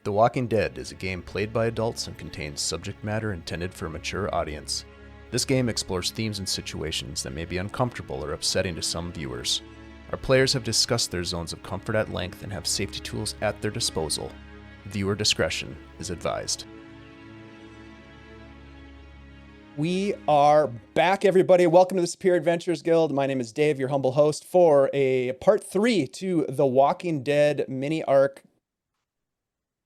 The Walking Dead is a game played by adults and contains subject matter intended for a mature audience. This game explores themes and situations that may be uncomfortable or upsetting to some viewers. Our players have discussed their zones of comfort at length and have safety tools at their disposal. Viewer discretion is advised. We are back, everybody. Welcome to the Superior Adventures Guild. My name is Dave, your humble host, for a part 3 to the Walking Dead mini arc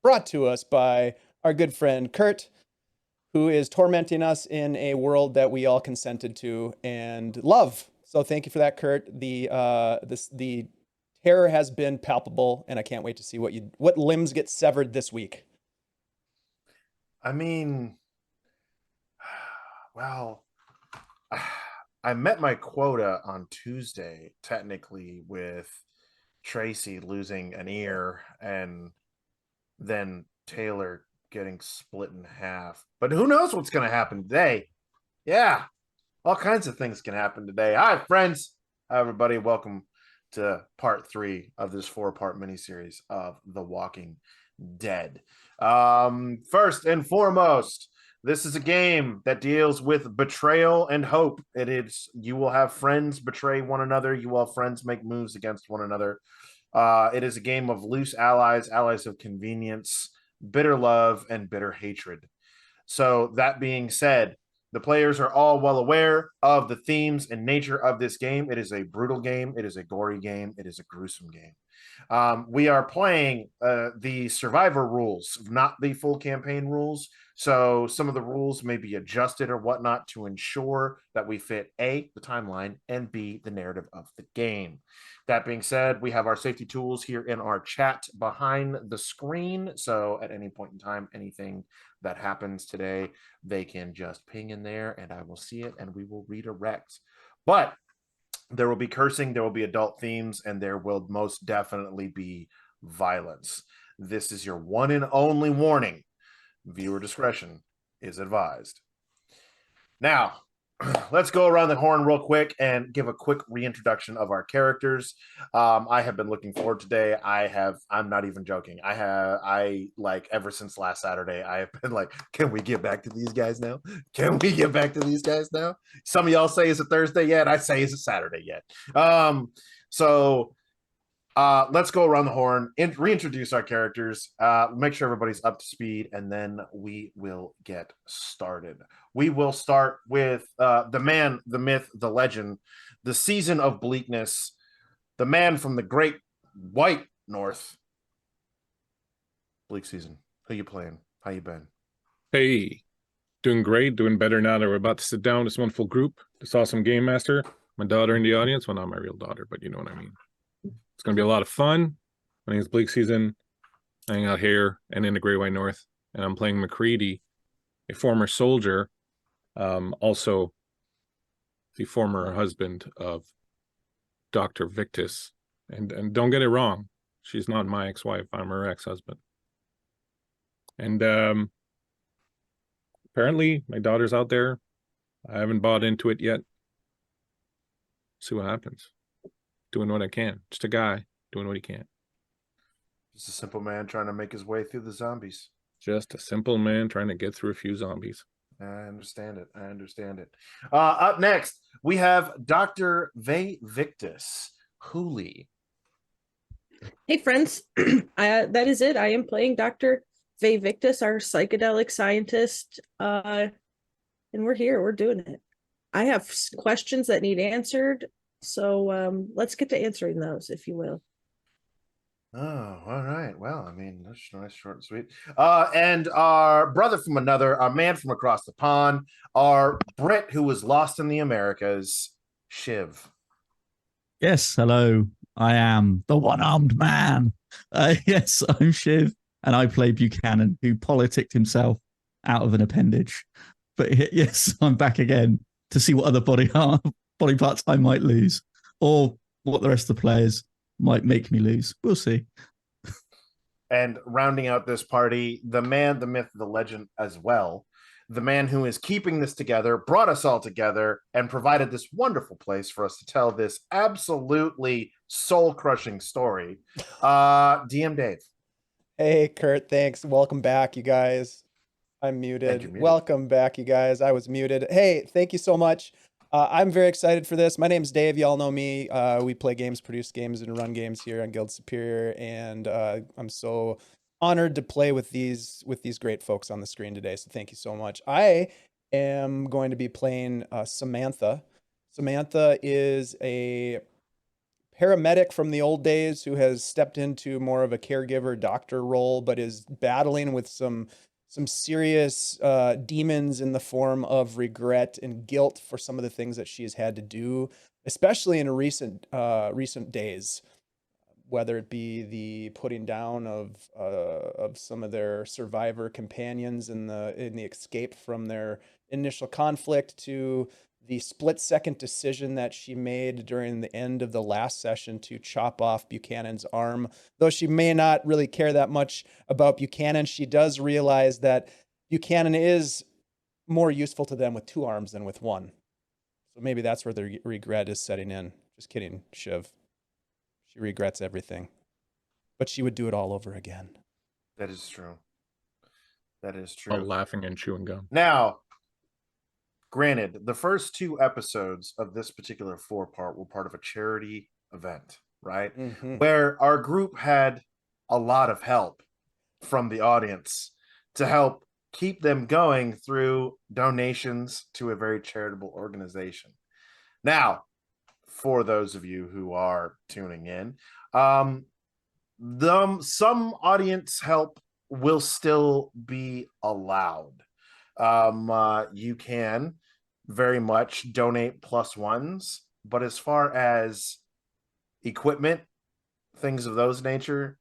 brought to us by our good friend Kurt, who is tormenting us in a world that we all consented to and love. So thank you for that, Kurt. The terror has been palpable, and I can't wait to see what limbs get severed this week. I mean, well, I met my quota on Tuesday, technically, with Tracy losing an ear and then Taylor getting split in half. But who knows what's going to happen today? Yeah, all kinds of things can happen today. Hi, friends. Hi, everybody. Welcome to part 3 of this 4-part miniseries of The Walking Dead. First and foremost, this is a game that deals with betrayal and hope. You will have friends betray one another. You will have friends make moves against one another. It is a game of loose allies, allies of convenience, bitter love, and bitter hatred. So that being said, the players are all well aware of the themes and nature of this game. It is a brutal game. It is a gory game. It is a gruesome game. We are playing the survivor rules, not the full campaign rules. So some of the rules may be adjusted or whatnot to ensure that we fit A, the timeline, and B, the narrative of the game. That being said, we have our safety tools here in our chat behind the screen. So at any point in time, anything that happens today, they can just ping in there and I will see it and we will redirect. But there will be cursing, there will be adult themes, and there will most definitely be violence. This is your one and only warning. Viewer discretion is advised. Now, let's go around the horn real quick and give a quick reintroduction of our characters. I have been looking forward today. I'm not even joking. Ever since last Saturday, I have been like, can we get back to these guys now? Can we get back to these guys now? Some of y'all say it's a Thursday yet. I say it's a Saturday yet. Let's go around the horn and reintroduce our characters, make sure everybody's up to speed, and then we will get started. We will start with the man, the myth, the legend, the season of bleakness, the man from the great white north. Bleak season. Who you playing? How you been? Hey, doing great, doing better now that we're about to sit down with this wonderful group, this awesome game master, my daughter in the audience. Well, not my real daughter, but you know what I mean. It's going to be a lot of fun. My name is Bleak Season. I hang out here and in the Great White North, and I'm playing McCready, a former soldier, also the former husband of Dr. Victus. And don't get it wrong, she's not my ex-wife. I'm her ex-husband. And apparently my daughter's out there. I haven't bought into it yet. See what happens. Doing what I can. Just a guy doing what he can. Just a simple man trying to make his way through the zombies. Just a simple man trying to get through a few zombies. I understand it. Up next, we have Dr. Victus Hooley. Hey, friends. That is it. I am playing Dr. Victus, our psychedelic scientist. And we're here. We're doing it. I have questions that need answered. So let's get to answering those, if you will. Oh, all right. Well, I mean, that's nice, short and sweet. And our brother from another, our man from across the pond, our Brit who was lost in the Americas, Shiv. Yes, hello. I am the one-armed man. Yes, I'm Shiv, and I play Buchanan, who politicked himself out of an appendage. But yes, I'm back again to see what other body parts I might lose, or what the rest of the players might make me lose. We'll see. And rounding out this party, the man, the myth, the legend as well, the man who is keeping this together, brought us all together, and provided this wonderful place for us to tell this absolutely soul-crushing story. DM Dave. Hey, Kurt, thanks. Welcome back, you guys. I'm Thank muted. you, muted. Welcome back, you guys. I was muted. Hey, thank you so much. I'm very excited for this. My name's Dave. Y'all know me. We play games, produce games, and run games here on Guild Superior, and I'm so honored to play with these great folks on the screen today. So thank you so much. I am going to be playing Samantha. Samantha is a paramedic from the old days who has stepped into more of a caregiver doctor role, but is battling with some serious demons in the form of regret and guilt for some of the things that she has had to do, especially in recent days. Whether it be the putting down of some of their survivor companions in the escape from their initial conflict, to the split-second decision that she made during the end of the last session to chop off Buchanan's arm. Though she may not really care that much about Buchanan, she does realize that Buchanan is more useful to them with two arms than with one. So maybe that's where the regret is setting in. Just kidding, Shiv. She regrets everything, but she would do it all over again. That is true. That is All true. laughing and chewing gum. Now, granted, the first 2 episodes of this particular 4-part were part of a charity event, right? Mm-hmm. Where our group had a lot of help from the audience to help keep them going through donations to a very charitable organization. Now, for those of you who are tuning in, some audience help will still be allowed. You can very much donate +1s, but as far as equipment, things of those nature,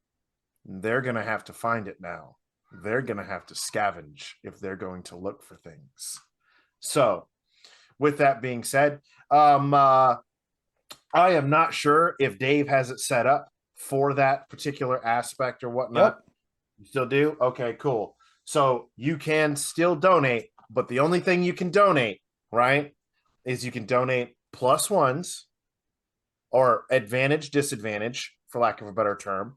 they're going to have to find it now. They're going to have to scavenge if they're going to look for things. So, with that being said, I am not sure if Dave has it set up for that particular aspect or whatnot. Yep. You still do? Okay, cool. So you can still donate, but the only thing you can donate, right, is you can donate +1s or advantage, disadvantage, for lack of a better term.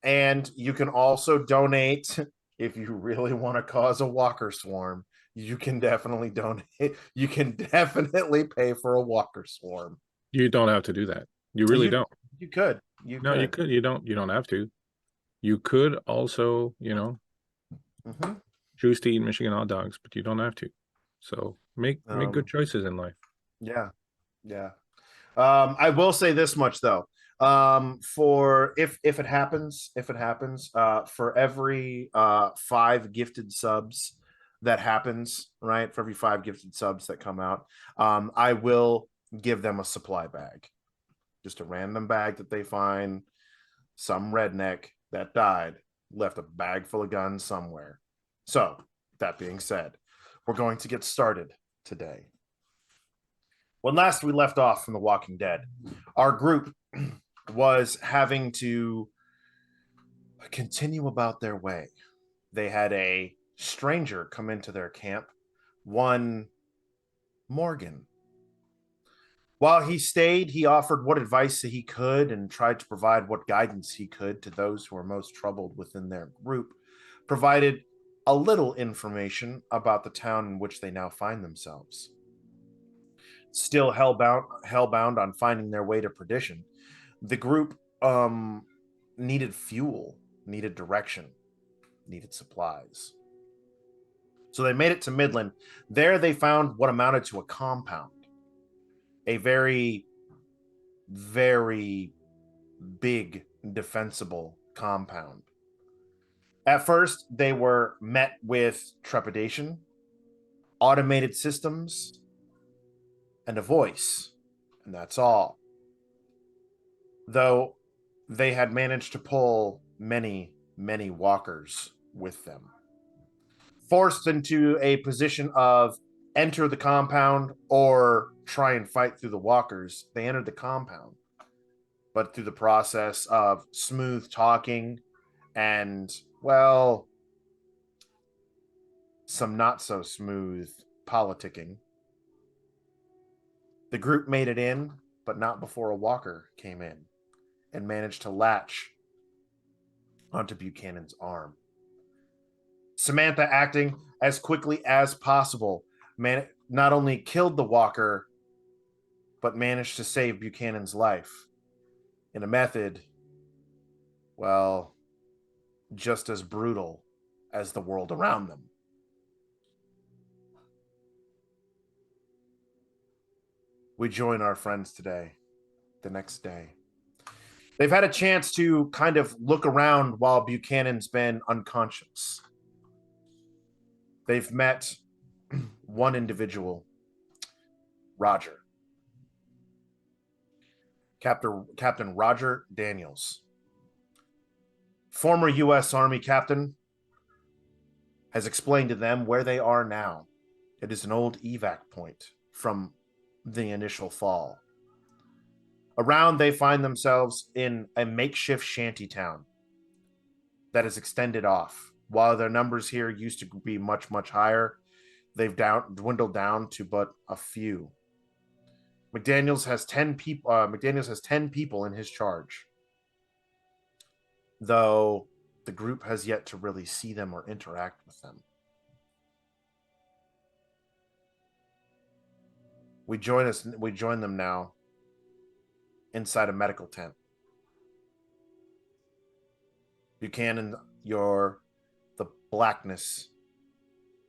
And you can also donate if you really want to cause a walker swarm. You can definitely donate. You can definitely pay for a walker swarm. You don't have to do that. You really don't. You could. You could. You don't. You don't have to. You could also, Mm-hmm. choose to eat Michigan hot dogs, but you don't have to. So make good choices in life. Yeah. I will say this much though. For if it happens, for every 5 gifted subs that happens, right? For every 5 gifted subs that come out, I will give them a supply bag. Just a random bag that they find. Some redneck that died left a bag full of guns somewhere. So, that being said, we're going to get started today. When last we left off from The Walking Dead, our group was having to continue about their way. They had a stranger come into their camp, one Morgan. While he stayed, he offered what advice he could and tried to provide what guidance he could to those who were most troubled within their group, provided a little information about the town in which they now find themselves. Still hellbound on finding their way to perdition, the group needed fuel, needed direction, needed supplies. So they made it to Midland. There they found what amounted to a compound. A very, very big, defensible compound. At first, they were met with trepidation, automated systems, and a voice, and that's all. Though they had managed to pull many, many walkers with them. Forced into a position of enter the compound or try and fight through the walkers, they entered the compound. But through the process of smooth talking and, well, some not so smooth politicking, the group made it in, but not before a walker came in and managed to latch onto Buchanan's arm. Samantha, acting as quickly as possible, not only killed the walker, but managed to save Buchanan's life in a method, well, just as brutal as the world around them. We join our friends today, the next day. They've had a chance to kind of look around while Buchanan's been unconscious. They've met one individual, Roger. Captain Roger Daniels. Former U.S. Army captain, has explained to them where they are now. It is an old evac point from the initial fall. Around, they find themselves in a makeshift shanty town that is extended off. While their numbers here used to be much, much higher, they've dwindled down to but a few. McDaniels has 10 people in his charge, though the group has yet to really see them or interact with them. We join them now inside a medical tent. Buchanan, the blackness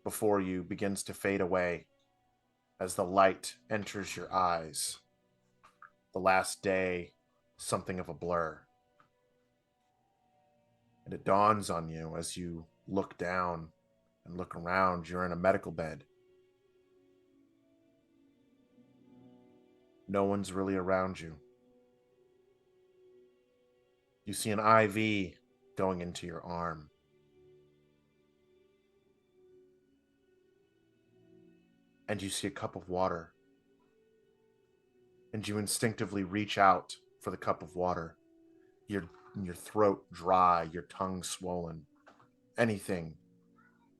before you begins to fade away as the light enters your eyes. The last day, something of a blur. And it dawns on you as you look down and look around, you're in a medical bed. No one's really around you. You see an IV going into your arm. And you see a cup of water. And you instinctively reach out for the cup of water. Your throat dry, your tongue swollen. Anything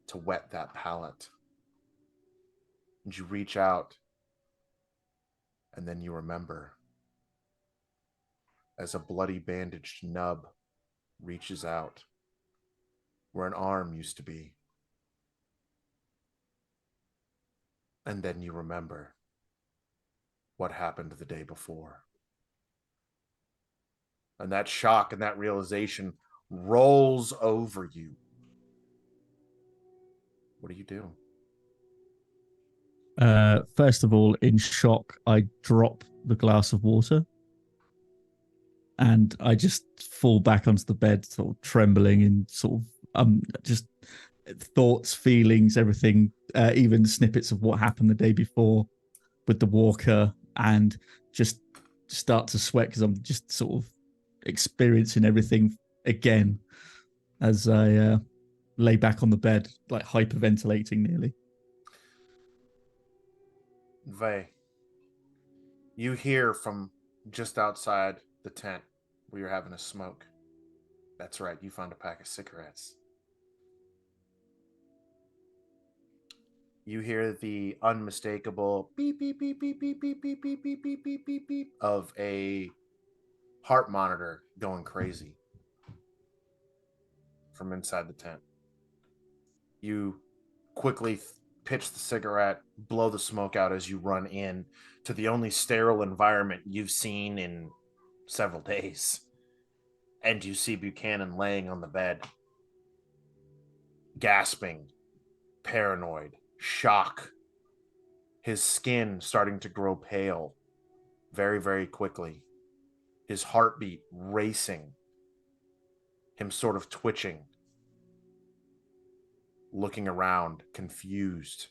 to wet that palate. And you reach out. And then you remember as a bloody bandaged nub reaches out where an arm used to be. And then you remember what happened the day before. And that shock and that realization rolls over you. What do you do? First of all, in shock, I drop the glass of water and I just fall back onto the bed, sort of trembling and sort of just thoughts, feelings, everything, even snippets of what happened the day before with the walker, and just start to sweat because I'm just sort of experiencing everything again as I lay back on the bed, like hyperventilating nearly. Vey, you hear from just outside the tent where you're having a smoke. That's right, you found a pack of cigarettes. You hear the unmistakable beep, beep, beep, beep, beep, beep, beep, beep, beep, beep, beep, beep, beep of a heart monitor going crazy from inside the tent. You quickly pitch the cigarette, blow the smoke out as you run in to the only sterile environment you've seen in several days. And you see Buchanan laying on the bed, gasping, paranoid, shock, his skin starting to grow pale very, very quickly, his heartbeat racing, him sort of twitching, looking around, confused.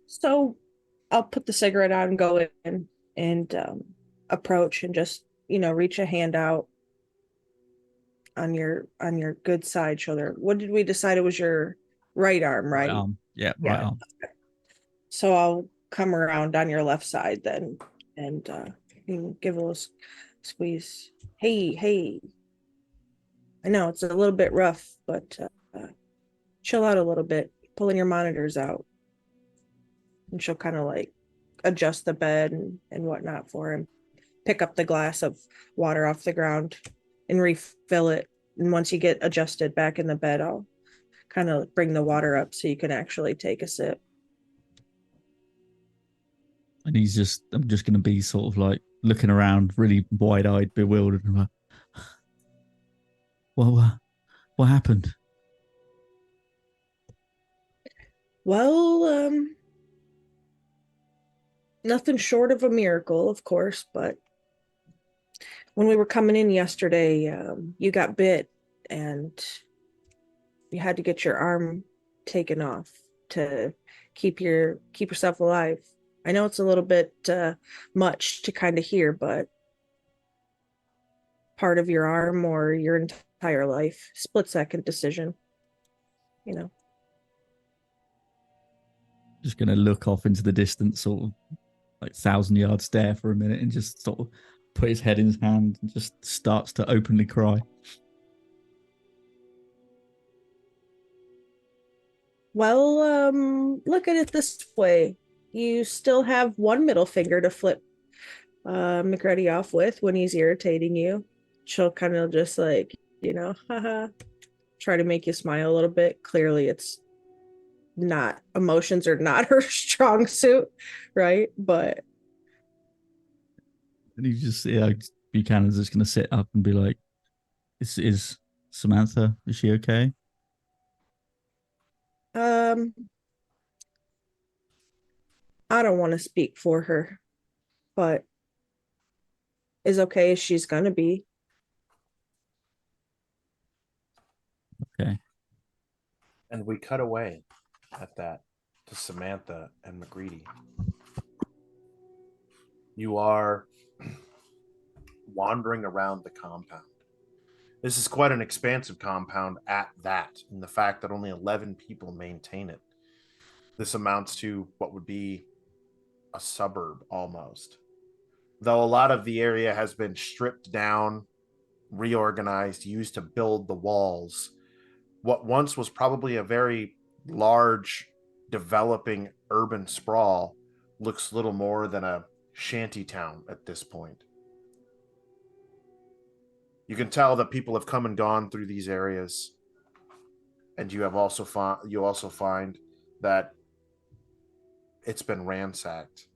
So I'll put the cigarette out and go in and approach and just, reach a hand out on your good side shoulder. What did we decide? It was your right arm, right? Right arm. Yeah, right arm. So I'll come around on your left side then and give a little squeeze. Hey. I know it's a little bit rough, but chill out a little bit. pulling your monitors out. And she'll kind of like adjust the bed and whatnot for him. Pick up the glass of water off the ground and refill it. And once you get adjusted back in the bed, I'll kind of bring the water up so you can actually take a sip. And I'm just going to be sort of like looking around, really wide-eyed, bewildered. And like, well, what happened? Well, nothing short of a miracle, of course, but when we were coming in yesterday, you got bit and you had to get your arm taken off to keep yourself alive. I know it's a little bit much to kind of hear, but part of your arm or your entire life, split-second decision, you know. Just going to look off into the distance, sort of like 1,000-yard stare for a minute, and just sort of put his head in his hand and just starts to openly cry. Well, look at it this way. You still have one middle finger to flip McReady off with when he's irritating you. She'll kind of just like, haha, try to make you smile a little bit. Clearly it's not, emotions are not her strong suit, right? But And he just, Buchanan's just going to sit up and be like, is Samantha, is she okay? I don't want to speak for her, but as okay as she's gonna be. Okay. And we cut away at that to Samantha and McGreedy. You are wandering around the compound. This is quite an expansive compound at that, and the fact that only 11 people maintain it. This amounts to what would be a suburb almost. Though a lot of the area has been stripped down, reorganized, used to build the walls. What once was probably a very large, developing urban sprawl looks little more than a shanty town at this point. You can tell that people have come and gone through these areas, and you also find that it's been ransacked.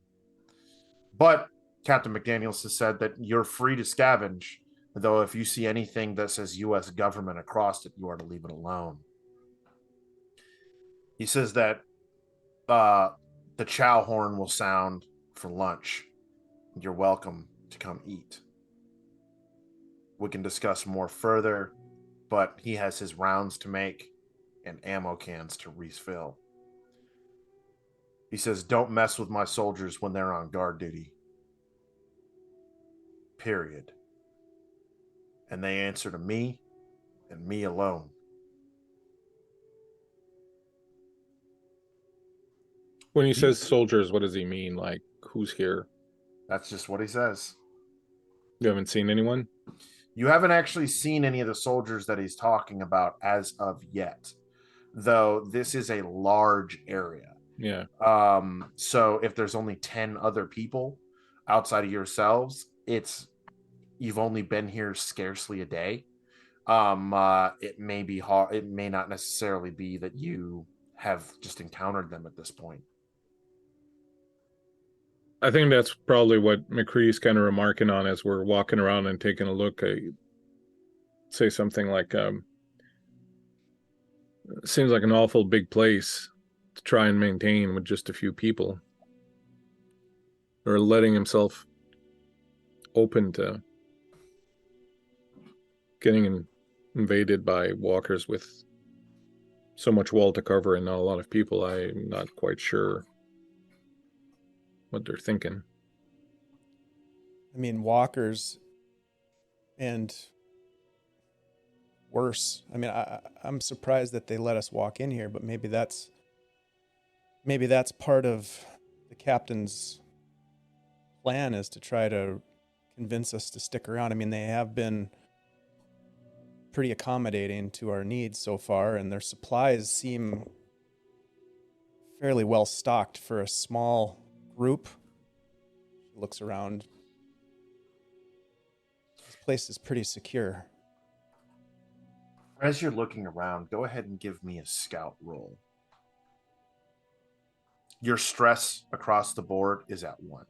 But Captain McDaniels has said that you're free to scavenge, though if you see anything that says U.S. government across it, you are to leave it alone. He says that the chow horn will sound for lunch. You're welcome to come eat. We can discuss more further, but he has his rounds to make and ammo cans to refill. He says, don't mess with my soldiers when they're on guard duty. Period. And they answer to me and me alone. When he says soldiers, what does he mean? Like, who's here? That's just what he says. You haven't seen anyone? You haven't actually seen any of the soldiers that he's talking about as of yet, though this is a large area. Yeah. So if there's only 10 other people outside of yourselves, you've only been here scarcely a day. It may be hard. It may not necessarily be that you have just encountered them at this point. I think that's probably what McCree's kind of remarking on as we're walking around and taking a look. Say something like, seems like an awful big place to try and maintain with just a few people. Or letting himself open to getting invaded by walkers with so much wall to cover and not a lot of people. I'm not quite sure what they're thinking. I mean, walkers and worse. I mean, I'm surprised that they let us walk in here, but maybe that's part of the captain's plan, is to try to convince us to stick around. I mean, they have been pretty accommodating to our needs so far, and their supplies seem fairly well stocked for a small group. She looks around. This place is pretty secure. As you're looking around, go ahead and give me a scout roll. Your stress across the board is at 1.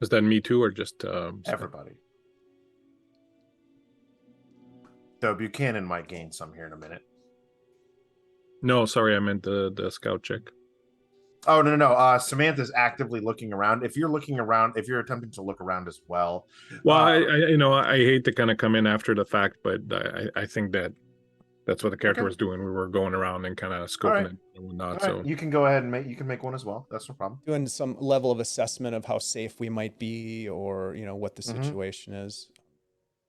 Is that me too, or just Everybody. Though Buchanan might gain some here in a minute. No, sorry, I meant the scout check. Oh, no. Samantha's actively looking around. If you're looking around, if you're attempting to look around as well. Well, I hate to kind of come in after the fact, but I think that's what the character Okay. was doing. We were going around and kind of scoping it and whatnot. All right, So you can go ahead and make one as well. That's no problem. Doing some level of assessment of how safe we might be, or what the Mhm. situation is.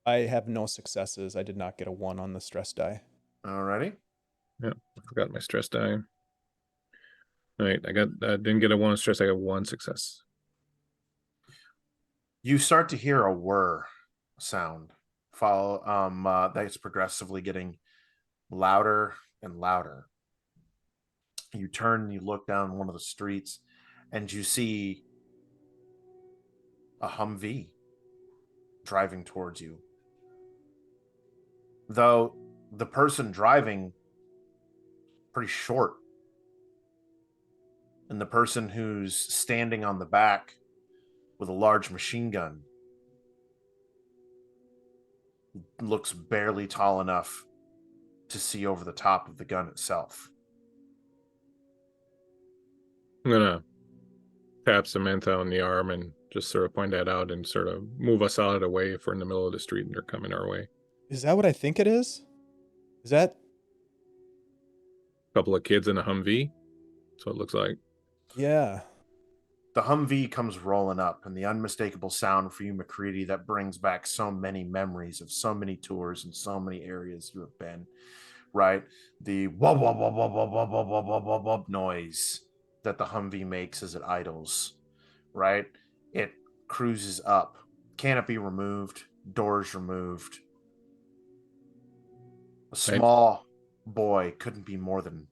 I have no successes. I did not get a 1 on the stress die. Alrighty. yeah, I forgot my stress die. All right, I didn't get a 1 stress. I got 1 success. You start to hear a whir sound follow that's progressively getting louder and louder. You turn and you look down one of the streets and you see a Humvee driving towards you. Though the person driving pretty short, and the person who's standing on the back with a large machine gun looks barely tall enough to see over the top of the gun itself. I'm gonna tap Samantha on the arm and just sort of point that out and sort of move us out of the way if we're in the middle of the street and they're coming our way. Is that what I think it is? Is that? A couple of kids in a Humvee. So it looks like. Yeah. The Humvee comes rolling up, and the unmistakable sound for you, McCready, that brings back so many memories of so many tours and so many areas you have been, right? The wub wub wub wub wub wub wub wub wub wub noise that the Humvee makes as it idles, right? It cruises up, canopy removed, doors removed. A small boy, couldn't be more than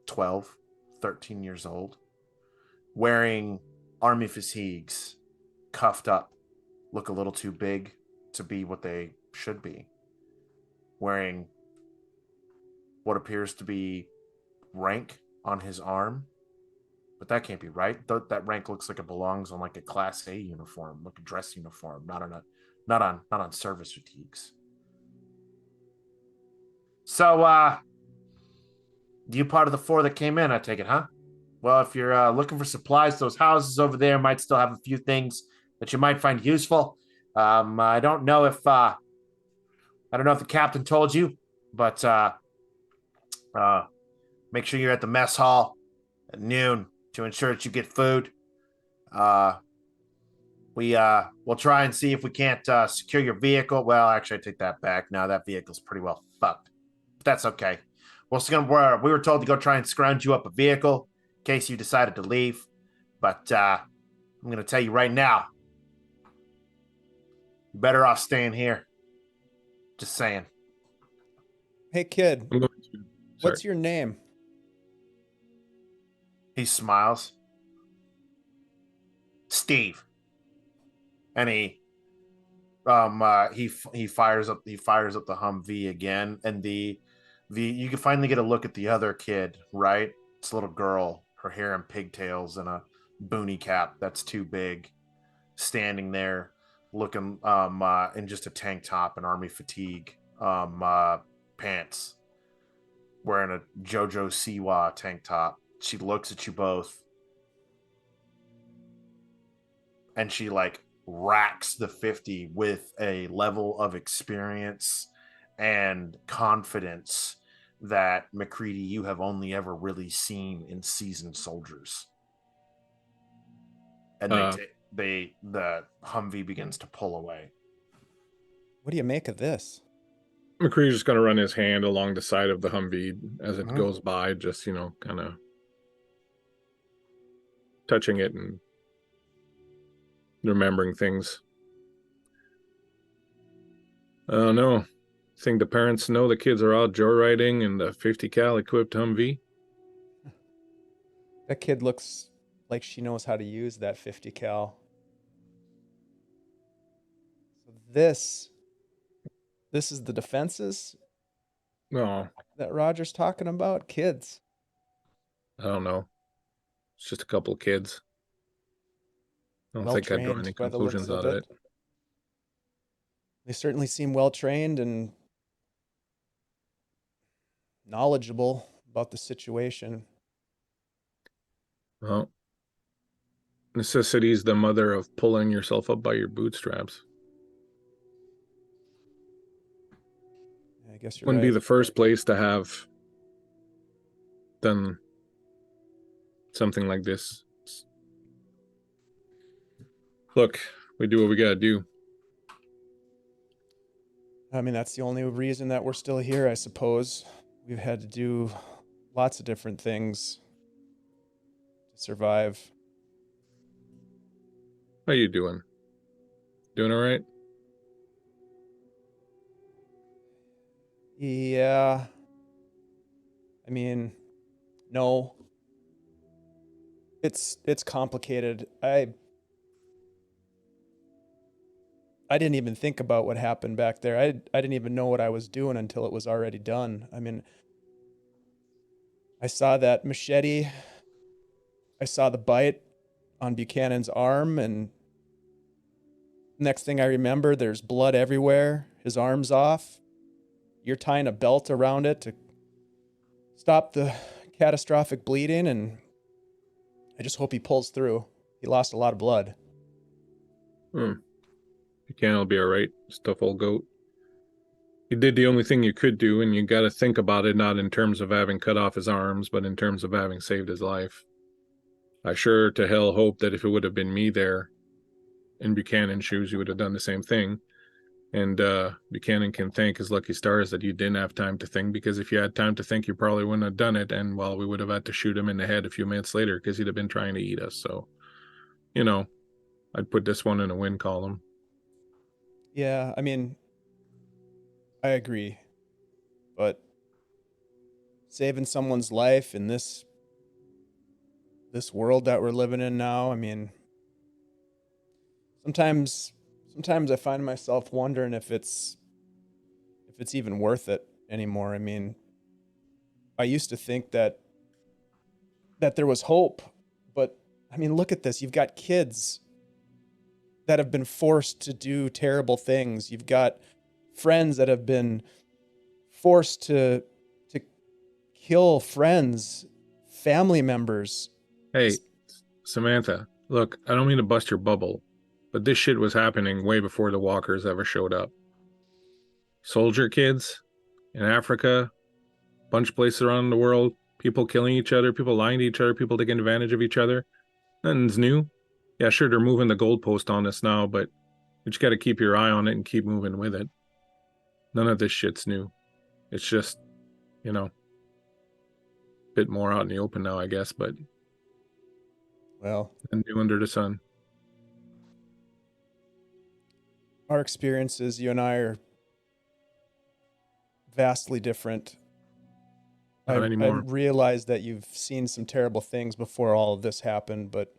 12, 13 years old, wearing army fatigues, cuffed up, look a little too big to be what they should be, wearing what appears to be rank on his arm, but that can't be right. That rank looks like it belongs on like a Class A uniform, like a dress uniform, not on service fatigues. So, you part of the 4 that came in, I take it, huh? Well, if you're looking for supplies, those houses over there might still have a few things that you might find useful. I don't know if the captain told you, but make sure you're at the mess hall at noon to ensure that you get food. We'll try and see if we can't secure your vehicle. Well, actually, I take that back. Now that vehicle's pretty well fucked, but that's we were told to go try and scrounge you up a vehicle in case you decided to leave. But I'm going to tell you right now, you're better off staying here. Just saying. Hey, kid. I'm going to. What's your name? He smiles. Steve. And he fires up the Humvee again, and the you can finally get a look at the other kid, right? It's a little girl, her hair in pigtails and a boonie cap that's too big, standing there looking in just a tank top and army fatigue pants, wearing a JoJo Siwa tank top. She looks at you both and she like racks the 50 with a level of experience and confidence that, McCready, you have only ever really seen in seasoned soldiers. And the Humvee begins to pull away. What do you make of this? McCree's just going to run his hand along the side of the Humvee as it goes by, just, kind of touching it and remembering things. Oh, no. Think the parents know the kids are out joyriding in the 50 cal equipped Humvee? That kid looks like she knows how to use that 50 cal. So this is the defenses No, that Roger's talking about. Kids. I don't know. It's just a couple of kids. I don't Well think I'd draw any trained by the looks conclusions of out of it. it. They certainly seem well trained and knowledgeable about the situation. Well, necessity is the mother of pulling yourself up by your bootstraps. I guess you're Wouldn't be right. the first place to have done something like this. Look, we do what we gotta do. I mean, that's the only reason that we're still here, I suppose. We've had to do lots of different things to survive. How you doing? Doing all right? Yeah. I mean, no. It's complicated. I didn't even think about what happened back there. I didn't even know what I was doing until it was already done. I mean, I saw that machete. I saw the bite on Buchanan's arm, and next thing I remember, there's blood everywhere. His arm's off. You're tying a belt around it to stop the catastrophic bleeding, and I just hope he pulls through. He lost a lot of blood. Buchanan will be all right. Stuff old goat. You did the only thing you could do, and you got to think about it not in terms of having cut off his arms, but in terms of having saved his life. I sure to hell hope that if it would have been me there in Buchanan's shoes, you would have done the same thing. And Buchanan can thank his lucky stars that you didn't have time to think, because if you had time to think, you probably wouldn't have done it. And well, we would have had to shoot him in the head a few minutes later because he'd have been trying to eat us. So, you know, I'd put this one in a win column. Yeah, I mean, I agree. But saving someone's life in this world that we're living in now, I mean, sometimes I find myself wondering if it's even worth it anymore. I mean, I used to think that there was hope, but I mean, look at this. You've got kids that have been forced to do terrible things. You've got friends that have been forced to kill friends, family members. Hey, Samantha, look, I don't mean to bust your bubble, but this shit was happening way before the walkers ever showed up. Soldier kids in Africa, bunch of places around the world, people killing each other, people lying to each other, people taking advantage of each other. Nothing's new. Yeah, sure, they're moving the goalpost on us now, but you just got to keep your eye on it and keep moving with it. None of this shit's new. It's just, you know, a bit more out in the open now, I guess, but Well, new under the sun. our experiences, you and I, are vastly different. Not I anymore. realize that you've seen some terrible things before all of this happened, but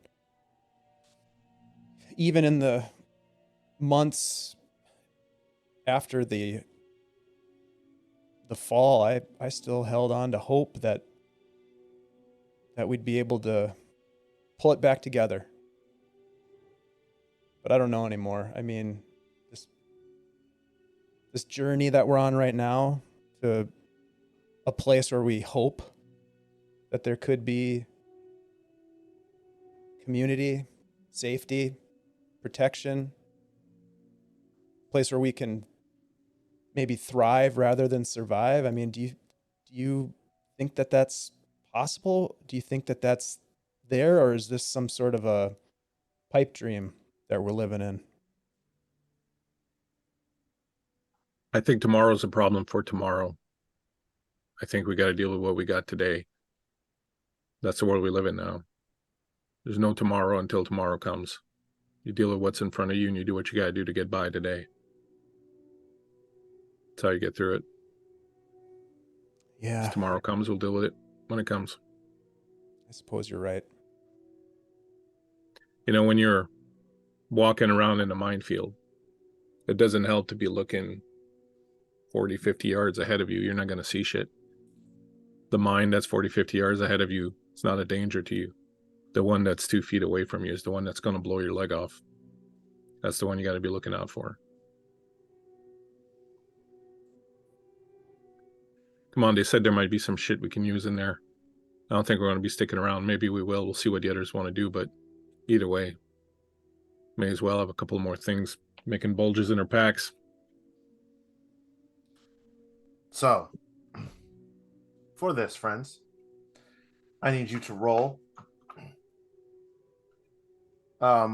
even in the months after the fall, I still held on to hope that we'd be able to pull it back together. But I don't know anymore. I mean, this journey that we're on right now to a place where we hope that there could be community, safety, protection, place where we can maybe thrive rather than survive. I mean, do you think that that's possible? Do you think that that's there, or is this some sort of a pipe dream that we're living in? I think tomorrow's a problem for tomorrow. I think we got to deal with what we got today. That's the world we live in now. There's no tomorrow until tomorrow comes. You deal with what's in front of you and you do what you got to do to get by today. That's how you get through it. Yeah. As tomorrow comes, we'll deal with it when it comes. I suppose you're right. You know, when you're walking around in a minefield, it doesn't help to be looking 40, 50 yards ahead of you. You're not going to see shit. The mine that's 40, 50 yards ahead of you, it's not a danger to you. The one that's 2 feet away from you is the one that's going to blow your leg off. That's the one you got to be looking out for. Come on, they said there might be some shit we can use in there. I don't think we're going to be sticking around. Maybe we will. We'll see what the others want to do, but either way, may as well have a couple more things making bulges in our packs. So, for this, friends, I need you to roll. I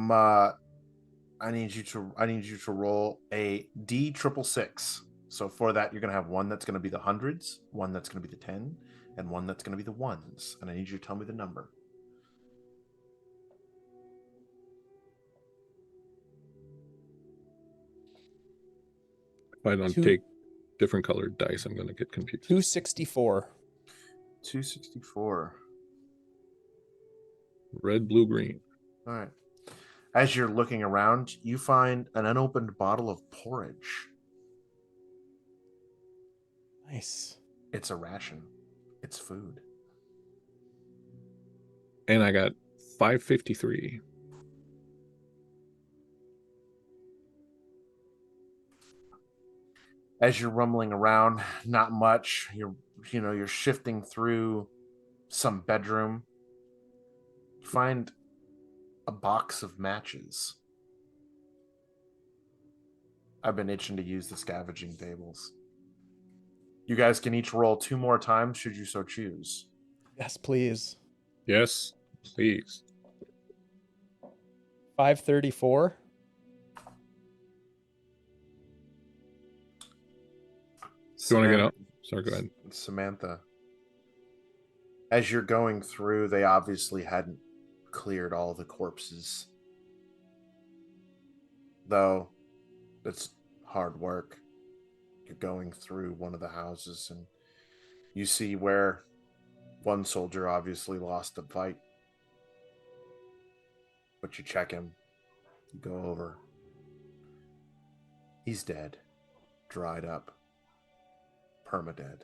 need you to roll a D666. So for that, you're gonna have one that's gonna be the hundreds, one that's gonna be the 10, and one that's gonna be the ones. And I need you to tell me the number. If I don't take different colored dice, I'm going to get confused. 264. 264. Red, blue, green. All right. As you're looking around, you find an unopened bottle of porridge. Nice. It's a ration. It's food. And I got 553. As you're rumbling around, not much. You're shifting through some bedroom. You find a box of matches. I've been itching to use the scavenging tables. You guys can each roll 2 more times should you so choose. Yes, please. Yes, please. 534. Do you want to get up? Sorry, go ahead. Samantha, as you're going through, they obviously hadn't cleared all the corpses. Though, it's hard work. You're going through one of the houses and you see where one soldier obviously lost the fight. But you check him. You go over. He's dead. Dried up. Permadead.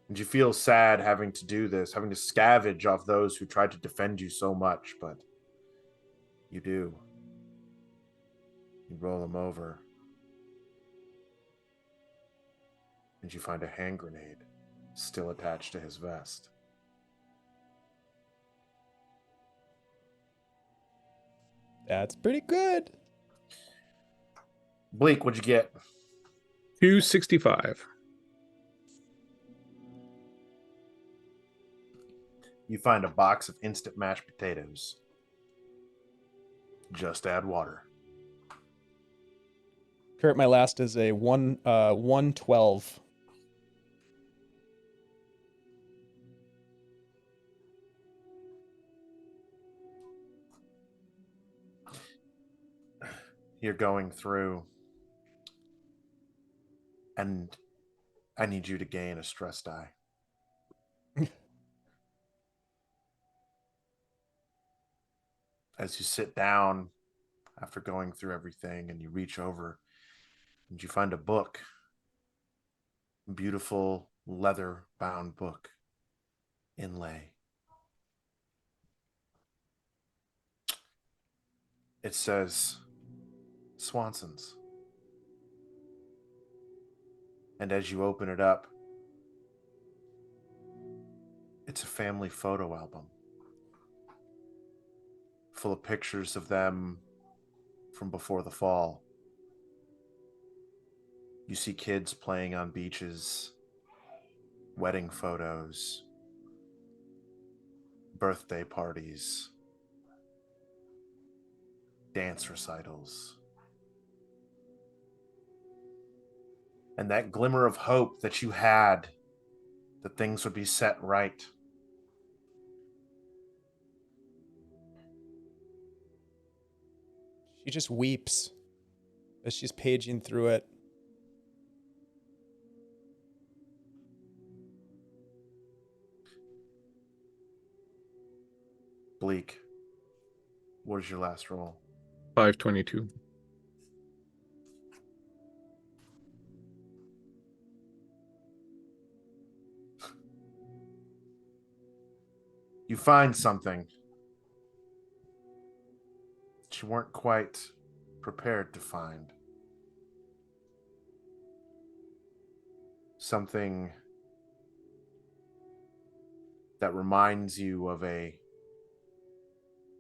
And you feel sad having to do this, having to scavenge off those who tried to defend you so much, but you do. You roll him over. And you find a hand grenade still attached to his vest. That's pretty good. Bleak, what'd you get? 265. You find a box of instant mashed potatoes. Just add water. Kurt, my last is a 112. You're going through, and I need you to gain a stress die. As you sit down after going through everything and you reach over and you find a book, beautiful leather bound book, inlay. It says Swanson's. And as you open it up, it's a family photo album full of pictures of them from before the fall. You see kids playing on beaches, wedding photos, birthday parties, dance recitals. And that glimmer of hope that you had that things would be set right. She just weeps as she's paging through it. Bleak, what is your last roll? 522. You find something that you weren't quite prepared to find. Something that reminds you of a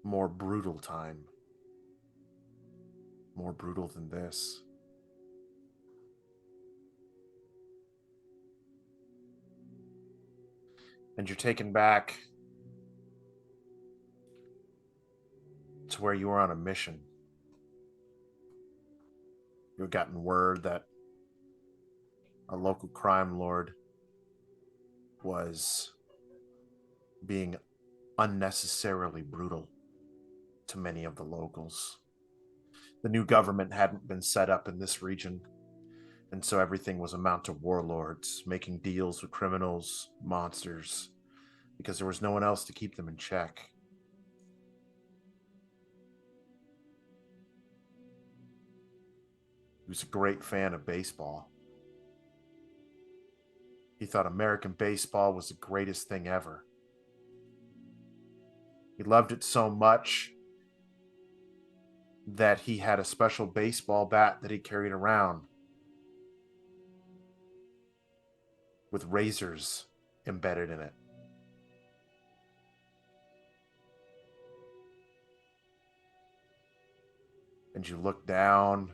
more brutal time. More brutal than this. And you're taken back to where you were on a mission. You've gotten word that a local crime lord was being unnecessarily brutal to many of the locals. The new government hadn't been set up in this region, and so everything was a mount of warlords making deals with criminals, monsters, because there was no one else to keep them in check. He was a great fan of baseball. He thought American baseball was the greatest thing ever. He loved it so much that he had a special baseball bat that he carried around with razors embedded in it. And you look down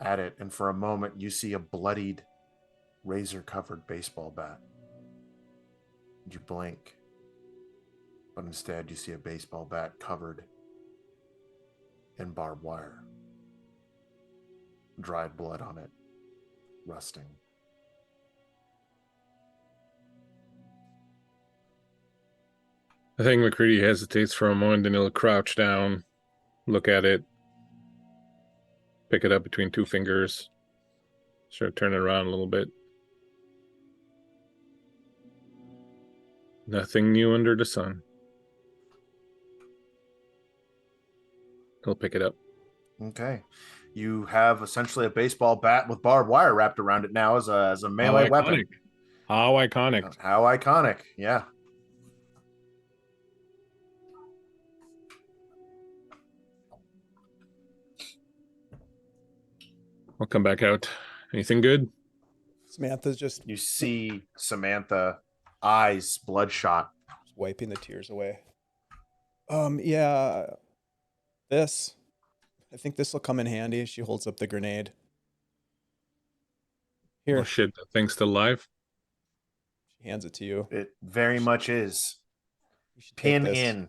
at it, and for a moment you see a bloodied, razor-covered baseball bat. And you blink, but instead you see a baseball bat covered in barbed wire. Dried blood on it, rusting. I think McCready hesitates for a moment, and he'll crouch down, look at it, pick it up between two fingers, start turning it around a little bit. Nothing new under the sun. He'll pick it up. Okay. You have essentially a baseball bat with barbed wire wrapped around it now as a melee weapon. How iconic. How iconic, yeah. I'll come back out. Anything good? Samantha's just You see Samantha, eyes bloodshot. wiping the tears away. Yeah, this. I think this will come in handy. She holds up the grenade. Here, Oh shit, that thing's still alive? she hands it to you. It very much is. You should take Pin this. in.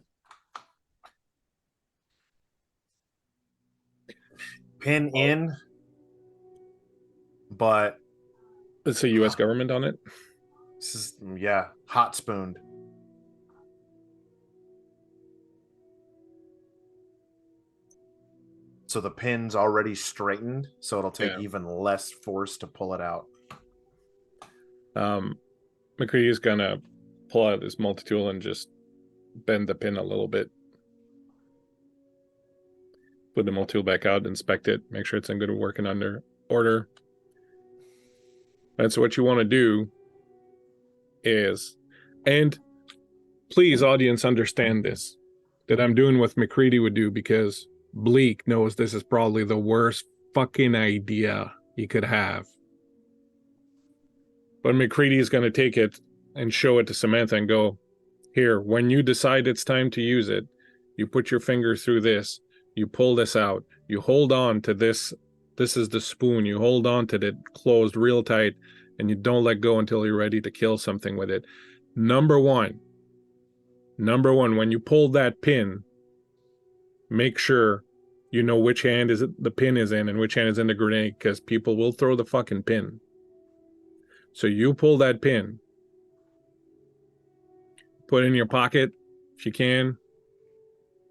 Pin in. But It's a U.S. government on it? this is, yeah, hot spooned. So the pin's already straightened, so it'll take Yeah. even less force to pull it out. McCready's gonna pull out his multi-tool and just bend the pin a little bit. Put the multi-tool back out, inspect it, make sure it's in good working under order. And so what you want to do is, and please, audience, understand this, that I'm doing what McCready would do, because Bleak knows this is probably the worst fucking idea he could have. But McCready is going to take it and show it to Samantha and go, here, when you decide it's time to use it, you put your finger through this, you pull this out, you hold on to this. This is the spoon. You hold on to it closed real tight, and you don't let go until you're ready to kill something with it. Number one, when you pull that pin, make sure you know which hand is it, the pin is in, and which hand is in the grenade, because people will throw the fucking pin. So you pull that pin, put it in your pocket if you can.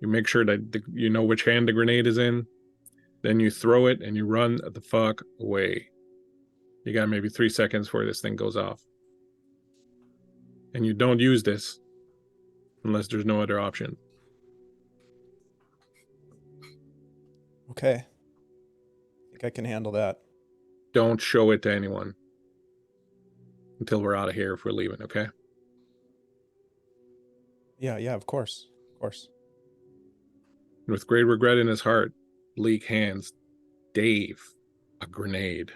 You make sure that you know which hand the grenade is in. Then you throw it and you run the fuck away. You got maybe 3 seconds before this thing goes off. And you don't use this unless there's no other option. Okay. I think I can handle that. Don't show it to anyone until we're out of here if we're leaving, okay? Yeah, of course. Of course. With great regret in his heart, Bleak hands Dave a grenade.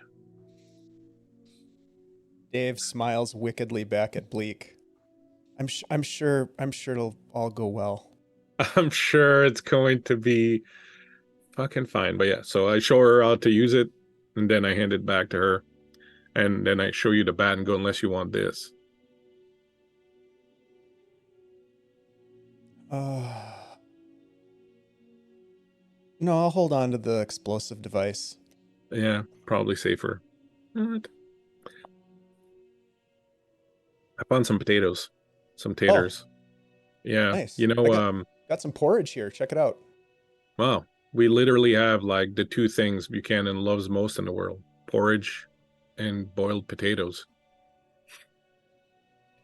Dave smiles wickedly back at Bleak. I'm sure it'll all go well. I'm sure it's going to be fucking fine. But yeah, so I show her how to use it, and then I hand it back to her. And then I show you the bat and go, unless you want this. No, I'll hold on to the explosive device. Yeah, probably safer. What? I found some potatoes, some taters. Yeah, Nice. you know, Got some porridge here. Check it out. wow, we literally have like the two things Buchanan loves most in the world: porridge and boiled potatoes.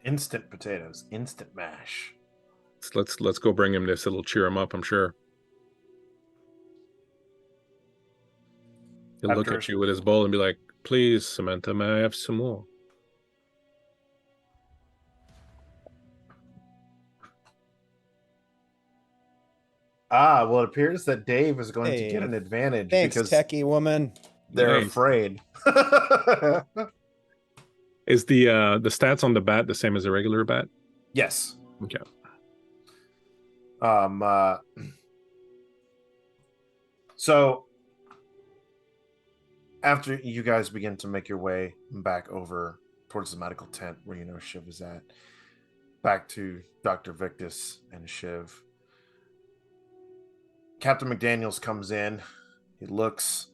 Instant potatoes, instant mash. Let's go bring him this. It'll cheer him up, I'm sure. He'll look at you with his bowl and be like, "Please, Samantha, may I have some more?" Well, it appears that Dave is going to get an advantage Thanks, because techie woman. they're Nice. afraid. Is the stats on the bat the same as a regular bat? Yes. Okay. So after you guys begin to make your way back over towards the medical tent where you know Shiv is at, back to Dr. Victus and Shiv, Captain McDaniels comes in. He looks,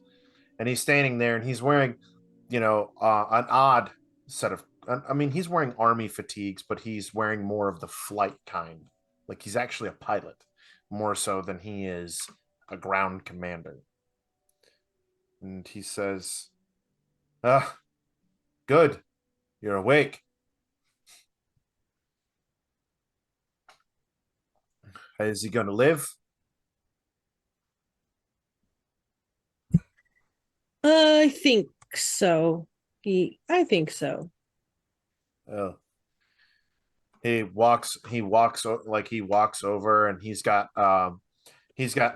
and he's standing there, and he's wearing, an odd set of. I mean, he's wearing army fatigues, but he's wearing more of the flight kind. Like he's actually a pilot, more so than he is a ground commander. And he says, good. You're awake. Is he going to live? I think so. I think so. Oh. He walks over, and he's got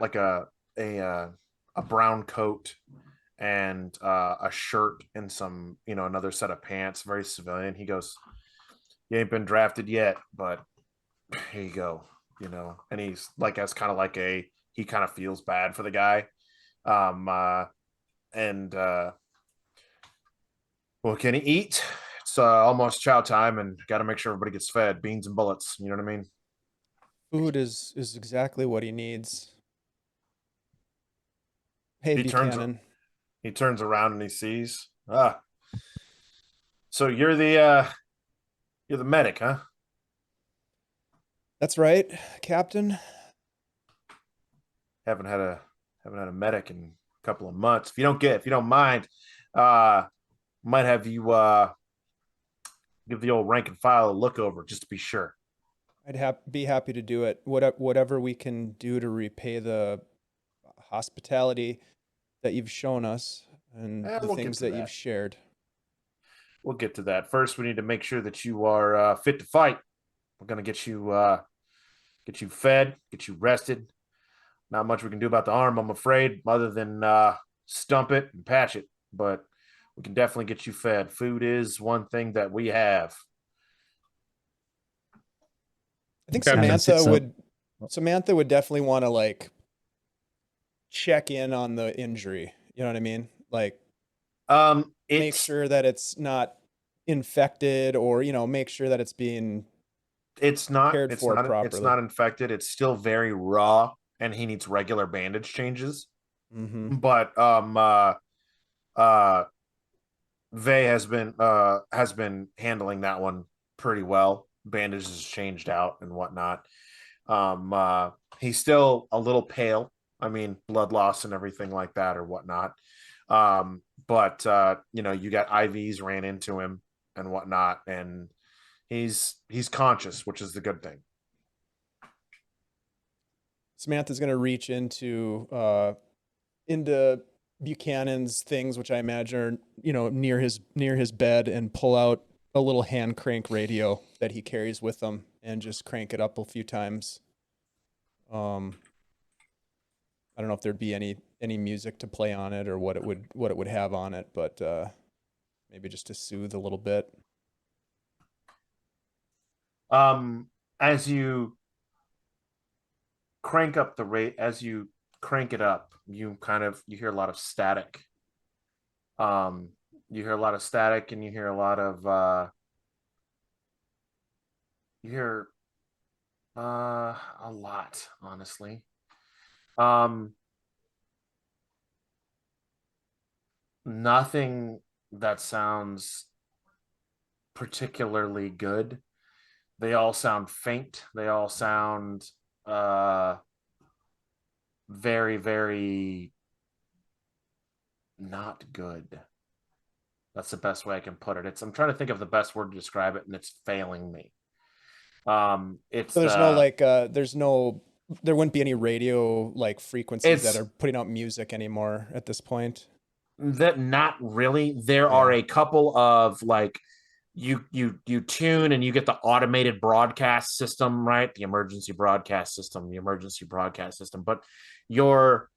like a brown coat and a shirt and some, another set of pants, very civilian. He goes, "You ain't been drafted yet, but here you go." And he's like, that's kind of like he kind of feels bad for the guy. Well, can he eat? It's almost chow time, and got to make sure everybody gets fed. Beans and bullets. You know what I mean? Food is exactly what he needs. Hey, Buchanan. He turns around and he sees. So you're the medic, huh? That's right, Captain. Haven't had a medic in a couple of months. If you don't mind, might have you give the old rank and file a look over just to be sure. I'd be happy to do it. Whatever we can do to repay the hospitality that you've shown us and the things that you've shared. We'll get to that. First, we need to make sure that you are fit to fight. We're gonna get you fed, get you rested. Not much we can do about the arm, I'm afraid, other than stump it and patch it. But we can definitely get you fed. Food is one thing that we have. I think Samantha would definitely want to like check in on the injury. You know what I mean? Like, make sure that it's not infected, or make sure that it's being cared for properly. It's not infected. It's still very raw, and he needs regular bandage changes. Mm-hmm. But Vey has been handling that one pretty well. Bandages changed out and whatnot. He's still a little pale. I mean, blood loss and everything like that or whatnot. But you got IVs ran into him and whatnot, and he's conscious, which is the good thing. Samantha's going to reach into Buchanan's things, which I imagine are, you know, near his bed, and pull out a little hand crank radio that he carries with him and just crank it up a few times. I don't know if there'd be any music to play on it or what it would have on it, but maybe just to soothe a little bit. As you crank up the rate, as you crank it up, you hear a lot of static. You hear a lot of static, and you hear a lot of a lot, honestly. Nothing that sounds particularly good. They all sound faint. They all sound very, very not good. That's the best way I can put it. I'm trying to think of the best word to describe it, and it's failing me. It's So there's no like there wouldn't be any radio like frequencies that are putting out music anymore at this point. That not really. There are a couple of like you tune and you get the automated broadcast system, right? The emergency broadcast system, but you're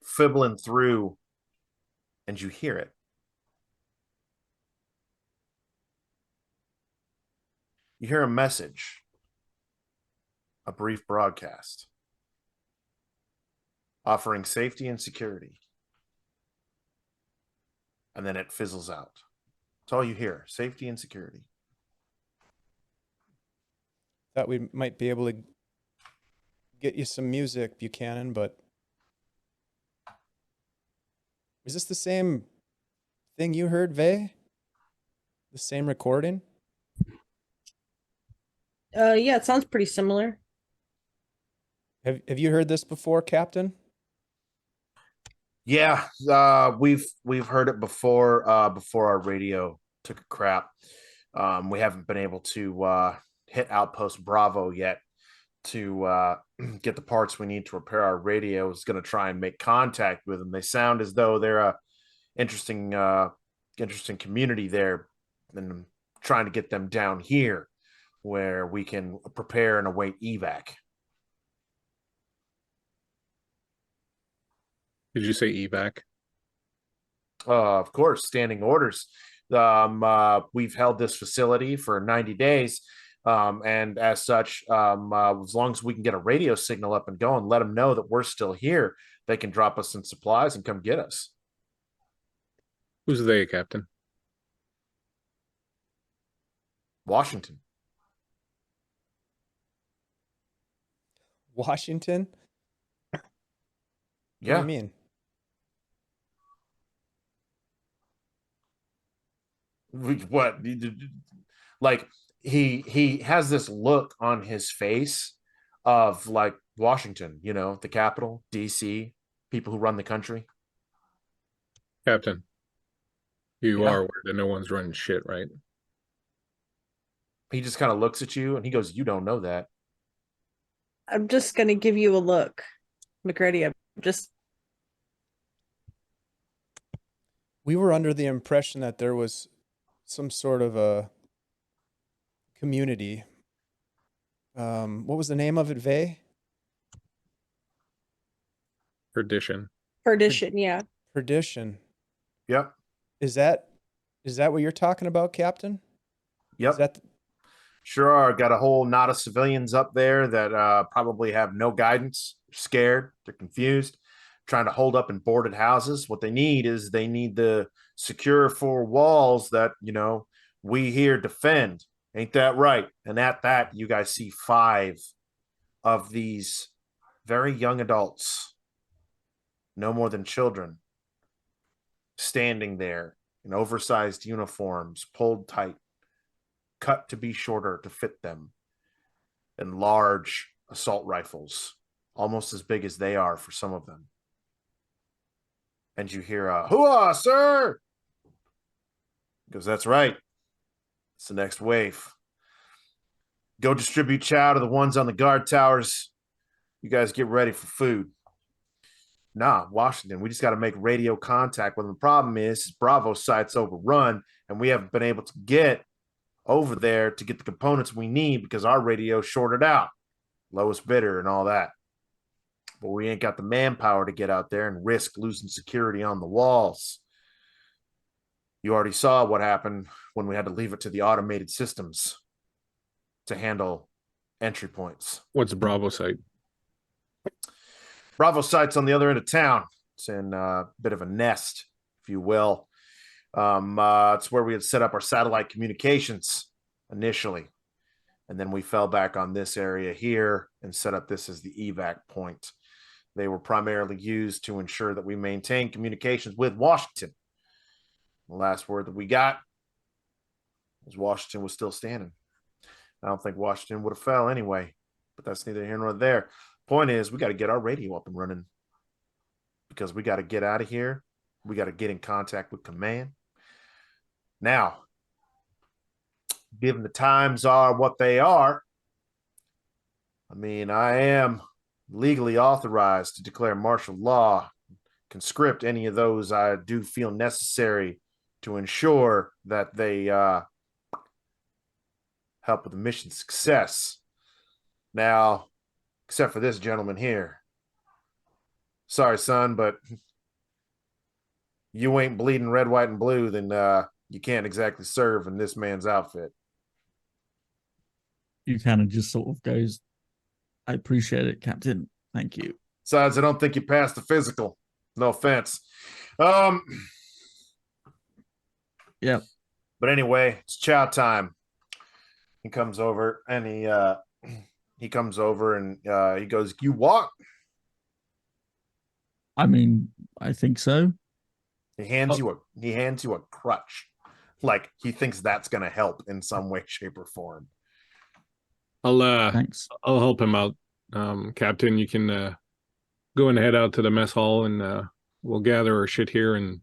fibbling through and you hear it. You hear a message, a brief broadcast offering safety and security. And then it fizzles out. That's all you hear, safety and security. Thought we might be able to get you some music, Buchanan, but is this the same thing you heard, Vay? The same recording? Yeah, it sounds pretty similar. Have you heard this before, Captain? Yeah, we've heard it before. Before our radio took a crap, we haven't been able to hit Outpost Bravo yet to get the parts we need to repair our radio. I was going to try and make contact with them. They sound as though they're a interesting community there, and I'm trying to get them down here where we can prepare and await evac. Did you say evac? Of course, standing orders. We've held this facility for 90 days. And as such, as long as we can get a radio signal up and going, let them know that we're still here, they can drop us some supplies and come get us. Who's they, Captain? Washington. Washington? Yeah. What do you mean? What? Like he has this look on his face of like Washington, you know, the capital, DC, people who run the country. Captain, you Yeah. are aware that no one's running shit, right? He just kind of looks at you and he goes, "You don't know that." I'm just gonna give you a look, McGrady. We were under the impression that there was some sort of a community. What was the name of it, Vay? Perdition. Yeah. Perdition. Yep. Is that what you're talking about, Captain? Yep. Is that Sure are. Got a whole knot of civilians up there that probably have no guidance, scared, they're confused, trying to hold up in boarded houses. What they need is the secure four walls that, you know, we here defend. Ain't that right? And at that, you guys see 5 of these very young adults, no more than children, standing there in oversized uniforms, pulled tight, cut to be shorter to fit them, and large assault rifles, almost as big as they are for some of them. And you hear a "Hooah, sir!" Because that's right. It's the next wave. Go distribute chow to the ones on the guard towers. You guys get ready for food. Nah, Washington, we just got to make radio contact. When the problem is Bravo site's overrun, and we haven't been able to get over there to get the components we need because our radio shorted out. Lowest bidder and all that. But we ain't got the manpower to get out there and risk losing security on the walls. You already saw what happened when we had to leave it to the automated systems to handle entry points. What's Bravo site? Bravo site's on the other end of town. It's in a bit of a nest, if you will. It's where we had set up our satellite communications initially. And then we fell back on this area here and set up this as the evac point. They were primarily used to ensure that we maintain communications with Washington. The last word that we got was Washington was still standing. I don't think Washington would have fell anyway, but that's neither here nor there. Point is, we got to get our radio up and running because we got to get out of here. We got to get in contact with command. Now, given the times are what they are, I mean, I am legally authorized to declare martial law, conscript any of those I do feel necessary to ensure that they help with the mission success. Now, except for this gentleman here. Sorry, son, but you ain't bleeding red, white, and blue, then you can't exactly serve in this man's outfit. Buchanan just sort of goes, I appreciate it, Captain. Thank you. Besides, I don't think you passed the physical. No offense. Yeah. But anyway, it's chow time. He comes over and he comes over and he goes, "You walk?" I mean, I think so. He hands you a crutch. Like he thinks that's gonna help in some way, shape, or form. Thanks. I'll help him out. Captain, you can go and head out to the mess hall and we'll gather our shit here and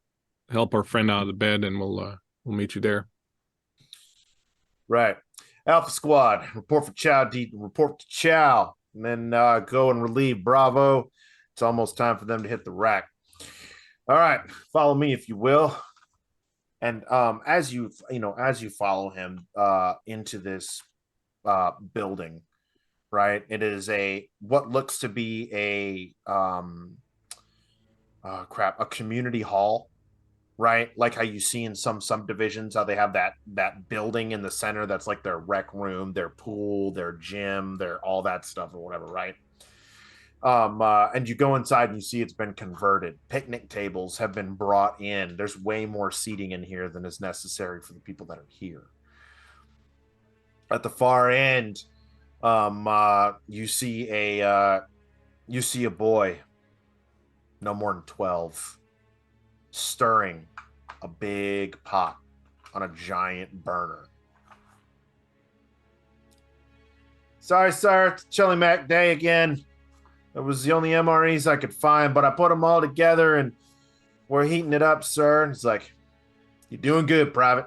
help our friend out of the bed and we'll meet you there. Right. Alpha Squad, report for Chow. Report to Chow, and then go and relieve Bravo. It's almost time for them to hit the rack. All right, follow me if you will. And as you follow him into this building, right? It is what looks to be a community hall. Right, like how you see in some subdivisions, how they have that building in the center that's like their rec room, their pool, their gym, their all that stuff or whatever, right? And you go inside and you see it's been converted. Picnic tables have been brought in. There's way more seating in here than is necessary for the people that are here. At the far end, you see a boy, no more than 12. Stirring a big pot on a giant burner. Sorry, sir, it's Chili Mac Day again. It was the only MREs I could find, but I put them all together and we're heating it up, sir. And it's like, you're doing good, Private.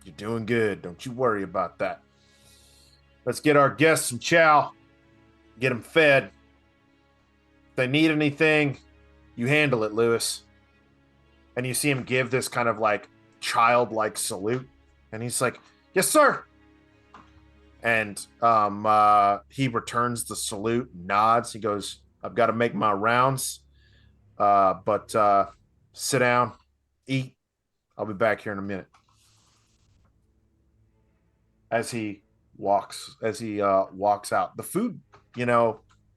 You're doing good. Don't you worry about that. Let's get our guests some chow. Get them fed. If they need anything, you handle it, Lewis. And you see him give this kind of like childlike salute. And he's like, "Yes, sir." And he returns the salute, nods. He goes, "I've got to make my rounds. But sit down, eat. I'll be back here in a minute." As he walks out, the food,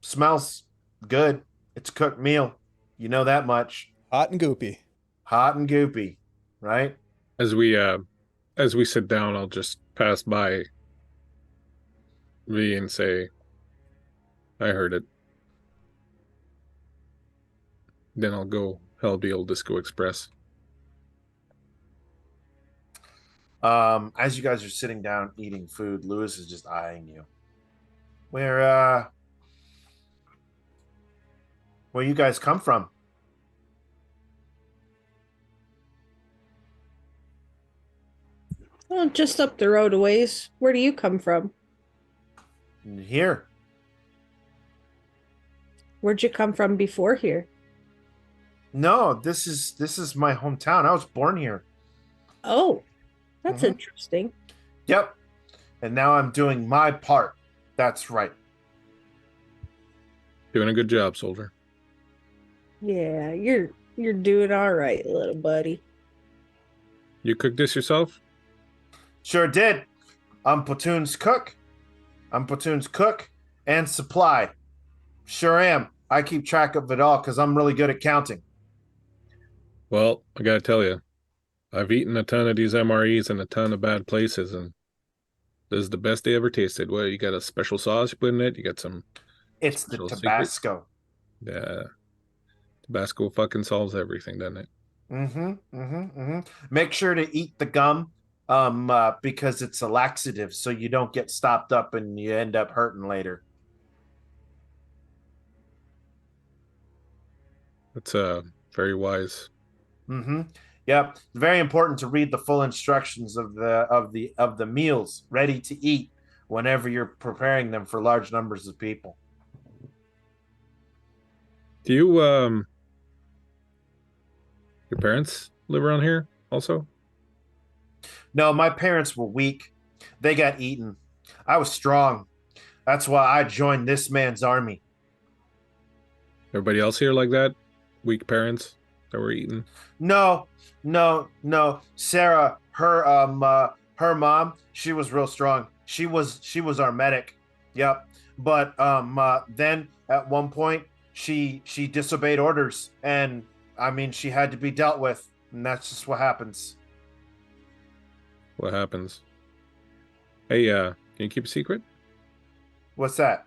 smells good. It's a cooked meal. You know that much. Hot and goopy. Hot and goopy, right? As we sit down, I'll just pass by V and say, "I heard it." Then I'll go help the old Disco Express. As you guys are sitting down eating food, Lewis is just eyeing you. Where you guys come from? Oh, just up the road a ways. Where do you come from? Here. Where'd you come from before here? No, this is my hometown. I was born here. Oh, that's Mhm. interesting. Yep. And now I'm doing my part. That's right. Doing a good job, soldier. Yeah, you're doing all right, little buddy. You cook this yourself? Sure did. I'm platoon's cook. I'm platoon's cook and supply. Sure am. I keep track of it all because I'm really good at counting. Well, I gotta tell you, I've eaten a ton of these MREs in a ton of bad places, and this is the best they ever tasted. Well, you got a special sauce you put in it. You got some It's the special secret. Tabasco. Yeah, Tabasco fucking solves everything, doesn't it? Make sure to eat the gum, because it's a laxative, so you don't get stopped up and you end up hurting later. That's very wise. Yep. Very important to read the full instructions of the meals ready to eat whenever you're preparing them for large numbers of people. Do you your parents live around here also? No, my parents were weak. They got eaten. I was strong. That's why I joined this man's army. Everybody else here like that? Weak parents that were eaten? No. Sarah, her mom, she was real strong. She was our medic. Yep. But then at one point she disobeyed orders, and I mean she had to be dealt with, and that's just what happens. What happens? Hey, can you keep a secret? What's that?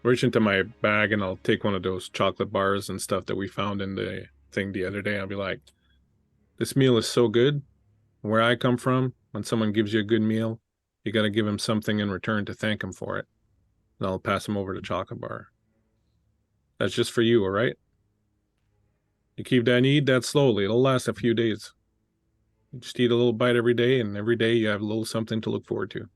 Reach into my bag and I'll take one of those chocolate bars and stuff that we found in the thing the other day. I'll be like, this meal is so good. Where I come from, when someone gives you a good meal, you got to give him something in return to thank him for it. And I'll pass him over the chocolate bar. That's just for you, all right? You keep that and eat that slowly. It'll last a few days. You just eat a little bite every day, and every day you have a little something to look forward to.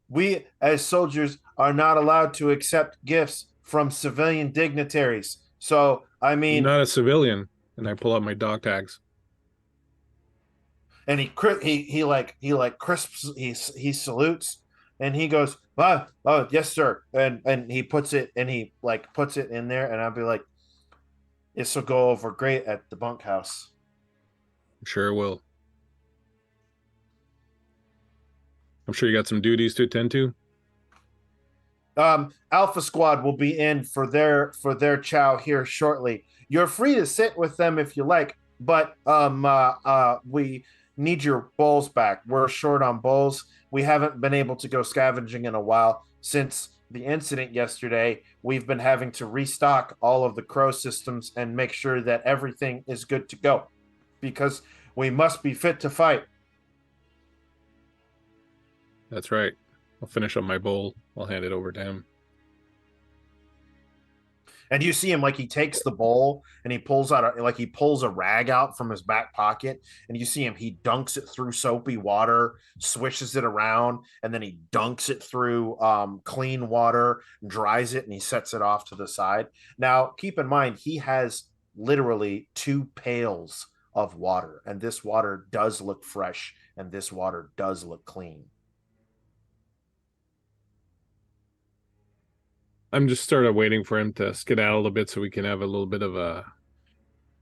We, as soldiers, are not allowed to accept gifts from civilian dignitaries. So, I I'm mean, not a civilian, and I pull out my dog tags. and he crisps, he salutes, and he goes, oh yes sir, and he puts it in there, and I'll be like, this will go over great at the bunkhouse. I'm sure it will. I'm sure you got some duties to attend to. Alpha Squad will be in for their chow here shortly. You're free to sit with them if you like, but we need your bowls back. We're short on bowls. We haven't been able to go scavenging in a while since the incident yesterday. We've been having to restock all of the crow systems and make sure that everything is good to go, because we must be fit to fight. That's right. I'll finish up my bowl. I'll hand it over to him. And you see him, like, he takes the bowl and he pulls a rag out from his back pocket, and you see him, he dunks it through soapy water, swishes it around, and then he dunks it through clean water, dries it, and he sets it off to the side. Now, keep in mind, he has literally 2 pails of water, and this water does look fresh, and this water does look clean. I'm just sort of waiting for him to skedaddle a bit so we can have a little bit of a...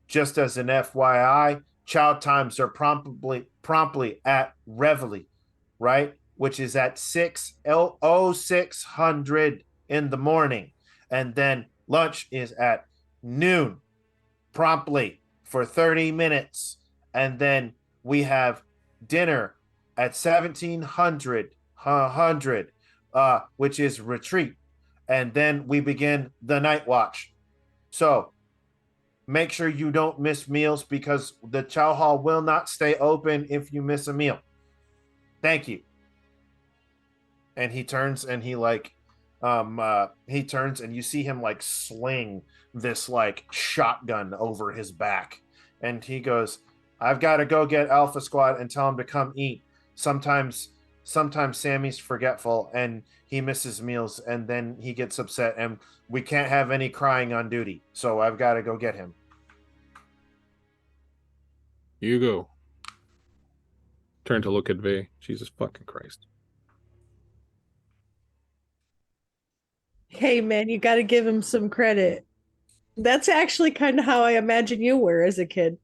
Just as an FYI, chow times are promptly at Reveille, right? Which is at 600 in the morning. And then lunch is at noon, promptly for 30 minutes. And then we have dinner at 1700, which is retreat. And then we begin the night watch. So make sure you don't miss meals, because the chow hall will not stay open if you miss a meal. Thank you. And he turns and he turns and you see him like sling this like shotgun over his back. And he goes, I've got to go get Alpha Squad and tell them to come eat. Sometimes sometimes Sammy's forgetful and he misses meals and then he gets upset and we can't have any crying on duty. So I've got to go get him. You go. Turn to look at Vay. Jesus fucking Christ. Hey man, you got to give him some credit. That's actually kind of how I imagine you were as a kid.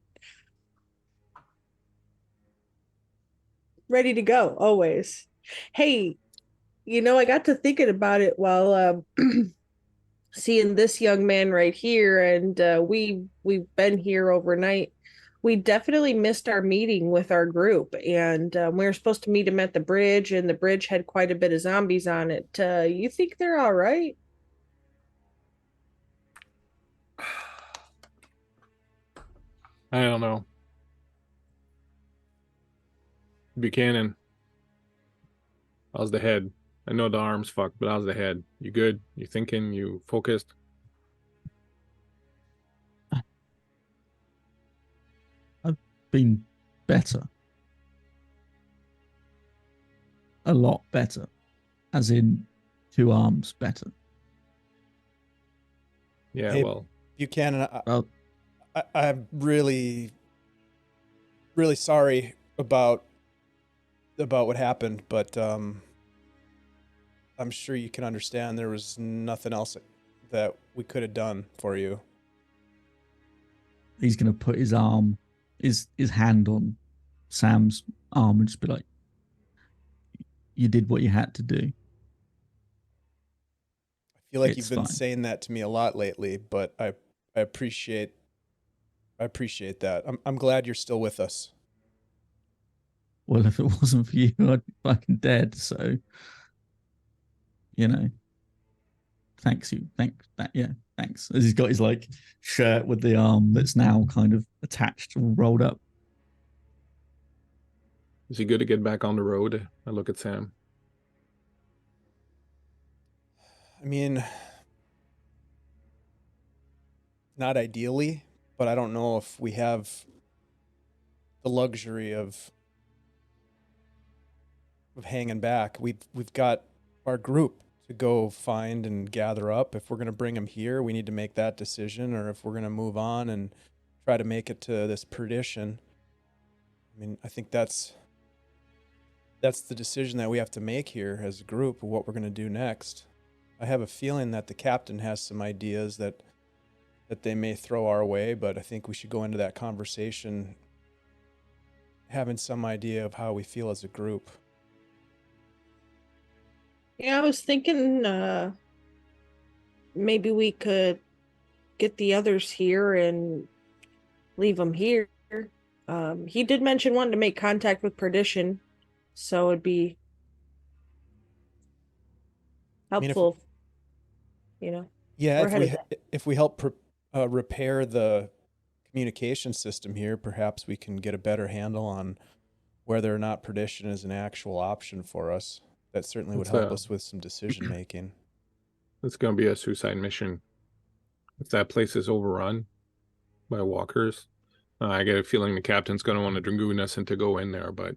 Ready to go, always. Hey, I got to thinking about it while seeing this young man right here, and we've been here overnight. We definitely missed our meeting with our group, and we were supposed to meet him at the bridge, and the bridge had quite a bit of zombies on it. You think they're all right? I don't know. Buchanan. How's the head? I know the arm's fucked, but how's the head? You good? You thinking? You focused? I've been better. A lot better. As in 2 arms better. Yeah, Hey, well. Buchanan, Well, I'm really, really sorry about what happened, but I'm sure you can understand there was nothing else that we could have done for you. he's gonna put his hand on Sam's arm and just be like, "You did what you had to do." I feel like It's you've been fine. saying that to me a lot lately, but I appreciate that. I'm glad you're still with us. Well, if it wasn't for you, I'd be fucking dead. So, thanks you. Thanks. As he's got his like shirt with the arm that's now kind of attached, all rolled up. Is he good to get back on the road? I look at Sam. I mean, not ideally, but I don't know if we have the luxury of hanging back. We've got our group to go find and gather up. If we're going to bring him here, we need to make that decision, or if we're going to move on and try to make it to this perdition. I mean, I think that's the decision that we have to make here as a group of what we're going to do next. I have a feeling that the captain has some ideas that they may throw our way, but I think we should go into that conversation having some idea of how we feel as a group. Yeah, I was thinking maybe we could get the others here and leave them here. He did mention wanting to make contact with Perdition, so it'd be I mean, helpful. yeah, We're headed there. if we help repair the communication system here, perhaps we can get a better handle on whether or not perdition is an actual option for us. That certainly would help us with some decision making. It's going to be a suicide mission. If that place is overrun by walkers, I get a feeling the captain's going to want to dragoon us and to go in there, but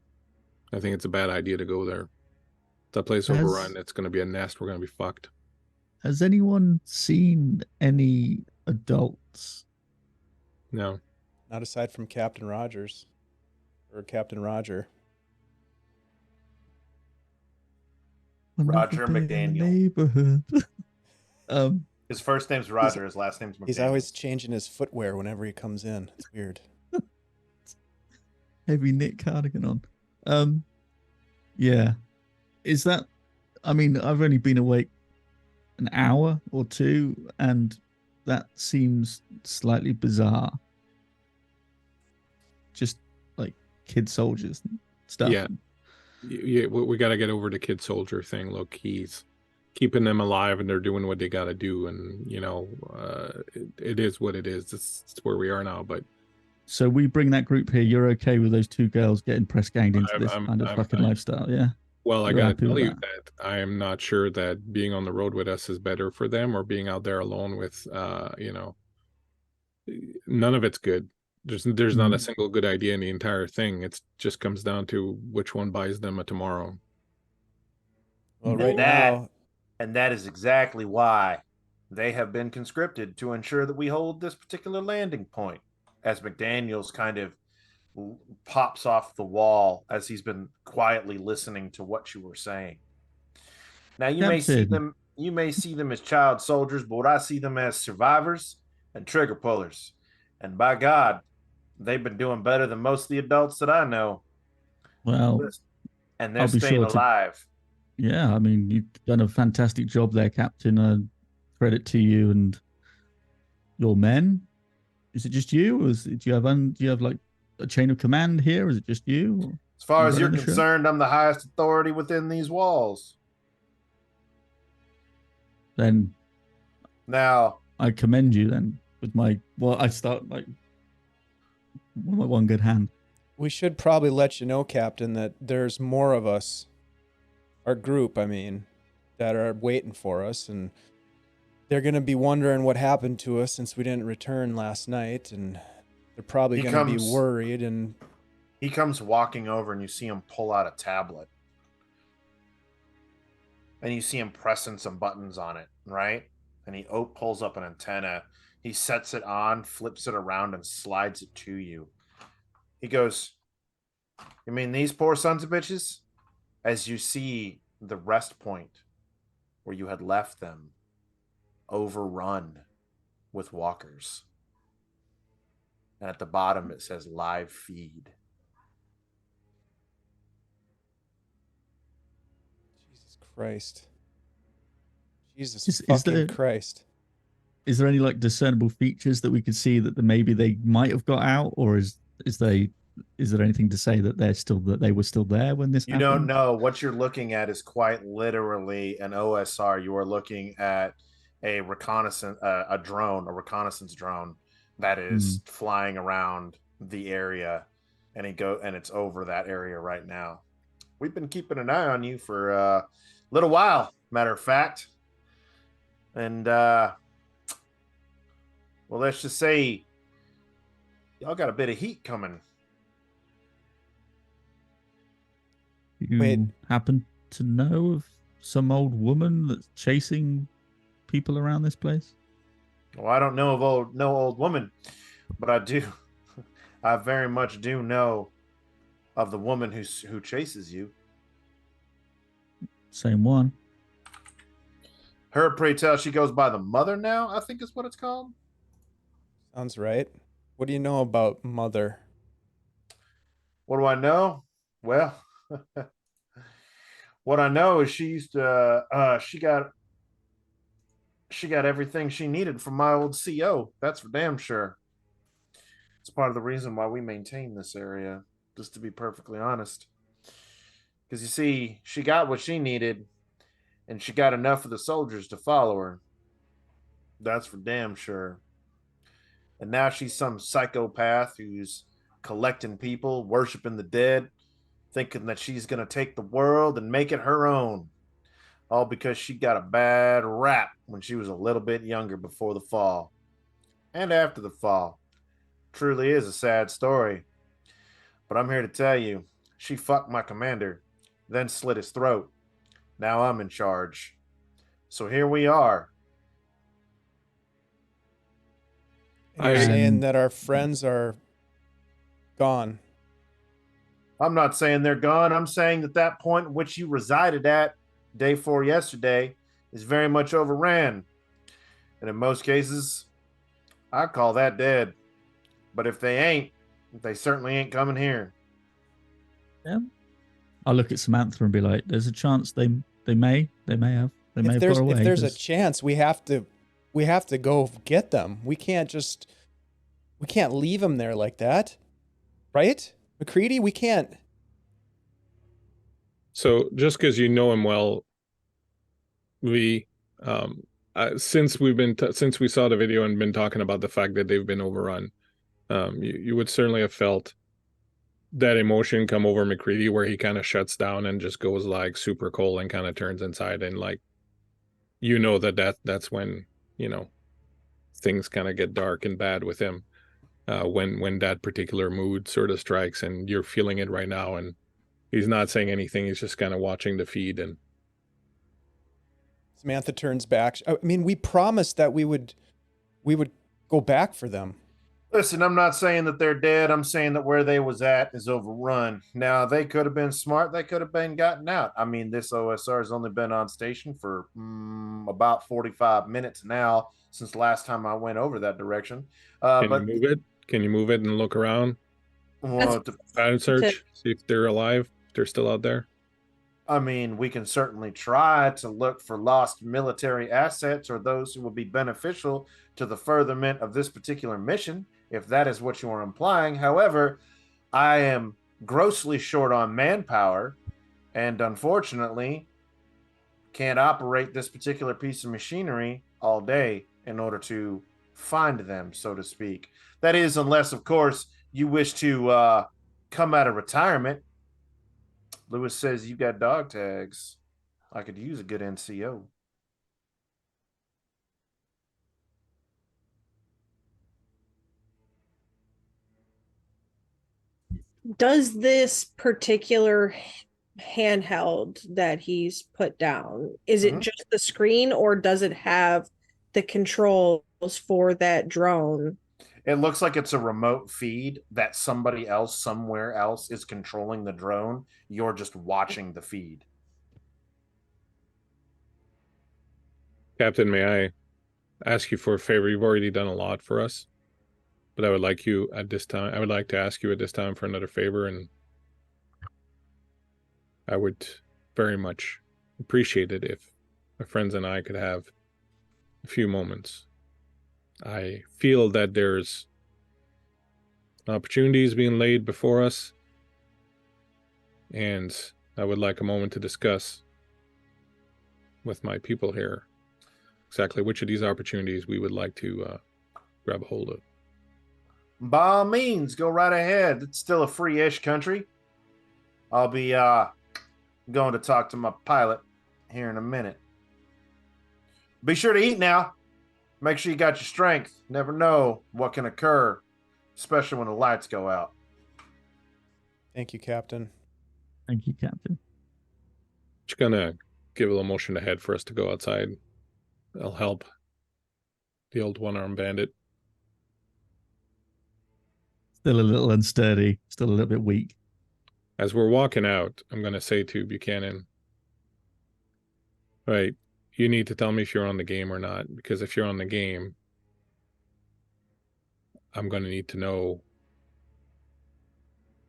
I think it's a bad idea to go there. If that place overrun, it's going to be a nest. We're going to be fucked. Has anyone seen any adults? No. Not aside from Captain Rogers or Captain Roger. Roger McDaniel. Neighborhood. His first name's Roger. His last name's McDaniel. He's always changing his footwear whenever he comes in. It's weird. Heavy knit cardigan on. Yeah. Is that? I mean, I've only been awake an hour or 2, and that seems slightly bizarre. Just like kid soldiers and stuff. Yeah. We got to get over the kid soldier thing. Look, he's keeping them alive and they're doing what they got to do. And, it is what it is. It's where we are now. But so we bring that group here. You're okay with those 2 girls getting press ganged into this kind of fucking lifestyle? Yeah. Well, I You're got to happy tell with you that? that I am not sure that being on the road with us is better for them or being out there alone with, none of it's good. There's not a single good idea in the entire thing. It just comes down to which one buys them a tomorrow. Well, right that now, and that is exactly why they have been conscripted to ensure that we hold this particular landing point. As McDaniels kind of pops off the wall as he's been quietly listening to what you were saying. Now Captain, you may see them as child soldiers, but what I see them as survivors and trigger pullers. And by God, they've been doing better than most of the adults that I know. well, And they're I'll be staying sure to. alive. Yeah, I mean, you've done a fantastic job there, Captain. Credit to you and your men. Is it just you, or do you have like a chain of command here? Or is it just you? Or As far you as you're running the show? concerned, I'm the highest authority within these walls. Then Now, I commend you. Then with my I start like with my one good hand. we should probably let you know, Captain, that there's more of us, our group, I mean, that are waiting for us, and they're going to be wondering what happened to us since we didn't return last night, and they're probably He going to be comes- worried. And he comes walking over and you see him pull out a tablet. And you see him pressing some buttons on it, right? And he pulls up an antenna. He sets it on, flips it around, and slides it to you. He goes, "You mean these poor sons of bitches?" As you see the rest point where you had left them overrun with walkers. And at the bottom it says live feed. Jesus Christ. Jesus Is fucking there- Christ. Is there any like discernible features that we could see that maybe they might have got out, or is there anything to say that they were still there when this You happened? don't know. What you're looking at is quite literally an OSR. You are looking at a reconnaissance, a reconnaissance drone that is flying around the area, and it's over that area right now. We've been keeping an eye on you for a little while, matter of fact, and well, let's just say y'all got a bit of heat coming. You Wait. happen to know of some old woman that's chasing people around this place? Well, I don't know of no old woman, but I do. I very much do know of the woman who chases you. Same one. Her, pray tell, she goes by the Mother now, I think is what it's called. Sounds right. What do you know about Mother? What do I know? Well, what I know is she used to she got everything she needed from my old CO. That's for damn sure. It's part of the reason why we maintain this area, just to be perfectly honest. Because you see, she got what she needed, and she got enough of the soldiers to follow her. That's for damn sure. And now she's some psychopath who's collecting people, worshiping the dead, thinking that she's going to take the world and make it her own. All because she got a bad rap when she was a little bit younger before the fall. And after the fall. Truly is a sad story. But I'm here to tell you, she fucked my commander, then slit his throat. Now I'm in charge. So here we are. You're I- saying that our friends are gone. I'm not saying they're gone. I'm saying that point in which you resided at day 4 yesterday is very much overran. And in most cases, I call that dead. But if they ain't, they certainly ain't coming here. I'll look at Samantha and be like, "There's a chance they may have If got away." there's a 'cause- chance, we have to go get them. We can't leave them there like that. Right? McCready, we can't. So just because you know him well, since since we saw the video and been talking about the fact that they've been overrun, you would certainly have felt that emotion come over McCready where he kind of shuts down and just goes like super cold and kind of turns inside, and like that's when things kind of get dark and bad with him, when that particular mood sort of strikes, and you're feeling it right now. And he's not saying anything, he's just kind of watching the feed, and Samantha turns back. I mean, we promised that we would go back for them. Listen, I'm not saying that they're dead. I'm saying that where they was at is overrun. Now, they could have been smart. They could have been gotten out. I mean, this OSR has only been on station for about 45 minutes now since the last time I went over that direction. Can But you move it? Can you move it and look around? well, Pattern search, see if they're alive, if they're still out there. I mean, we can certainly try to look for lost military assets or those who will be beneficial to the furtherment of this particular mission, if that is what you are implying. However, I am grossly short on manpower and unfortunately can't operate this particular piece of machinery all day in order to find them, so to speak. That is, unless, of course, you wish to come out of retirement. Lewis says you got dog tags. I could use a good NCO. Does this particular handheld that he's put down, is it just the screen, or does it have the controls for that drone? It looks like it's a remote feed that somebody else somewhere else is controlling the drone. You're just watching the feed. Captain, may I ask you for a favor? You've already done a lot for us, but I would like you at this time. I would like to ask you at this time for another favor, and I would very much appreciate it if my friends and I could have a few moments. I feel that there's opportunities being laid before us, and I would like a moment to discuss with my people here exactly which of these opportunities we would like to grab a hold of. By all means, go right ahead. It's still a free-ish country. I'll be going to talk to my pilot here in a minute. Be sure to eat now. Make sure you got your strength. Never know what can occur, especially when the lights go out. Thank you, Captain. Thank you, Captain. Just gonna give a little motion ahead for us to go outside. I'll help the old one-armed bandit. Still a little unsteady, still a little bit weak. As we're walking out, I'm gonna say to Buchanan, right, you need to tell me if you're on the game or not, because if you're on the game, I'm gonna need to know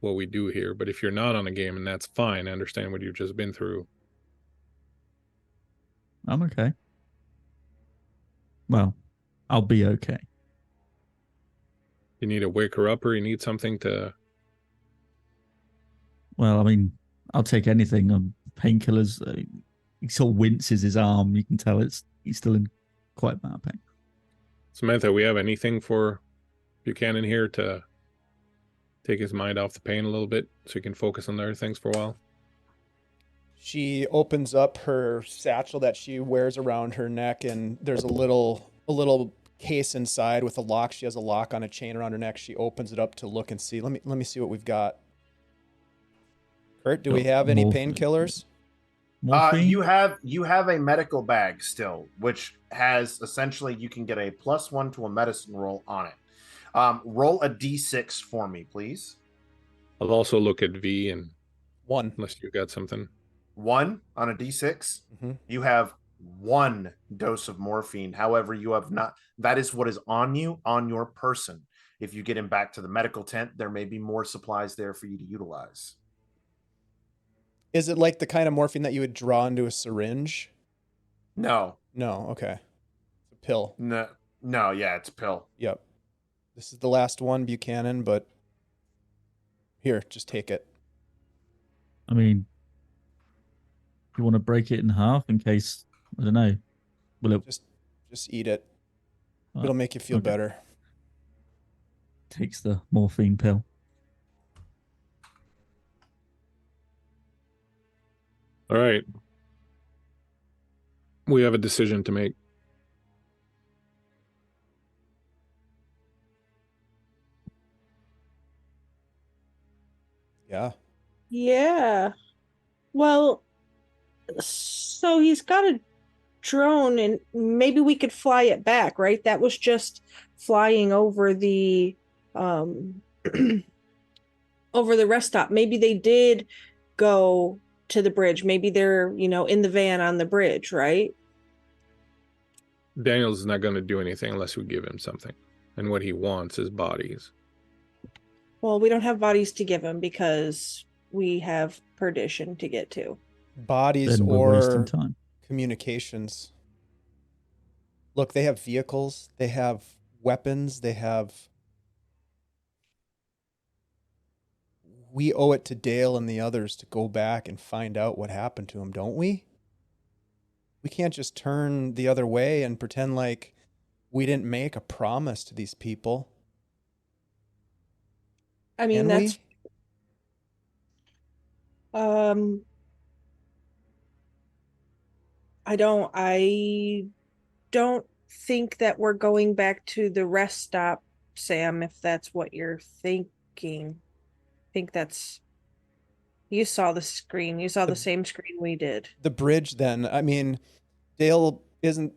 what we do here. But if you're not on the game, and that's fine, I understand what you've just been through. I'm okay. Well, I'll be okay. You need a waker upper, you need something to... Well, I mean, I'll take anything. Painkillers. He sort of winces his arm. You can tell he's still in quite bad pain. Samantha, we have anything for Buchanan here to take his mind off the pain a little bit so he can focus on other things for a while? She opens up her satchel that she wears around her neck, and there's a little case inside with a lock. She has a lock on a chain around her neck. She opens it up to look and see. Let me see what we've got. Kurt, do we have any painkillers? You have a medical bag still, which has essentially you can get a +1 to a medicine roll on it. Roll a d6 for me, please. I'll also look at V and 1. unless you got something. 1 on a d6. You have 1 dose of morphine. However, you have not. That is what is on you, on your person. If you get him back to the medical tent, there may be more supplies there for you to utilize. Is it like the kind of morphine that you would draw into a syringe? No. No, okay. It's a pill. No, yeah, it's a pill. Yep. This is the last one, Buchanan, but here, just take it. I mean, you want to break it in half in case, I don't know. Will it just eat it. It'll make you feel better. Takes the morphine pill. All right. We have a decision to make. Yeah. Yeah. Well, so he's got a drone and maybe we could fly it back, right? That was just flying over the over the rest stop. Maybe they did go to the bridge. Maybe they're, in the van on the bridge, right? Daniel's not going to do anything unless we give him something. And what he wants is bodies. Well, we don't have bodies to give him because we have perdition to get to. Bodies Then we're wasting or time. communications. Look, they have vehicles, they have weapons, we owe it to Dale and the others to go back and find out what happened to him, don't we? We can't just turn the other way and pretend like we didn't make a promise to these people. I mean, Can that's we? I don't think that we're going back to the rest stop, Sam, if that's what you're thinking. I think that's, you saw the screen. You saw the same screen we did. The bridge, then. I mean, Dale isn't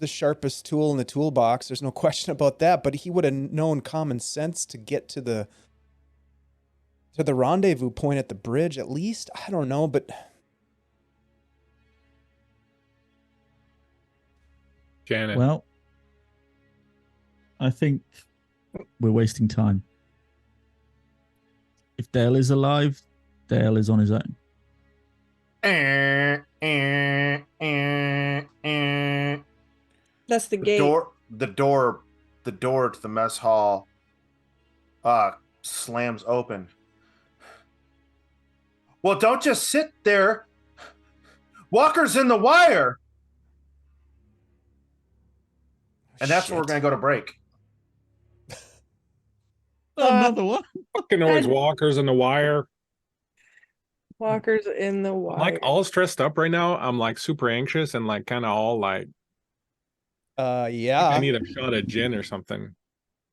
the sharpest tool in the toolbox. There's no question about that. But he would have known common sense to get to the rendezvous point at the bridge, at least. I don't know, but Shannon. Well, I think we're wasting time. If Dale is alive, Dale is on his own. That's the The gate. door to the mess hall slams open. Well, don't just sit there. Walker's in the wire. And that's where we're going to go to break. Another one. Fucking always walkers in the wire. Walker's in the wire. I'm like all stressed up right now. I'm like super anxious and like kind of all like yeah. I need a shot of gin or something.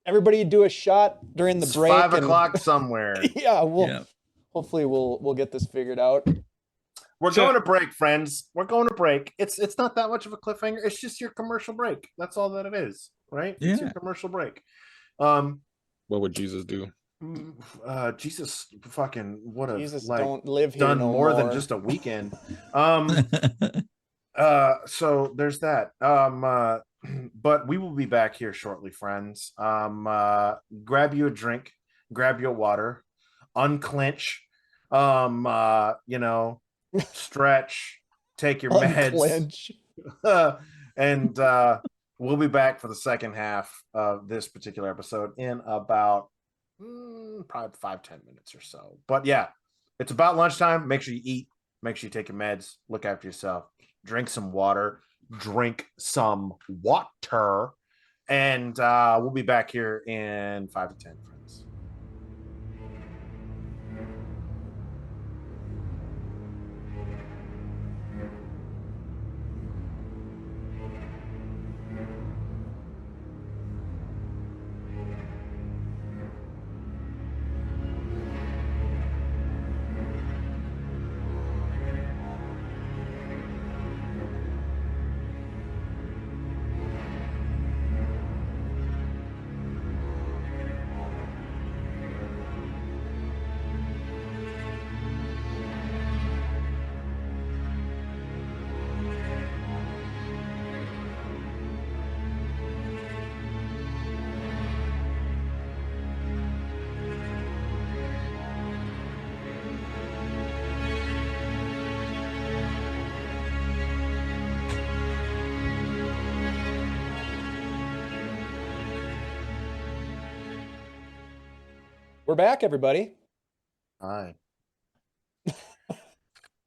Everybody do a shot during the It's break. 5 o'clock somewhere. Yeah, hopefully we'll get this figured out. We're going to break, friends. We're going to break. It's not that much of a cliffhanger. It's just your commercial break. That's all that it is, right? It's your commercial break. What would Jesus do? Jesus fucking would have don't live here done no more than more. just a weekend. So there's that. But we will be back here shortly, friends. Grab you a drink, grab you a water, unclench, stretch, take your meds. And we'll be back for the second half of this particular episode in about probably 5-10 minutes or so. But yeah, it's about lunchtime. Make sure you eat, make sure you take your meds, look after yourself, drink some water, and we'll be back here in 5 to 10, friends. We're back, everybody. Hi.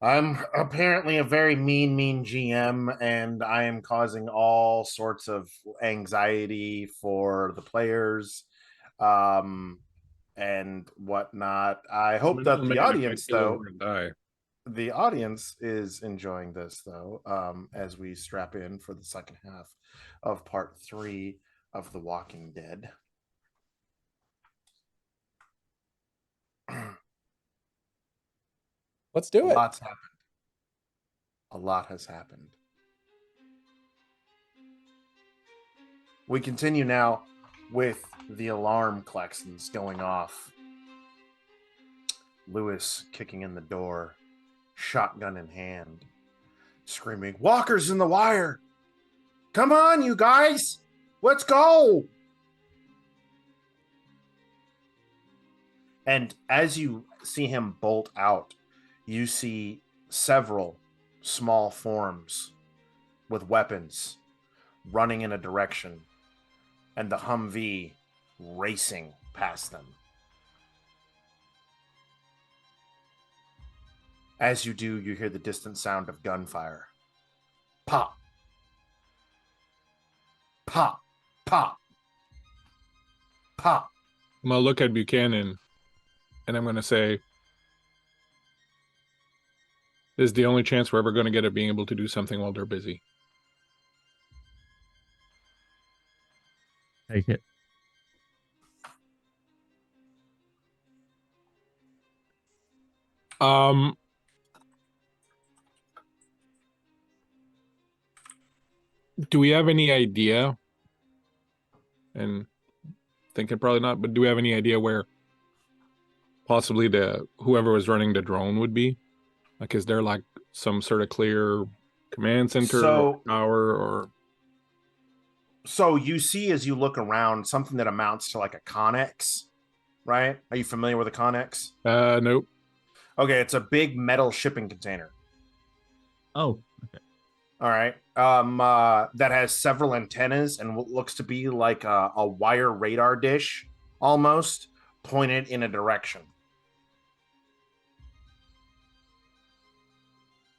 I'm apparently a very mean GM, and I am causing all sorts of anxiety for the players, and whatnot. I hope that the audience, though, the audience is enjoying this, though, as we strap in for the second half of part 3 of The Walking Dead. Let's do it. A lot's happened. A lot has happened. We continue now with the alarm klaxons going off. Lewis kicking in the door, shotgun in hand, screaming, "Walker's in the wire! Come on, you guys! Let's go!" And as you see him bolt out, you see several small forms with weapons running in a direction, and the Humvee racing past them. As you do, you hear the distant sound of gunfire. Pop. Pop. Pop. Pop. I'm gonna look at Buchanan and I'm gonna say, this is the only chance we're ever gonna get of being able to do something while they're busy. Take it. Do we have any idea? And thinking probably not, but do we have any idea where possibly whoever was running the drone would be? Like, is there like some sort of clear command center or power or? So you see as you look around something that amounts to like a Connex, right? Are you familiar with a Connex? Nope. Okay, it's a big metal shipping container. Oh, okay. All right. That has several antennas and what looks to be like a wire radar dish, almost pointed in a direction.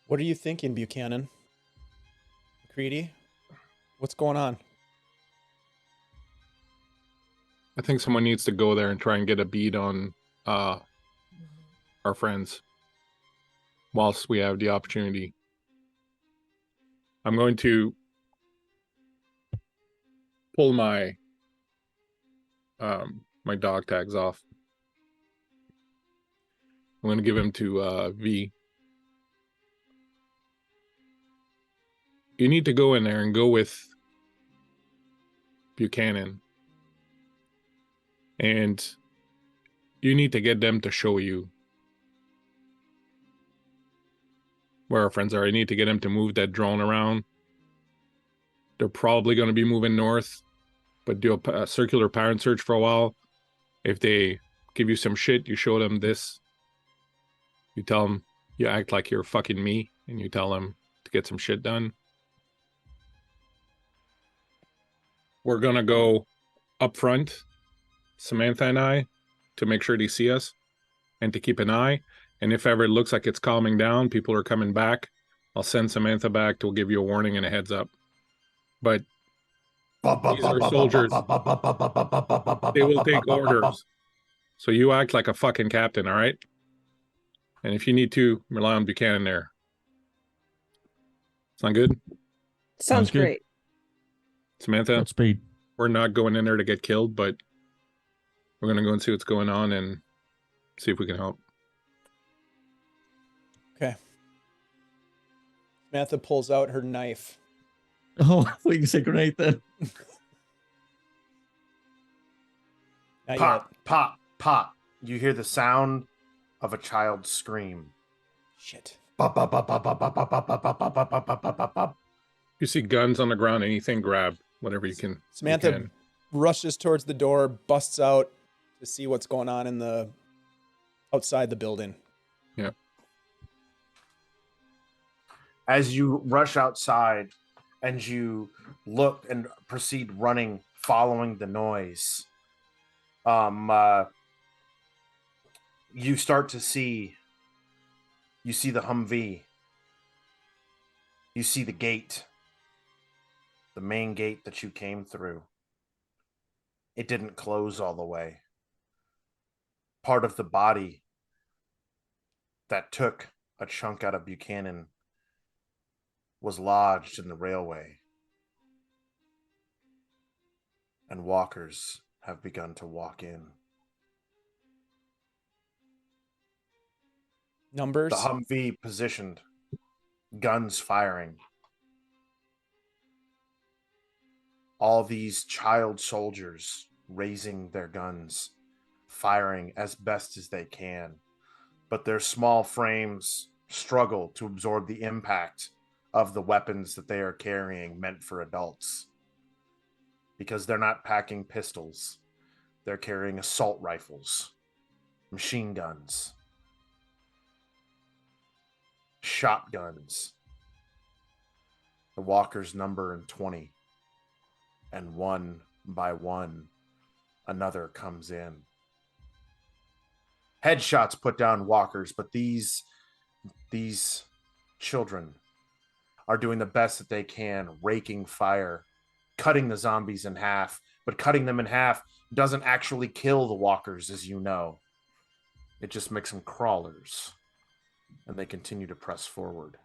What are you thinking, Buchanan? McCready? What's going on? I think someone needs to go there and try and get a bead on our friends whilst we have the opportunity. I'm going to pull my my dog tags off. I'm going to give him to V. You need to go in there and go with Buchanan. And you need to get them to show you where our friends are. I need to get them to move that drone around. They're probably going to be moving north, but do a circular pattern search for a while. If they give you some shit, you show them this. You tell them you act like you're fucking me, and you tell them to get some shit done. We're going to go up front, Samantha and I, to make sure they see us and to keep an eye. And if ever it looks like it's calming down, people are coming back, I'll send Samantha back to give you a warning and a heads up. But these are soldiers. They will take orders. So you act like a fucking captain, all right? And if you need to, rely on Buchanan there. Sound good? Sounds good. great. Samantha, Godspeed. we're not going in there to get killed, but we're going to go and see what's going on and see if we can help. Okay. Samantha pulls out her knife. Oh, we can say grenade then. Not Pop, yet. pop, pop. You hear the sound of a child scream. Shit. Pop, pop, pop, pop, pop, pop, pop, pop, pop, pop, pop, pop, pop, pop, pop. You see guns on the ground, anything, grab whatever you can. Samantha you can. rushes towards the door, busts out to see what's going on in the outside the building. Yeah. As you rush outside and you look and proceed running, following the noise, you start to see, you see the Humvee. You see the gate, the main gate that you came through. It didn't close all the way. Part of the body that took a chunk out of Buchanan was lodged in the railway. And walkers have begun to walk in. Numbers? The Humvee positioned, guns firing. all these child soldiers raising their guns, firing as best as they can, but their small frames struggle to absorb the impact of the weapons that they are carrying meant for adults, because they're not packing pistols. They're carrying assault rifles, machine guns, shotguns. The walkers number in 20, and one by one, another comes in. Headshots put down walkers, but these children are doing the best that they can, raking fire, cutting the zombies in half. But cutting them in half doesn't actually kill the walkers, as you know. It just makes them crawlers, and they continue to press forward.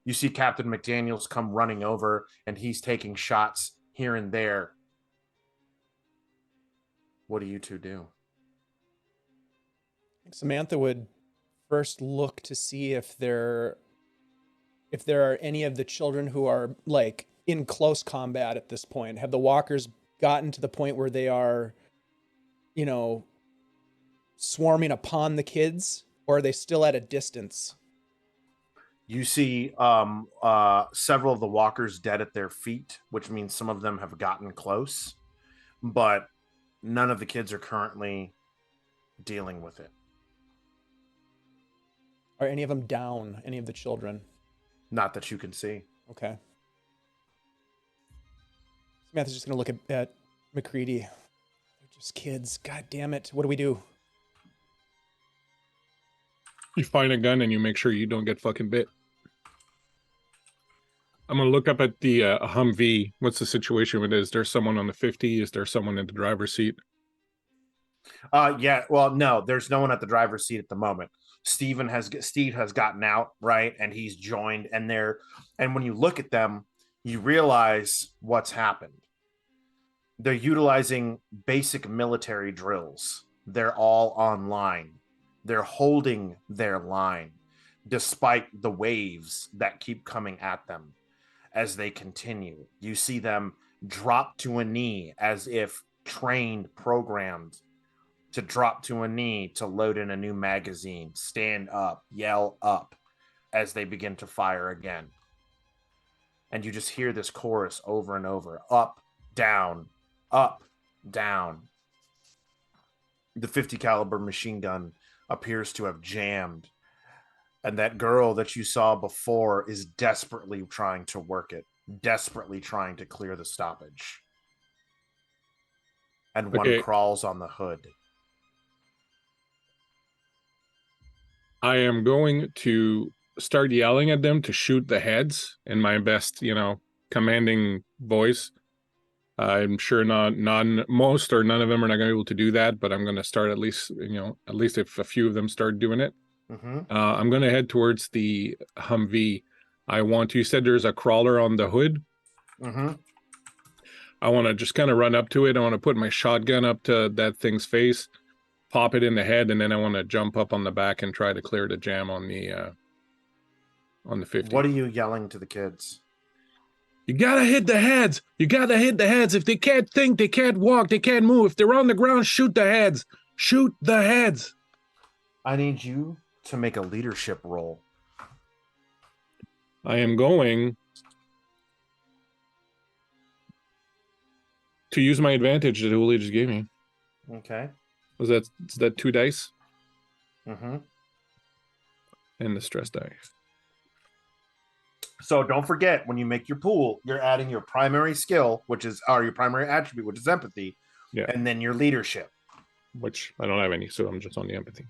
You see Captain McDaniels come running over, and he's taking shots here and there. What do you two do? Samantha would first look to see if there are any of the children who are like in close combat at this point. Have the walkers gotten to the point where they are, swarming upon the kids, or are they still at a distance? You see several of the walkers dead at their feet, which means some of them have gotten close, but none of the kids are currently dealing with it. Are any of them down? Any of the children? Not that you can see. Okay. Samantha's just gonna look at McCready. They're just kids. God damn it. What do we do? You find a gun and you make sure you don't get fucking bit. I'm gonna look up at the Humvee. What's the situation with it? Is there someone on the 50? Is there someone in the driver's seat? Yeah. Well, no, there's no one at the driver's seat at the moment. Steve has gotten out, right, and he's joined, and when you look at them, you realize what's happened. They're utilizing basic military drills. They're all online. They're holding their line despite the waves that keep coming at them. As they continue, you see them drop to a knee as if trained, programmed to drop to a knee to load in a new magazine, stand up, yell up as they begin to fire again. And you just hear this chorus over and over, up, down, up, down. The 50 caliber machine gun appears to have jammed, and that girl that you saw before is desperately trying to work it, desperately trying to clear the stoppage. And one crawls on the hood. I am going to start yelling at them to shoot the heads in my best, commanding voice. I'm sure most or none of them are not going to be able to do that, but I'm going to start at least if a few of them start doing it. Mm-hmm. I'm going to head towards the Humvee. You said there's a crawler on the hood. Mm-hmm. I want to just kind of run up to it. I want to put my shotgun up to that thing's face, pop it in the head, and then I want to jump up on the back and try to clear the jam on the 50. What are you yelling to the kids? You gotta hit the heads. You gotta hit the heads. If they can't think, they can't walk, they can't move. If they're on the ground, shoot the heads. Shoot the heads. I need you to make a leadership roll. I am going to use my advantage that Uli just gave me. Okay. Is that 2 dice? Mm-hmm. And the stress die. So don't forget, when you make your pool, you're adding your primary skill, your primary attribute, which is empathy, and then your leadership. Which I don't have any, so I'm just on the empathy.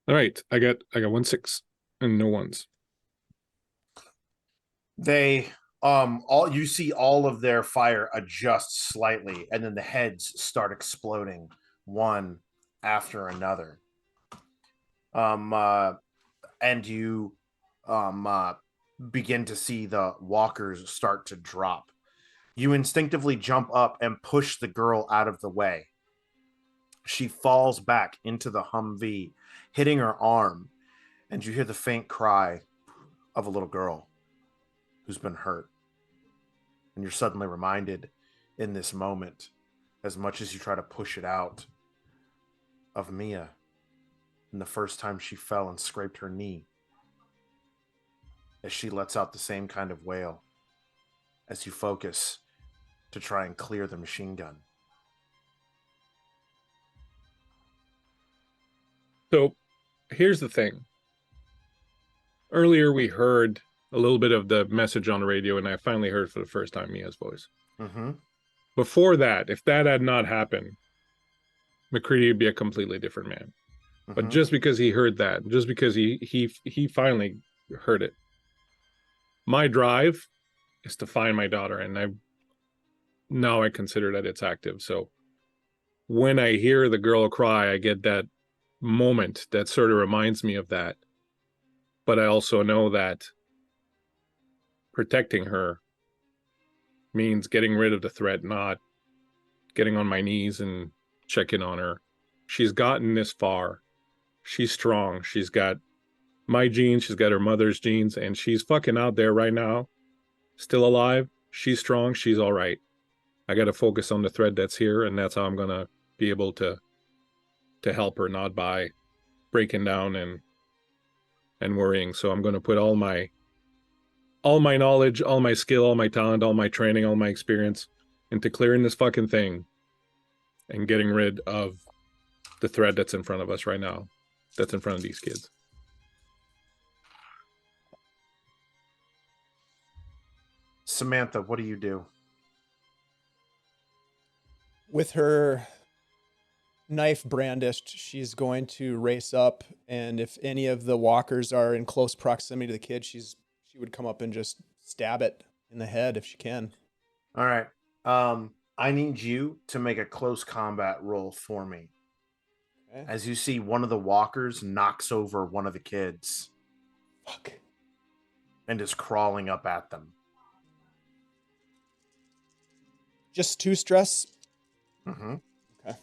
All right, I got 1 6 and no ones. They you see all of their fire adjust slightly, and then the heads start exploding one after another. And you begin to see the walkers start to drop. You instinctively jump up and push the girl out of the way. She falls back into the Humvee, hitting her arm, and you hear the faint cry of a little girl. who's been hurt. And you're suddenly reminded in this moment, as much as you try to push it out, of Mia and the first time she fell and scraped her knee, as she lets out the same kind of wail as you focus to try and clear the machine gun. So here's the thing. Earlier we heard a little bit of the message on the radio, and I finally heard for the first time Mia's voice. Mm-hmm. Before that, if that had not happened, McCready would be a completely different man. But just because he heard that, just because he finally heard it, my drive is to find my daughter, and I consider that it's active. So when I hear the girl cry, I get that moment that sort of reminds me of that. But I also know that protecting her means getting rid of the threat, not getting on my knees and checking on her. She's gotten this far. She's strong. She's got my genes. She's got her mother's genes, and she's fucking out there right now, still alive. She's strong. She's all right. I got to focus on the thread that's here, and that's how I'm going to be able to help her, not by breaking down and worrying. So I'm going to put all my knowledge, all my skill, all my talent, all my training, all my experience into clearing this fucking thing and getting rid of the thread that's in front of us right now, that's in front of these kids. Samantha, what do you do? With her knife brandished, she's going to race up, and if any of the walkers are in close proximity to the kid, she would come up and just stab it in the head if she can. All right. I need you to make a close combat roll for me. Okay. As you see, one of the walkers knocks over one of the kids. Fuck. And is crawling up at them. Just 2 stress. Mm-hmm. Okay.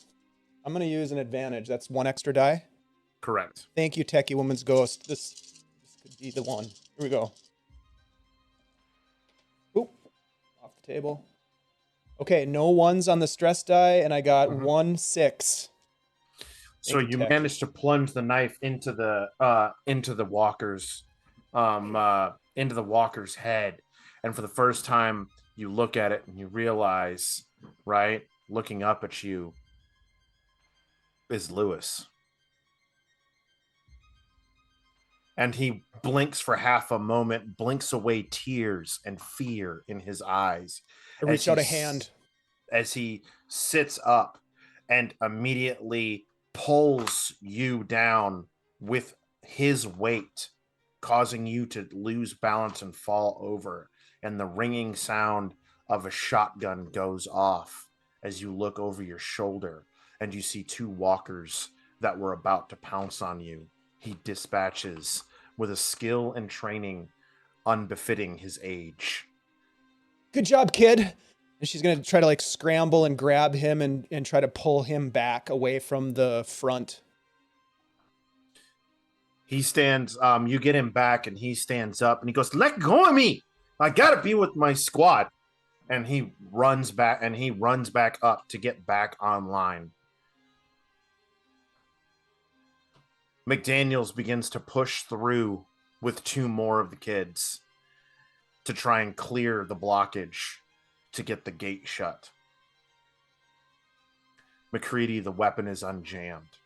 I'm going to use an advantage. That's 1 extra die. Correct. Thank you, Techie Woman's Ghost. This could be the one. Here we go. Oop. Off the table. Okay, no ones on the stress die, and I got 1 6. So you managed to plunge the knife into the walker's head, and for the first time you look at it and you realize, right, looking up at you is Lewis. And he blinks for half a moment, blinks away tears and fear in his eyes. I reach out a hand as he sits up and immediately pulls you down with his weight, causing you to lose balance and fall over. And the ringing sound of a shotgun goes off as you look over your shoulder and you see 2 walkers that were about to pounce on you. He dispatches with a skill and training unbefitting his age. Good job, kid. And she's going to try to scramble and grab him and try to pull him back away from the front. He stands, you get him back and he stands up and he goes, "Let go of me. I got to be with my squad." And he runs back up to get back online. McDaniels begins to push through with 2 more of the kids to try and clear the blockage to get the gate shut. McCready, the weapon is unjammed.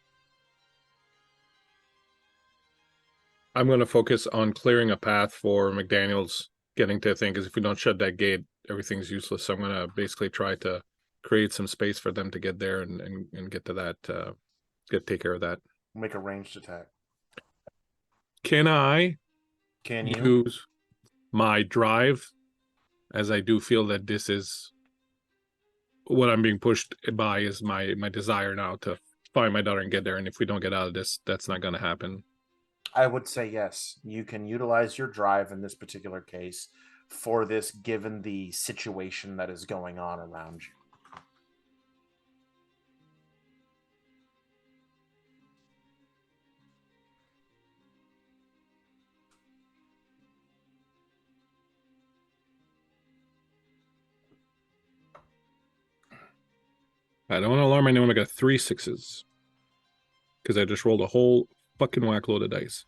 I'm going to focus on clearing a path for McDaniels getting to a thing, because if we don't shut that gate, everything's useless. So I'm going to basically try to create some space for them to get there and get to that, take care of that. Make a ranged attack. Can I you use my drive, as I do feel that this is what I'm being pushed by, is my desire now to find my daughter and get there. And if we don't get out of this, that's not going to happen. I would say yes. You can utilize your drive in this particular case for this, given the situation that is going on around you. I don't want to alarm anyone. I got 3 6s because I just rolled a whole fucking whack load of dice.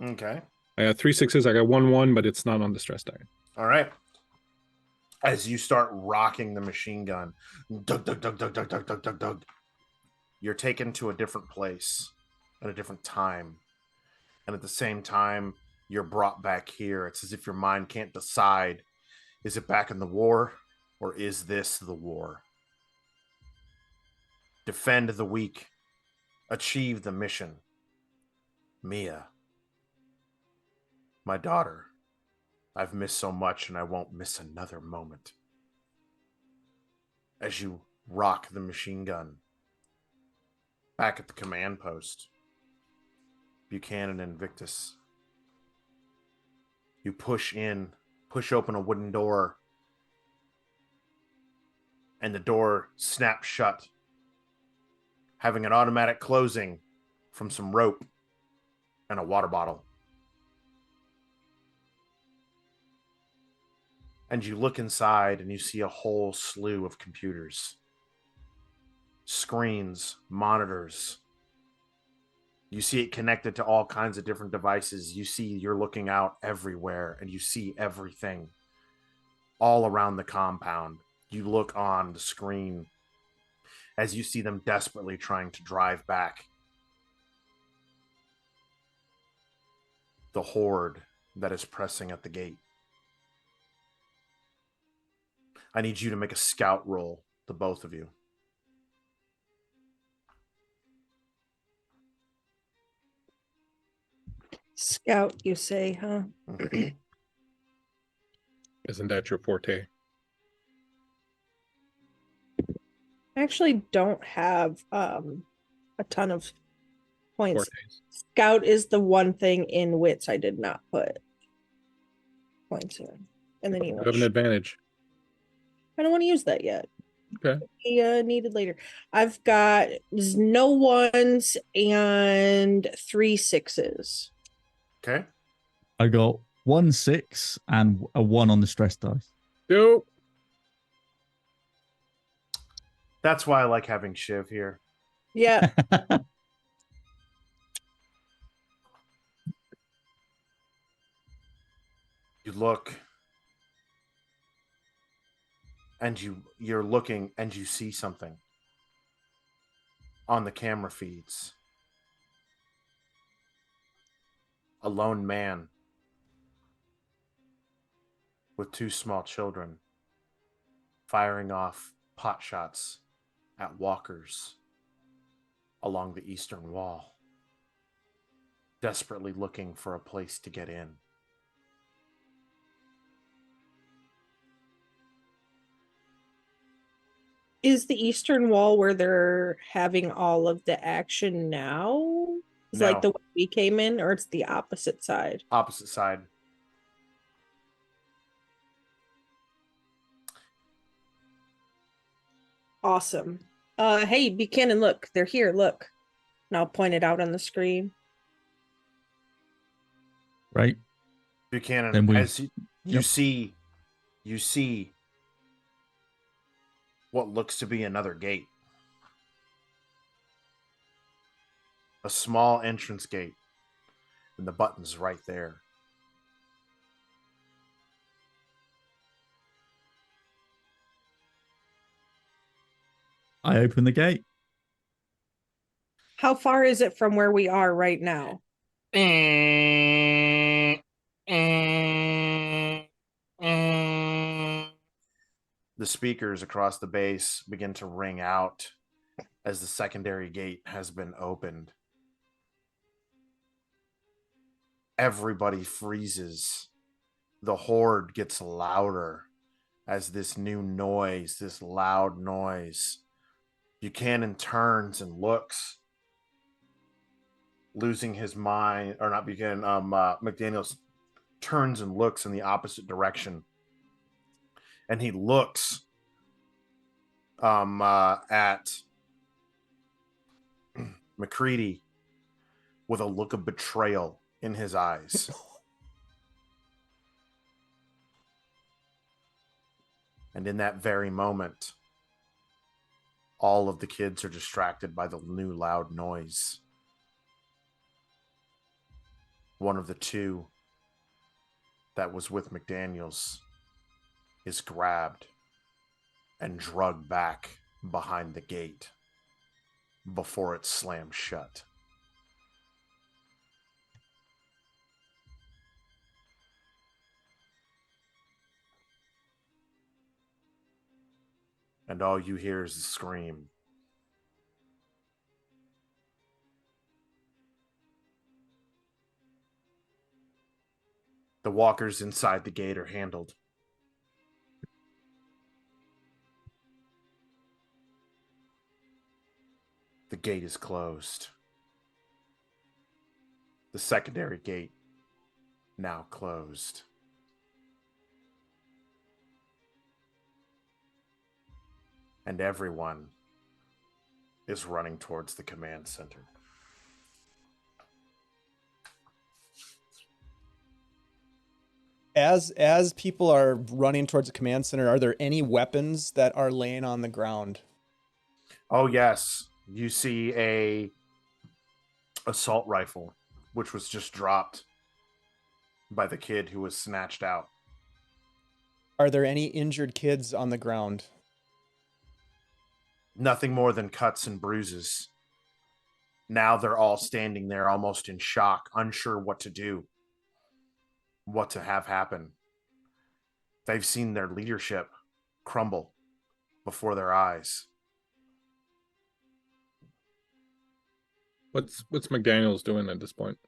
Okay. I got 3 6s. I got 1 1, but it's not on the stress die. All right. As you start rocking the machine gun, dug, dug, dug, dug, dug, dug, dug, dug, dug, you're taken to a different place at a different time. And at the same time, you're brought back here. It's as if your mind can't decide, is it back in the war or is this the war? Defend the weak. Achieve the mission. Mia, my daughter, I've missed so much and I won't miss another moment. As you rock the machine gun back at the command post, Buchanan and Victus, you push open a wooden door, and the door snaps shut, having an automatic closing from some rope and a water bottle. And you look inside and you see a whole slew of computers, screens, monitors. You see it connected to all kinds of different devices. You see you're looking out everywhere and you see everything all around the compound. You look on the screen as you see them desperately trying to drive back the horde that is pressing at the gate. I need you to make a scout roll, the both of you. Scout, you say, huh? Isn't that your forte? I actually don't have a ton of points. Fortes. Scout is the one thing in wits I did not put points in. And then You have an advantage. I don't want to use that yet. Okay. Needed later. I've got no 1s and 3 6s. Okay. I got 1 6 and a 1 on the stress dice. Dope. That's why I like having Shiv here. Yeah. You look and you're looking and you see something on the camera feeds. A lone man with 2 small children firing off pot shots at walkers along the eastern wall, desperately looking for a place to get in. Is the eastern wall where they're having all of the action now? Is No. like the way we came in, or it's the opposite side? Opposite side. Awesome. Hey, Buchanan, look, they're here, look. And I'll point it out on the screen. Right. Buchanan, Then we- as you Yep. you see what looks to be another gate. A small entrance gate, and the button's right there. I open the gate. How far is it from where we are right now? The speakers across the base begin to ring out as the secondary gate has been opened. Everybody freezes. The horde gets louder as this new noise, this loud noise. Buchanan turns and looks, losing his mind, or not Buchanan, McDaniels turns and looks in the opposite direction. And he looks at McCready with a look of betrayal in his eyes. And in that very moment, all of the kids are distracted by the new loud noise. One of the two that was with McDaniels is grabbed and dragged back behind the gate before it slams shut. And all you hear is a scream. The walkers inside the gate are handled. The gate is closed. The secondary gate now closed. And everyone is running towards the command center. As people are running towards the command center, are there any weapons that are laying on the ground? Oh yes, you see a assault rifle, which was just dropped by the kid who was snatched out. Are there any injured kids on the ground? Nothing more than cuts and bruises. Now they're all standing there almost in shock, unsure what to do, what to have happen. They've seen their leadership crumble before their eyes. What's McDaniels doing at this point?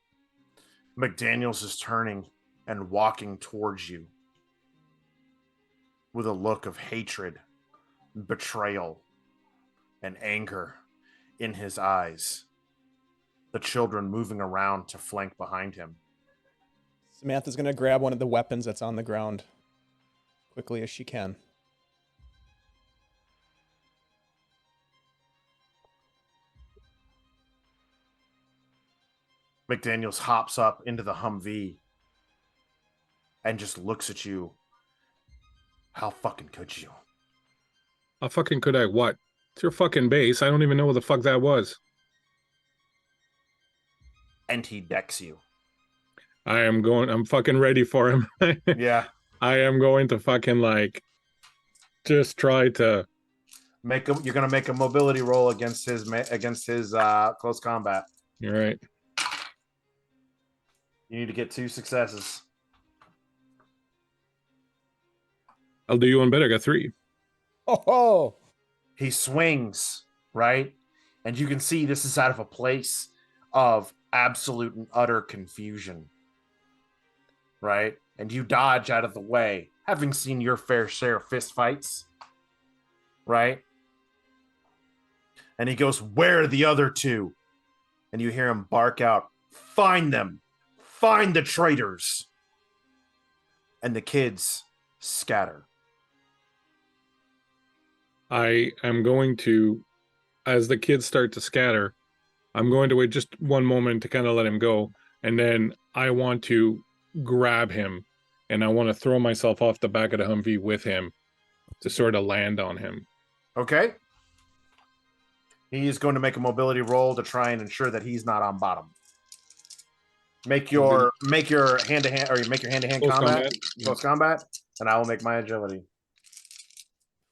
McDaniels is turning and walking towards you with a look of hatred, betrayal, and anger in his eyes. The children moving around to flank behind him. Samantha's going to grab one of the weapons that's on the ground quickly as she can. McDaniels hops up into the Humvee and just looks at you. How fucking could you? How fucking could I what? It's your fucking base. I don't even know what the fuck that was. And he decks you. I'm fucking ready for him. Yeah. I am going to fucking just try to You're gonna make a mobility roll against his close combat. You're right. You need to get 2 successes. I'll do you one better. I got 3. Oh, He swings, right? And you can see this is out of a place of absolute and utter confusion, right? And you dodge out of the way, having seen your fair share of fist fights, right? And he goes, "Where are the other 2?" And you hear him bark out, "Find them! Find the traitors!" And the kids scatter. I am going to, as the kids start to scatter, I'm going to wait just one moment to kind of let him go. And then I want to grab him and I want to throw myself off the back of the Humvee with him to sort of land on him. Okay. He is going to make a mobility roll to try and ensure that he's not on bottom. Make your hand-to-hand Close combat. combat. Close combat, and I will make my agility.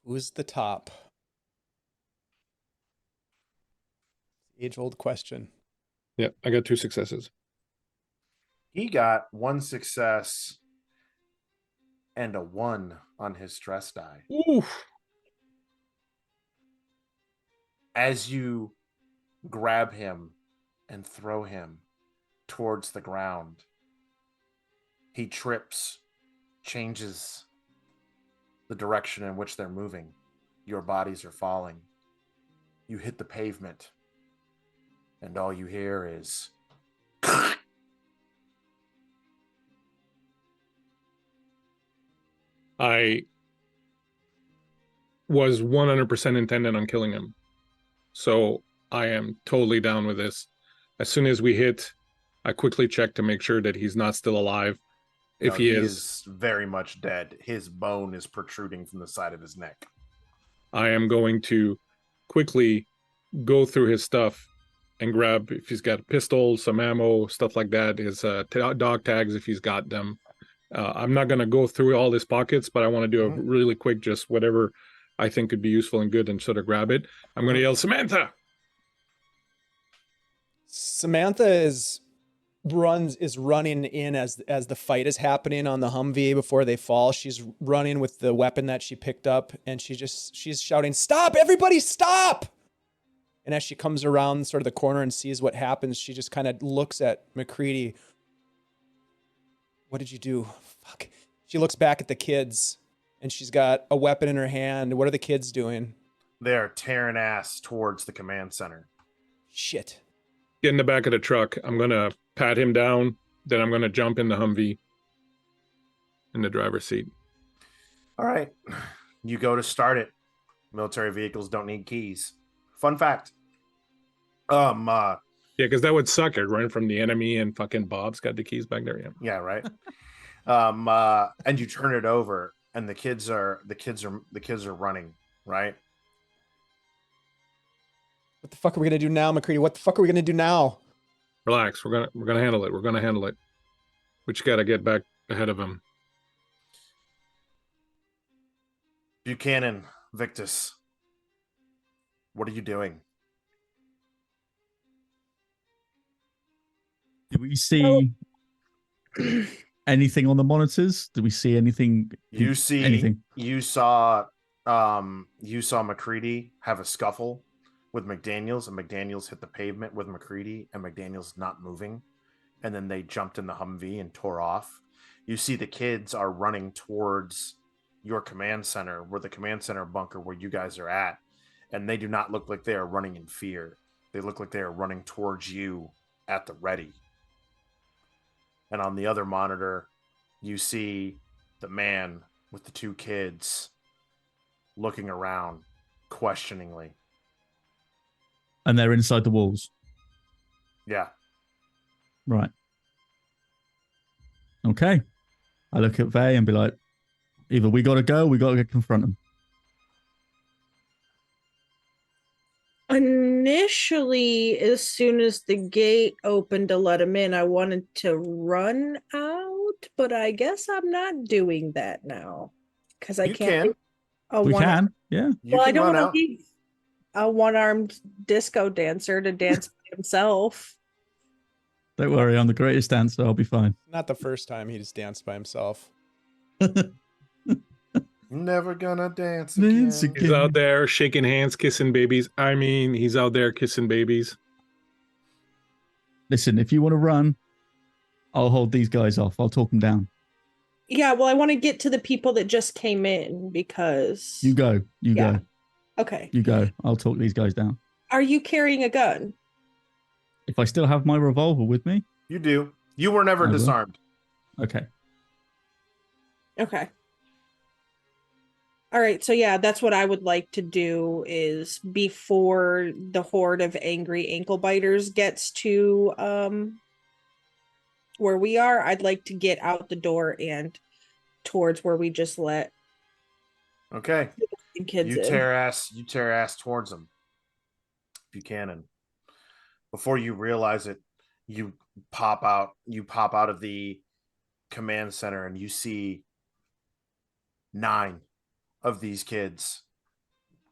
who's the top? Age-old question. Yeah, I got 2 successes. He got 1 success and a 1 on his stress die. Oof. As you grab him and throw him towards the ground, he trips, changes the direction in which they're moving. Your bodies are falling. You hit the pavement, and all you hear is I was 100% intended on killing him. So I am totally down with this. As soon as we hit, I quickly check to make sure that he's not still alive. If no, he is, very much dead. His bone is protruding from the side of his neck. I am going to quickly go through his stuff and grab if he's got a pistol, some ammo, stuff like that, his dog tags if he's got them. I'm not going to go through all his pockets, but I want to do a really quick, just whatever I think could be useful and good and sort of grab it. I'm going to yell, Samantha! Samantha is running in as the fight is happening on the Humvee before they fall. She's running with the weapon that she picked up, and she's shouting, "Stop! Everybody stop!" And as she comes around sort of the corner and sees what happens, she just kind of looks at McCready. "What did you do?" Fuck. She looks back at the kids, and she's got a weapon in her hand. What are the kids doing? They're tearing ass towards the command center. Shit. Get in the back of the truck. I'm going to pat him down. Then I'm going to jump in the Humvee in the driver's seat. All right. You go to start it. Military vehicles don't need keys. Fun fact. Yeah, because that would suck. It ran from the enemy and fucking Bob's got the keys back there. Yeah. Yeah, right. And you turn it over, and the kids are running, right? What the fuck are we gonna do now, McCready? What the fuck are we gonna do now? Relax. We're gonna handle it. We're gonna handle it. We just gotta get back ahead of him. Buchanan, Victus, what are you doing? Do we see anything on the monitors? Do we see anything? You see anything? You saw McCready have a scuffle with McDaniels, and McDaniels hit the pavement with McCready, and McDaniels not moving, and then they jumped in the Humvee and tore off. You see the kids are running towards your command center, where the command center bunker where you guys are at, and they do not look like they are running in fear. They look like they are running towards you at the ready. And on the other monitor, you see the man with the two kids looking around questioningly. And they're inside the walls. Yeah. Right. Okay. I look at Vay and be like, either we got to go, or we got to confront them. Initially, as soon as the gate opened to let him in, I wanted to run out, but I guess I'm not doing that now because I You can't. can. We can, yeah. You Well, I can don't run want out. to leave a one-armed disco dancer to dance by himself. Don't worry, I'm the greatest dancer. I'll be fine. Not the first time he just danced by himself. Never gonna dance Dance again. He's out there shaking hands, kissing babies. I mean, he's out there kissing babies. Listen, if you want to run, I'll hold these guys off. I'll talk them down. Yeah, well, I want to get to the people that just came in because You go. You Yeah. go. Okay. You go. I'll talk these guys down. Are you carrying a gun? If I still have my revolver with me, You do. You were never I will. disarmed. okay. Okay. All right, so yeah, that's what I would like to do is before the horde of angry ankle biters gets to where we are, I'd like to get out the door and towards where we just let Okay. the kids You in. tear ass towards them. Buchanan. Before you realize it, you pop out of the command center, and you see 9 of these kids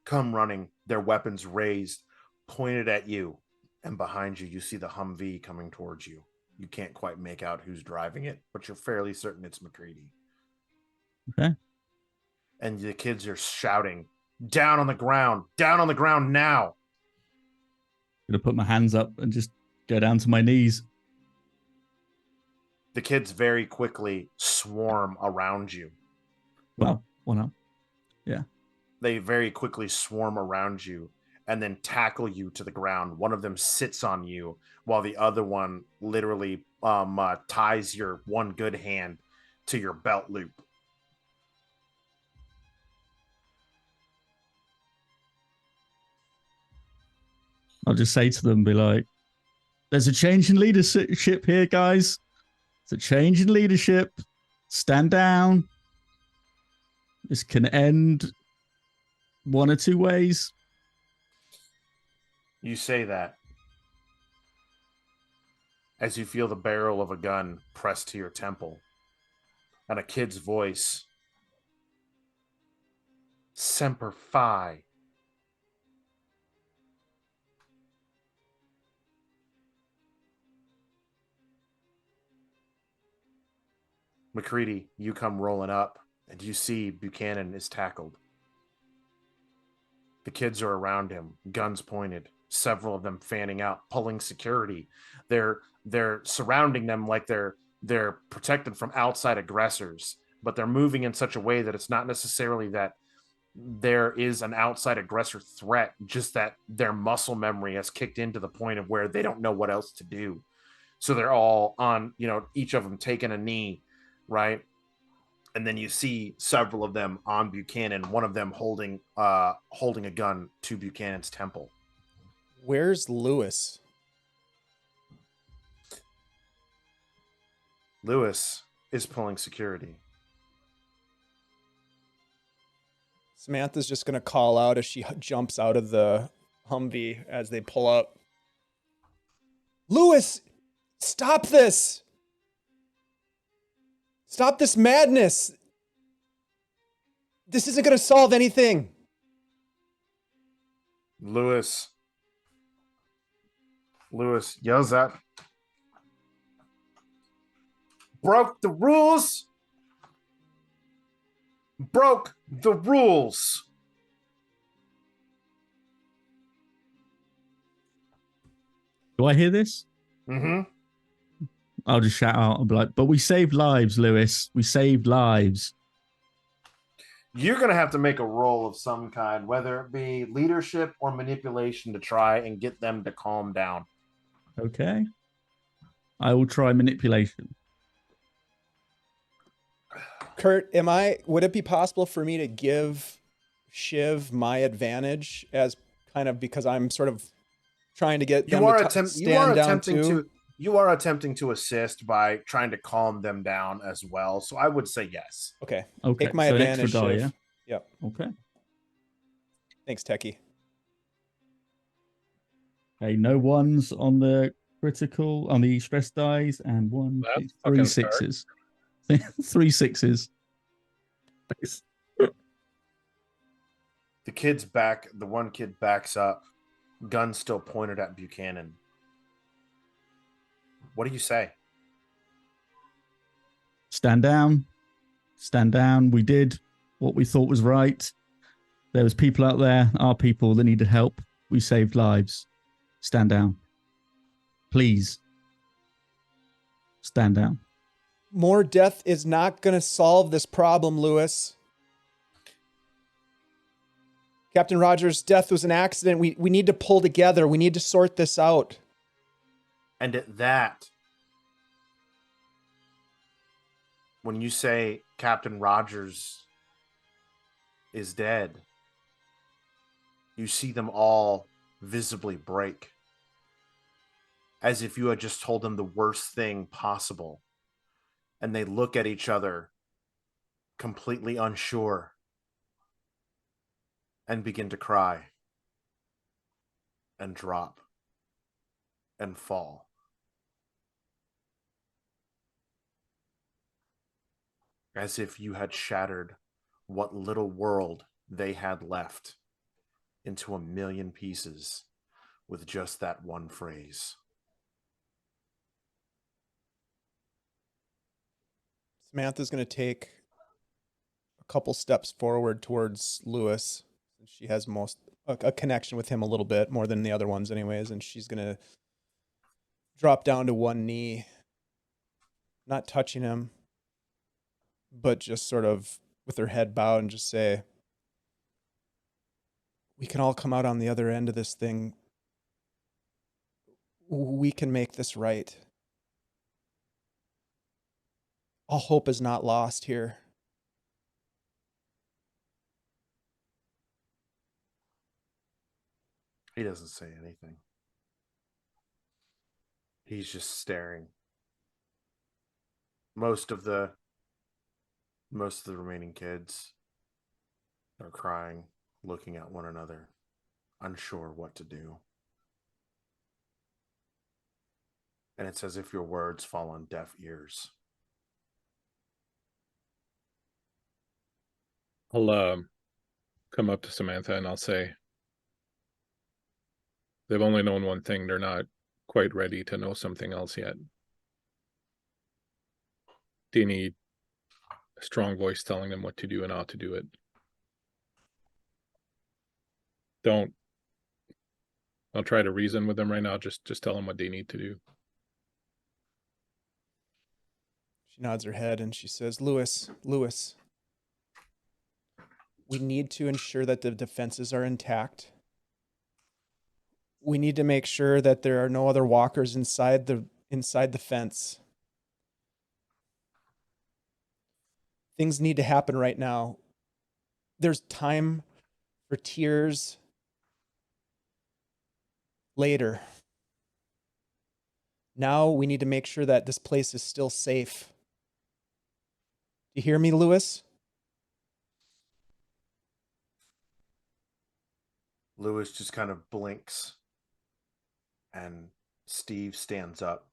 come running, their weapons raised, pointed at you, and behind you see the Humvee coming towards you. You can't quite make out who's driving it, but you're fairly certain it's McCready. Okay. And the kids are shouting, down on the ground now. I'm going to put my hands up and just go down to my knees. The kids very quickly swarm around you. Well, one up. They very quickly swarm around you and then tackle you to the ground. One of them sits on you while the other one literally ties your one good hand to your belt loop. I'll just say to them, be like, there's a change in leadership here, guys. It's a change in leadership. Stand down. This can end one or two ways. You say that as you feel the barrel of a gun pressed to your temple, and a kid's voice, Semper Fi. McCready, you come rolling up, and you see Buchanan is tackled. The kids are around him, guns pointed, several of them fanning out, pulling security. They're surrounding them like they're protected from outside aggressors, but they're moving in such a way that it's not necessarily that there is an outside aggressor threat, just that their muscle memory has kicked into the point of where they don't know what else to do. So they're all on, each of them taking a knee, right? And then you see several of them on Buchanan, one of them holding a gun to Buchanan's temple. Where's Lewis? Lewis is pulling security. Samantha's just going to call out as she jumps out of the Humvee as they pull up. Lewis, stop this! Stop this madness! This isn't going to solve anything. Lewis yells out, broke the rules. Broke the rules. Do I hear this? Mm-hmm. I'll just shout out and be like, but we saved lives, Lewis. We saved lives. You're going to have to make a roll of some kind, whether it be leadership or manipulation, to try and get them to calm down. Okay. I will try manipulation. Kurt, would it be possible for me to give Shiv my advantage as kind of, because I'm sort of trying to get them to stand down too? You are attempting to assist by trying to calm them down as well. So I would say yes. Okay. Okay. Take my so advantage, an extra die, Shiv. yeah? Yep. Okay. Thanks, Techie. Okay, no ones on the critical, on the stress dice, and That's three fucking sixes. 3 6s. Nice. The one kid backs up, gun still pointed at Buchanan. What do you say? Stand down. Stand down. We did what we thought was right. There was people out there, our people, that needed help. We saved lives. Stand down. Please. Stand down. More death is not going to solve this problem, Lewis. Captain Rogers' death was an accident. We need to pull together. We need to sort this out. And at that, when you say Captain Rogers is dead, you see them all visibly break, as if you had just told them the worst thing possible. And they look at each other, completely unsure, and begin to cry, and drop, and fall. As if you had shattered what little world they had left into a million pieces with just that one phrase. Samantha's going to take a couple steps forward towards Lewis. She has a connection with him a little bit more than the other ones anyways, and she's going to drop down to one knee, not touching him, but just sort of with her head bowed, and just say, we can all come out on the other end of this thing. We can make this right. All hope is not lost here. He doesn't say anything. He's just staring. Most of the remaining kids are crying, looking at one another, unsure what to do. And it's as if your words fall on deaf ears. I'll come up to Samantha and I'll say, they've only known one thing. They're not quite ready to know something else yet. They need a strong voice telling them what to do and how to do it. Don't try to reason with them right now. Just tell them what they need to do. She nods her head and she says, Lewis, we need to ensure that the defenses are intact. We need to make sure that there are no other walkers inside the fence. Things need to happen right now. There's time for tears later. Now we need to make sure that this place is still safe. Do you hear me, Lewis? Lewis just kind of blinks, and Steve stands up,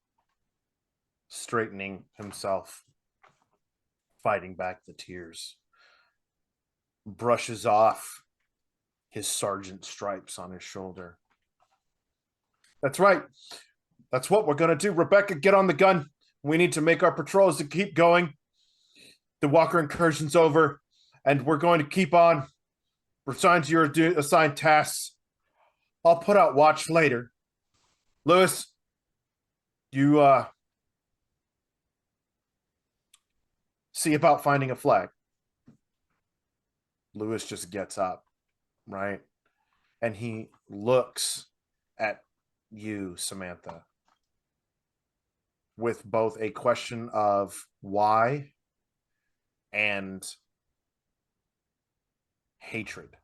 straightening himself, fighting back the tears, brushes off his sergeant stripes on his shoulder. That's right. That's what we're going to do. Rebecca, get on the gun. We need to make our patrols to keep going. The Walker incursion's over, and we're going to keep on. We're assigned to your assigned tasks. I'll put out watch later. Lewis, you see about finding a flag. Lewis just gets up, right? And he looks at you, Samantha, with both a question of why and hatred.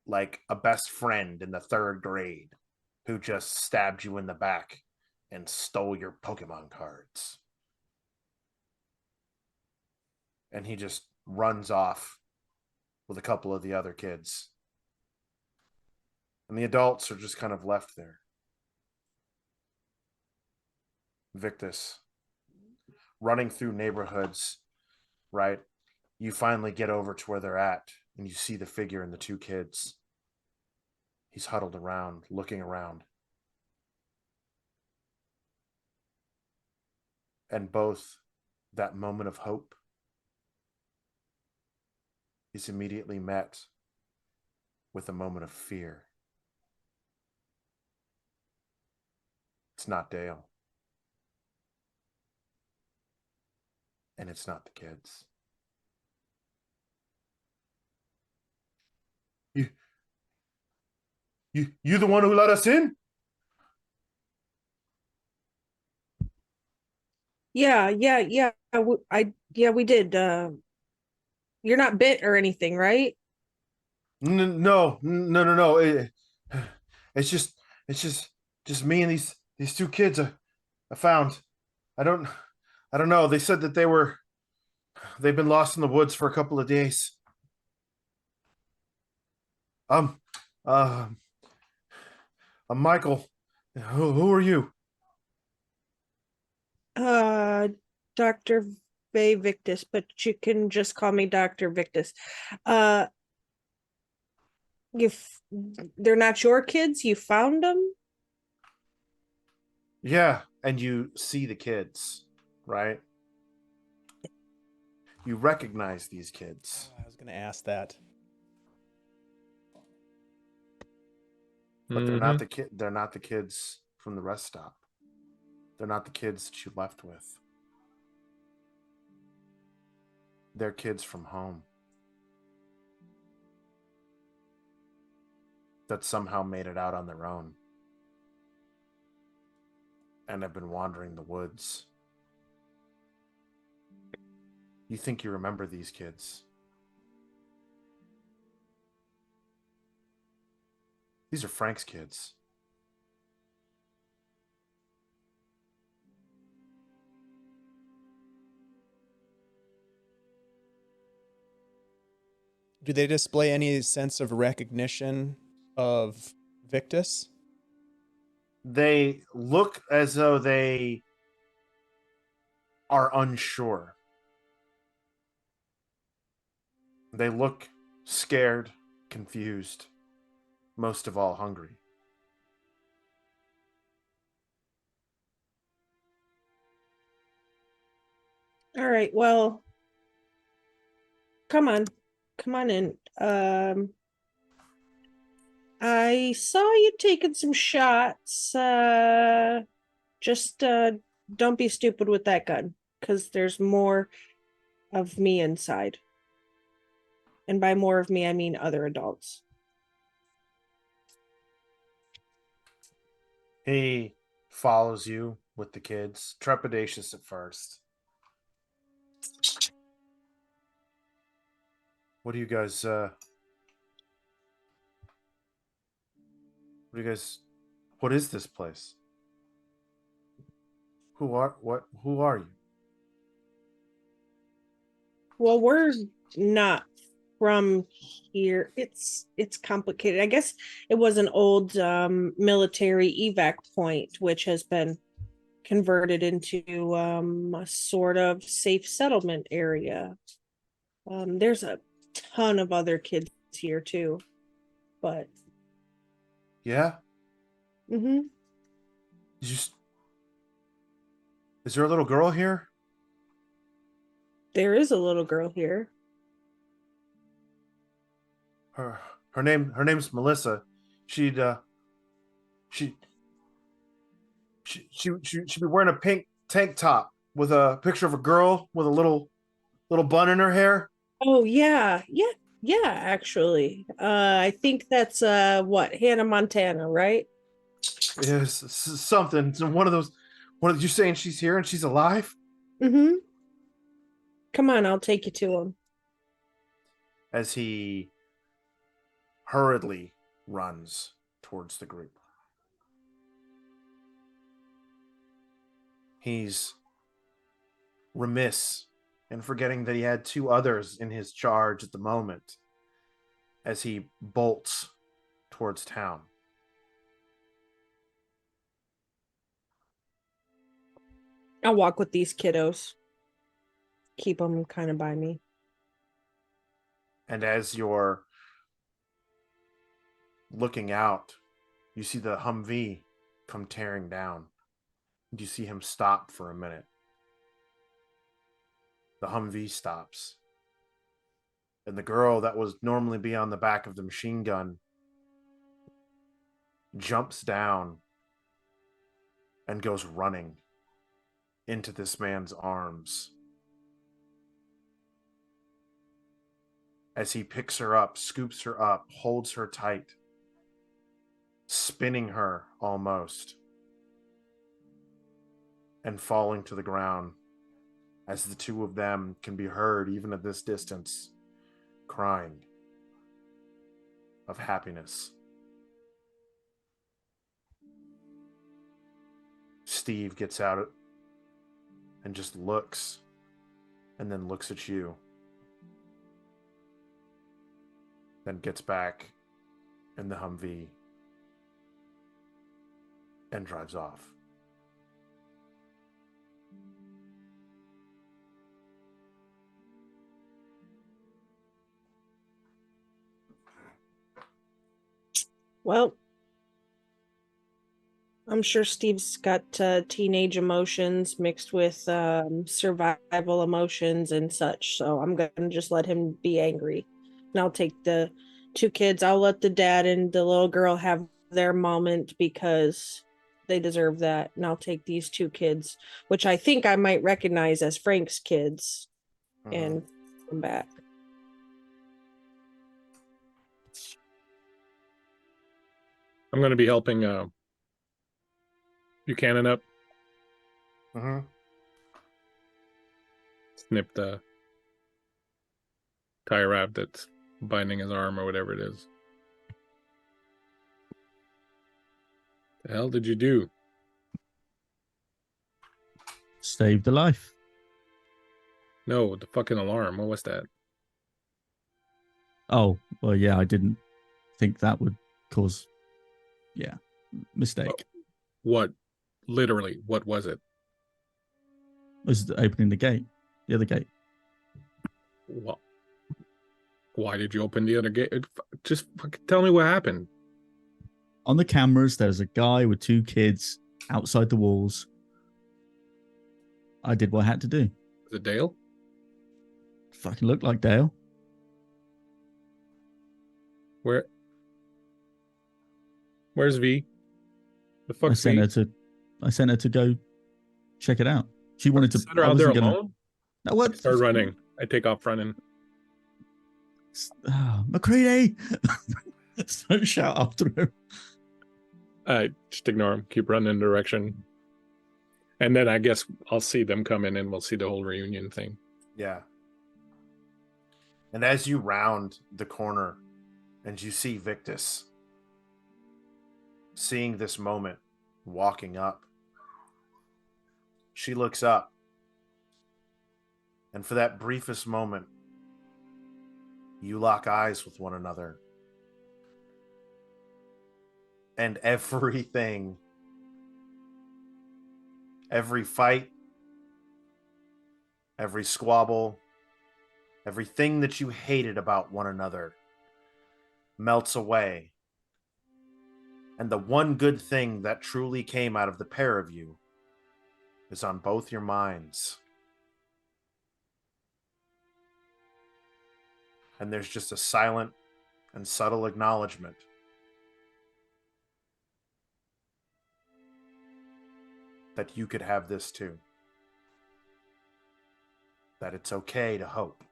Like a best friend in the 3rd grade who just stabbed you in the back and stole your Pokemon cards. And he just runs off with a couple of the other kids. And the adults are just kind of left there. Victus, running through neighborhoods, right? You finally get over to where they're at, and you see the figure and the 2 kids. He's huddled around, looking around. And both that moment of hope is immediately met with a moment of fear. It's not Dale. And it's not the kids. You the one who let us in? Yeah. We did. You're not bit or anything, right? No. It's just me and these 2 kids I found. I don't know. They said that they've been lost in the woods for a couple of days. I'm Michael. Who are you? Dr. Victus, but you can just call me Dr. Victus. If they're not your kids, you found them? Yeah, and you see the kids, right? You recognize these kids. I was going to ask that. But they're not the kids from the rest stop. They're not the kids that you left with. They're kids from home that somehow made it out on their own and have been wandering the woods. You think you remember these kids. These are Frank's kids. Do they display any sense of recognition of Victus? They look as though they are unsure. They look scared, confused, most of all hungry. All right, well, come on in. I saw you taking some shots. Just don't be stupid with that gun, because there's more of me inside. And by more of me, I mean other adults. He follows you with the kids, trepidatious at first. What do you guys what is this place? Who are you? Well, we're not from here. It's complicated. I guess it was an old military evac point, which has been converted into a sort of safe settlement area. There's a ton of other kids here too, but Yeah? mm-hmm. Is there a little girl here? There is a little girl here. Her name's Melissa. She'd she'd be wearing a pink tank top with a picture of a girl with a little bun in her hair. Oh yeah, actually. I think that's what, Hannah Montana, right? Yes, something. One of those. You saying she's here and she's alive? Mm-hmm. Come on, I'll take you to him. As he hurriedly runs towards the group. He's remiss in forgetting that he had two others in his charge at the moment as he bolts towards town. I'll walk with these kiddos. Keep them kind of by me. And as you're looking out, you see the Humvee come tearing down. You see him stop for a minute. The Humvee stops. And the girl that was normally be on the back of the machine gun jumps down and goes running into this man's arms. As he picks her up, scoops her up, holds her tight, spinning her almost, and falling to the ground as the two of them can be heard, even at this distance, crying of happiness. Steve gets out and just looks, and then looks at you. Then gets back in the Humvee and drives off. Well, I'm sure Steve's got teenage emotions mixed with survival emotions and such, so I'm gonna just let him be angry. And I'll take the two kids. I'll let the dad and the little girl have their moment because they deserve that. And I'll take these two kids, which I think I might recognize as Frank's kids, and come back. I'm going to be helping Buchanan up. Snip the tie wrap that's binding his arm or whatever it is. The hell did you do? Saved a life. No, the fucking alarm. What was that? Oh, well, yeah, I didn't think that would cause, mistake. What, literally, what was it? Was opening the gate, the other gate. Well, why did you open the other gate? Just fucking tell me what happened. On the cameras, there's a guy with 2 kids outside the walls. I did what I had to do. Was it Dale? Fucking looked like Dale. Where's V? The I fuck's sent V? I sent her to go check it out. She wanted to. Set her I out there wasn't gonna. alone? No, what? Start running. I take off running. McCready! Don't shout after him. I just ignore him. Keep running in the direction. And then I guess I'll see them come in and we'll see the whole reunion thing. Yeah. And as you round the corner and you see Victus seeing this moment, walking up, she looks up. And for that briefest moment, you lock eyes with one another. And everything, every fight, every squabble, everything that you hated about one another melts away. And the one good thing that truly came out of the pair of you is on both your minds. And there's just a silent and subtle acknowledgement that you could have this too. That it's okay to hope.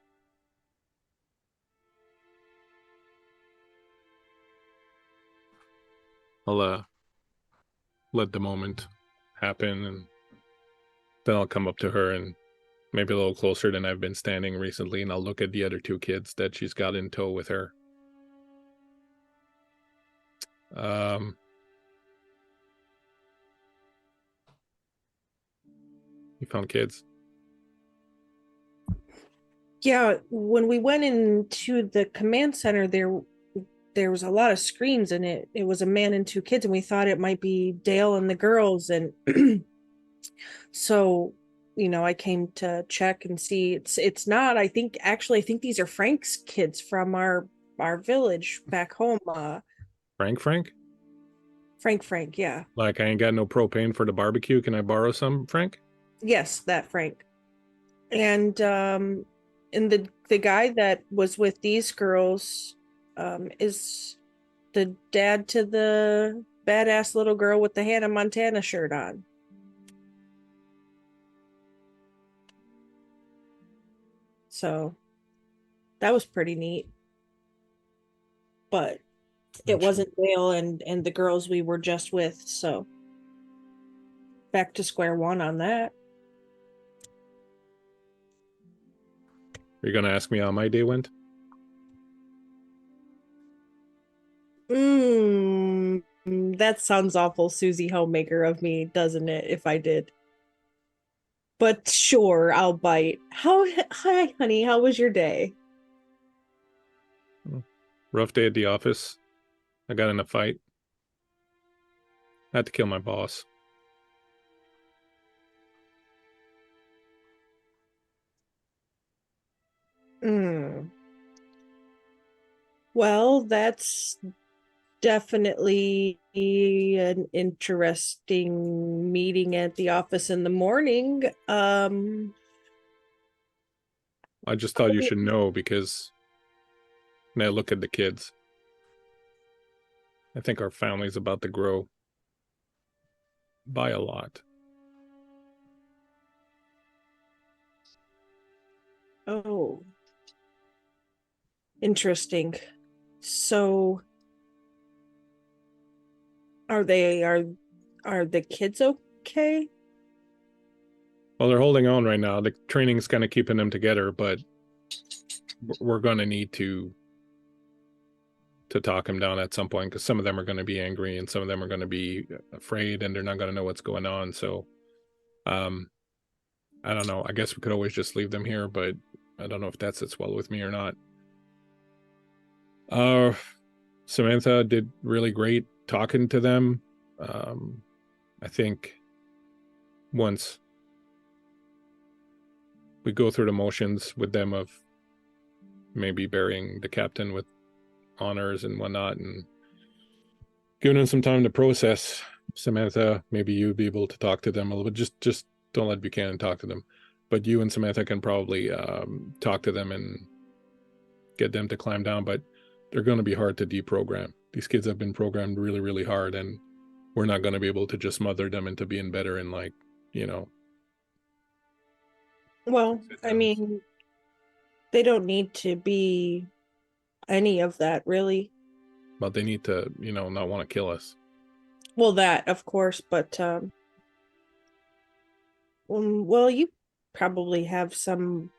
I'll let the moment happen, and then I'll come up to her and maybe a little closer than I've been standing recently, and I'll look at the other 2 kids that she's got in tow with her. You found kids? Yeah, when we went into the command center, there was a lot of screams, and it was a man and 2 kids, and we thought it might be Dale and the girls, and so I came to check and see. It's not. I think these are Frank's kids from our village back home. Frank? Frank, yeah. Like, I ain't got no propane for the barbecue. Can I borrow some, Frank? Yes, that Frank. And the guy that was with these girls is the dad to the badass little girl with the Hannah Montana shirt on. So that was pretty neat. But it wasn't Dale and the girls we were just with, so back to square one on that. Are you gonna ask me how my day went? That sounds awful Susie Homemaker of me, doesn't it, if I did? But sure, I'll bite. Hi, honey, how was your day? Rough day at the office. I got in a fight. I had to kill my boss. Well, that's definitely an interesting meeting at the office in the morning. I just thought you should know because now look at the kids. I think our family's about to grow by a lot. Oh, interesting. So are the kids okay? Well, they're holding on right now. The training's kind of keeping them together, but we're going to need to talk them down at some point because some of them are going to be angry and some of them are going to be afraid and they're not going to know what's going on. So, I don't know. I guess we could always just leave them here, but I don't know if that sits well with me or not. Samantha did really great talking to them. I think once we go through the motions with them of maybe burying the captain with honors and whatnot, and giving them some time to process, Samantha, maybe you'd be able to talk to them a little bit. Just don't let Buchanan talk to them, but you and Samantha can probably talk to them and get them to climb down. But they're going to be hard to deprogram. These kids have been programmed really, really hard, and we're not going to be able to just smother them into being better in, like, you know. Well, I mean, they don't need to be any of that, really. But they need to, you know, not want to kill us. Well, that, of course, but well, you probably have some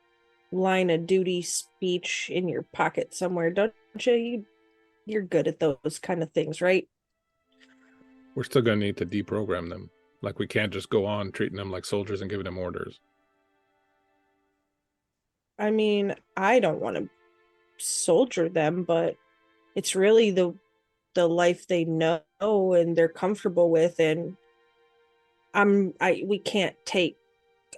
line of duty speech in your pocket somewhere, don't you? You're good at those kind of things, right? We're still going to need to deprogram them. Like, we can't just go on treating them like soldiers and giving them orders. I mean, I don't want to soldier them, but it's really the life they know and they're comfortable with, and we can't take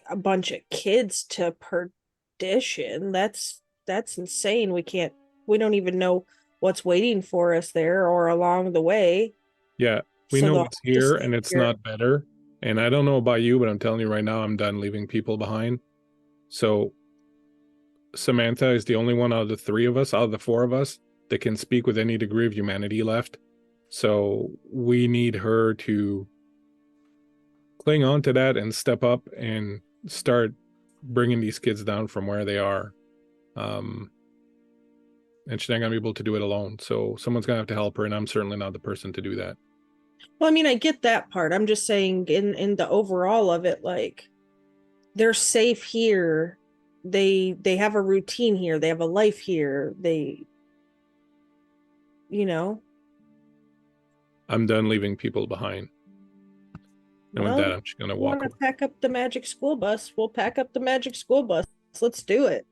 a bunch of kids to perdition. That's insane. We don't even know what's waiting for us there or along the way. Yeah, we So know they'll what's have to here, stay and it's here. not better. And I don't know about you, but I'm telling you right now, I'm done leaving people behind. So Samantha is the only one out of the three of us, out of the four of us, that can speak with any degree of humanity left. So we need her to cling on to that and step up and start bringing these kids down from where they are. And she's not going to be able to do it alone. So someone's going to have to help her, and I'm certainly not the person to do that. Well, I mean, I get that part. I'm just saying in the overall of it, like, they're safe here. They have a routine here. They have a life here. They, you know. I'm done leaving people behind. And with Well, that, I'm just going to we walk want to away. pack up the magic school bus. We'll pack up the magic school bus. Let's do it.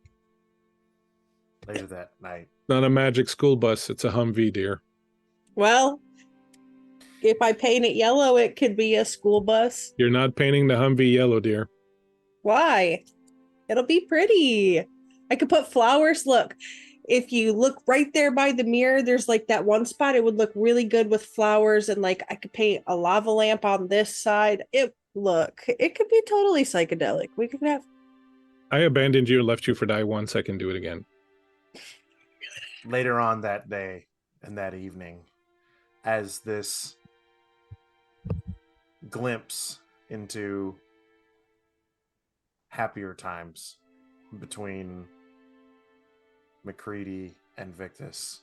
Later that night, Not a magic school bus. It's a Humvee, dear. Well, if I paint it yellow, it could be a school bus. You're not painting the Humvee yellow, dear. Why? It'll be pretty. I could put flowers. Look, if you look right there by the mirror, there's like that one spot. It would look really good with flowers, and like I could paint a lava lamp on this side. It could be totally psychedelic. We could have. I abandoned you and left you for die once. I can do it again. later on that day and that evening, as this glimpse into happier times between McCready and Victus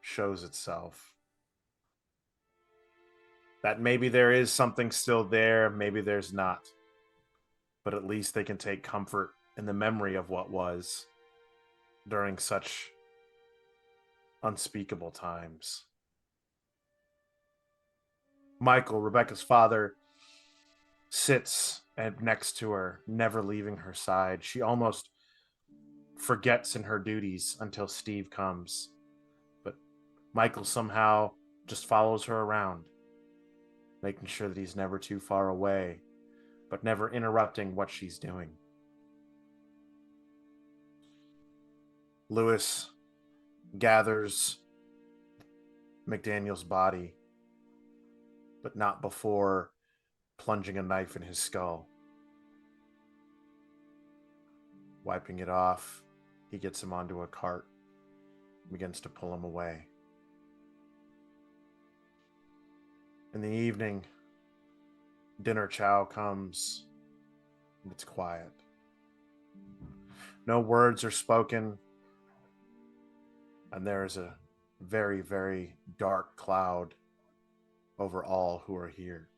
shows itself, that maybe there is something still there, maybe there's not, but at least they can take comfort in the memory of what was during such unspeakable times. Michael, Rebecca's father, sits next to her, never leaving her side. She almost forgets in her duties until Steve comes. But Michael somehow just follows her around, making sure that he's never too far away, but never interrupting what she's doing. Lewis gathers McDaniel's body, but not before plunging a knife in his skull. Wiping it off, he gets him onto a cart and begins to pull him away. In the evening, dinner chow comes, and it's quiet. No words are spoken, and there is a very, very dark cloud over all who are here.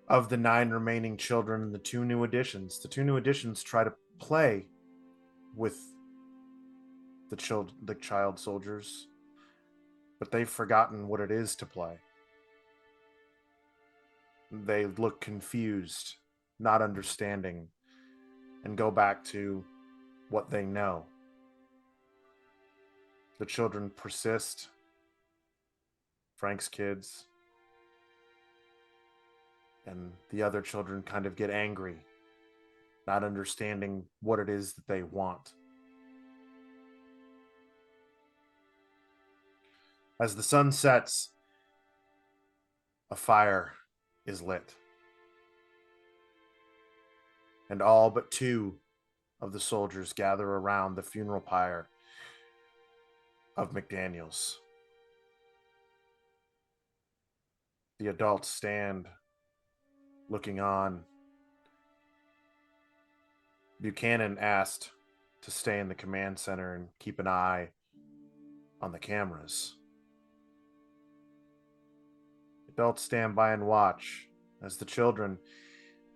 Of the 9 remaining children and the 2 new additions try to play with the child soldiers, but they've forgotten what it is to play. They look confused, not understanding, and go back to what they know. The children persist Frank's kids. And the other children kind of get angry, not understanding what it is that they want. As the sun sets, a fire is lit. And all but 2 of the soldiers gather around the funeral pyre of McDaniels. The adults stand looking on. Buchanan asked to stay in the command center and keep an eye on the cameras. Adults stand by and watch as the children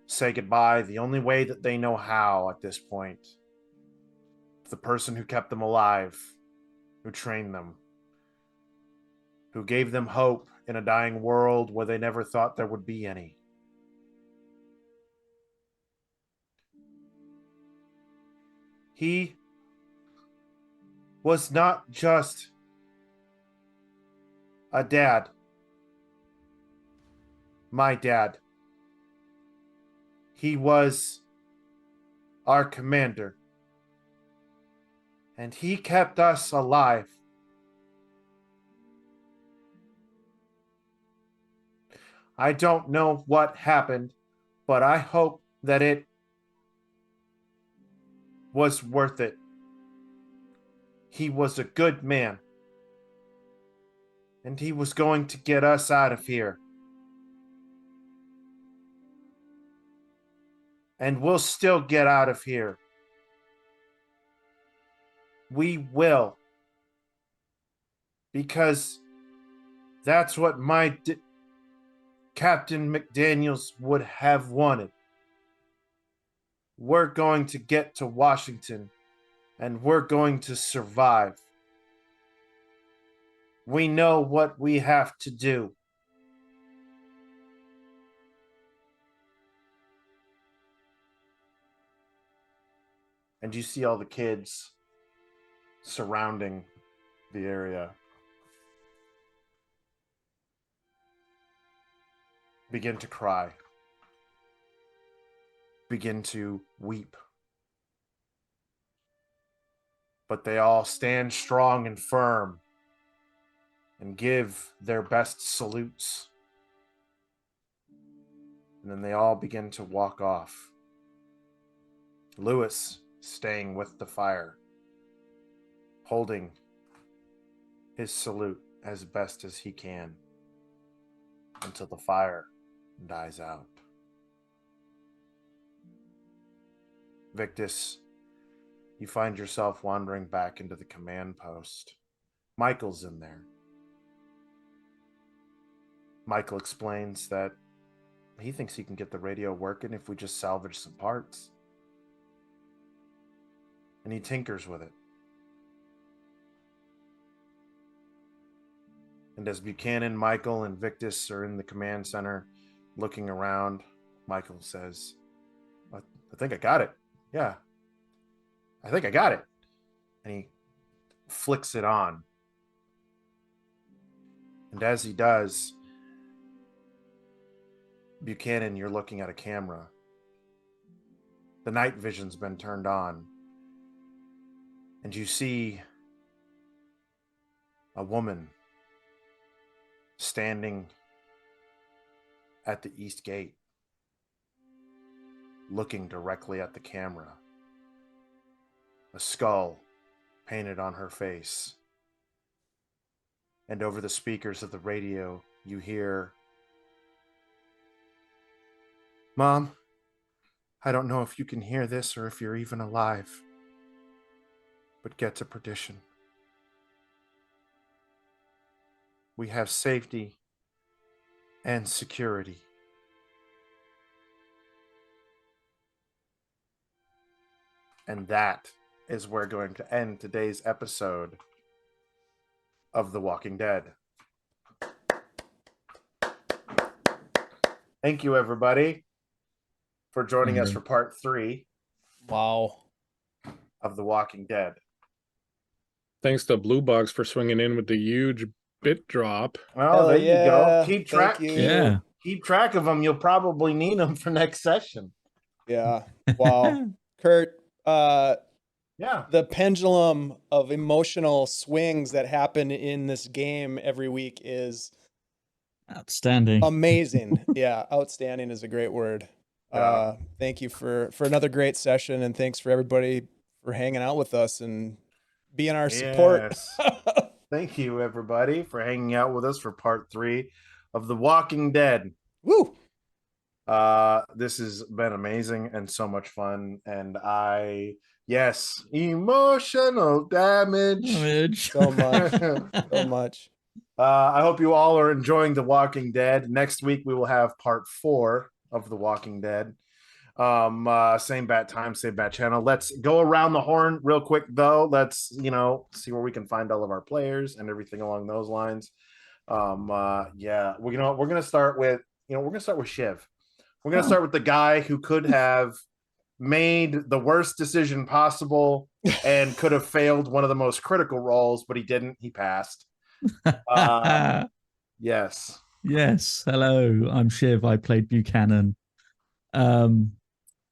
say goodbye the only way that they know how at this point. The person who kept them alive, who trained them, who gave them hope in a dying world where they never thought there would be any. He was not just a dad. My dad. He was our commander. And he kept us alive. I don't know what happened, but I hope that it was worth it. He was a good man. And he was going to get us out of here. And we'll still get out of here. We will. Because that's what my Captain McDaniels would have wanted. We're going to get to Washington, and we're going to survive. We know what we have to do. And you see all the kids surrounding the area begin to cry, begin to weep. But they all stand strong and firm and give their best salutes. And then they all begin to walk off. Lewis staying with the fire, holding his salute as best as he can until the fire dies out. Victus, you find yourself wandering back into the command post. Michael's in there. Michael explains that he thinks he can get the radio working if we just salvage some parts. And he tinkers with it. And as Buchanan, Michael, and Victus are in the command center looking around, Michael says, I think I got it. Yeah, I think I got it. And he flicks it on. And as he does, Buchanan, you're looking at a camera. The night vision's been turned on. And you see a woman standing at the east gate, looking directly at the camera. A skull painted on her face. And over the speakers of the radio, you hear, "Mom, I don't know if you can hear this or if you're even alive, but get to perdition. We have safety and security." And that is where we're going to end today's episode of The Walking Dead. Thank you, everybody, for joining us for part 3 Wow. of The Walking Dead. Thanks to Blue Box for swinging in with the huge bit drop. Oh, Hell there you yeah. go. Keep Thank track. you. Yeah. Keep track of them. You'll probably need them for next session. Yeah. Wow. Kurt, Yeah. the pendulum of emotional swings that happen in this game every week is Outstanding. amazing. Yeah, outstanding is a great word. Yeah. Thank you for another great session, and thanks for everybody for hanging out with us and being our support. Yes. Thank you, everybody, for hanging out with us for part 3 of The Walking Dead. Woo! This has been amazing and so much fun. And yes, emotional damage. So much. So much. I hope you all are enjoying The Walking Dead. Next week we will have part 4 of The Walking Dead. Same bat time, same bat channel. Let's go around the horn real quick though. Let's see where we can find all of our players and everything along those lines. Yeah, we're gonna start with Shiv. We're gonna start with the guy who could have made the worst decision possible and could have failed one of the most critical roles, but he didn't. He passed. Yes. Yes. Hello, I'm Shiv. I played Buchanan.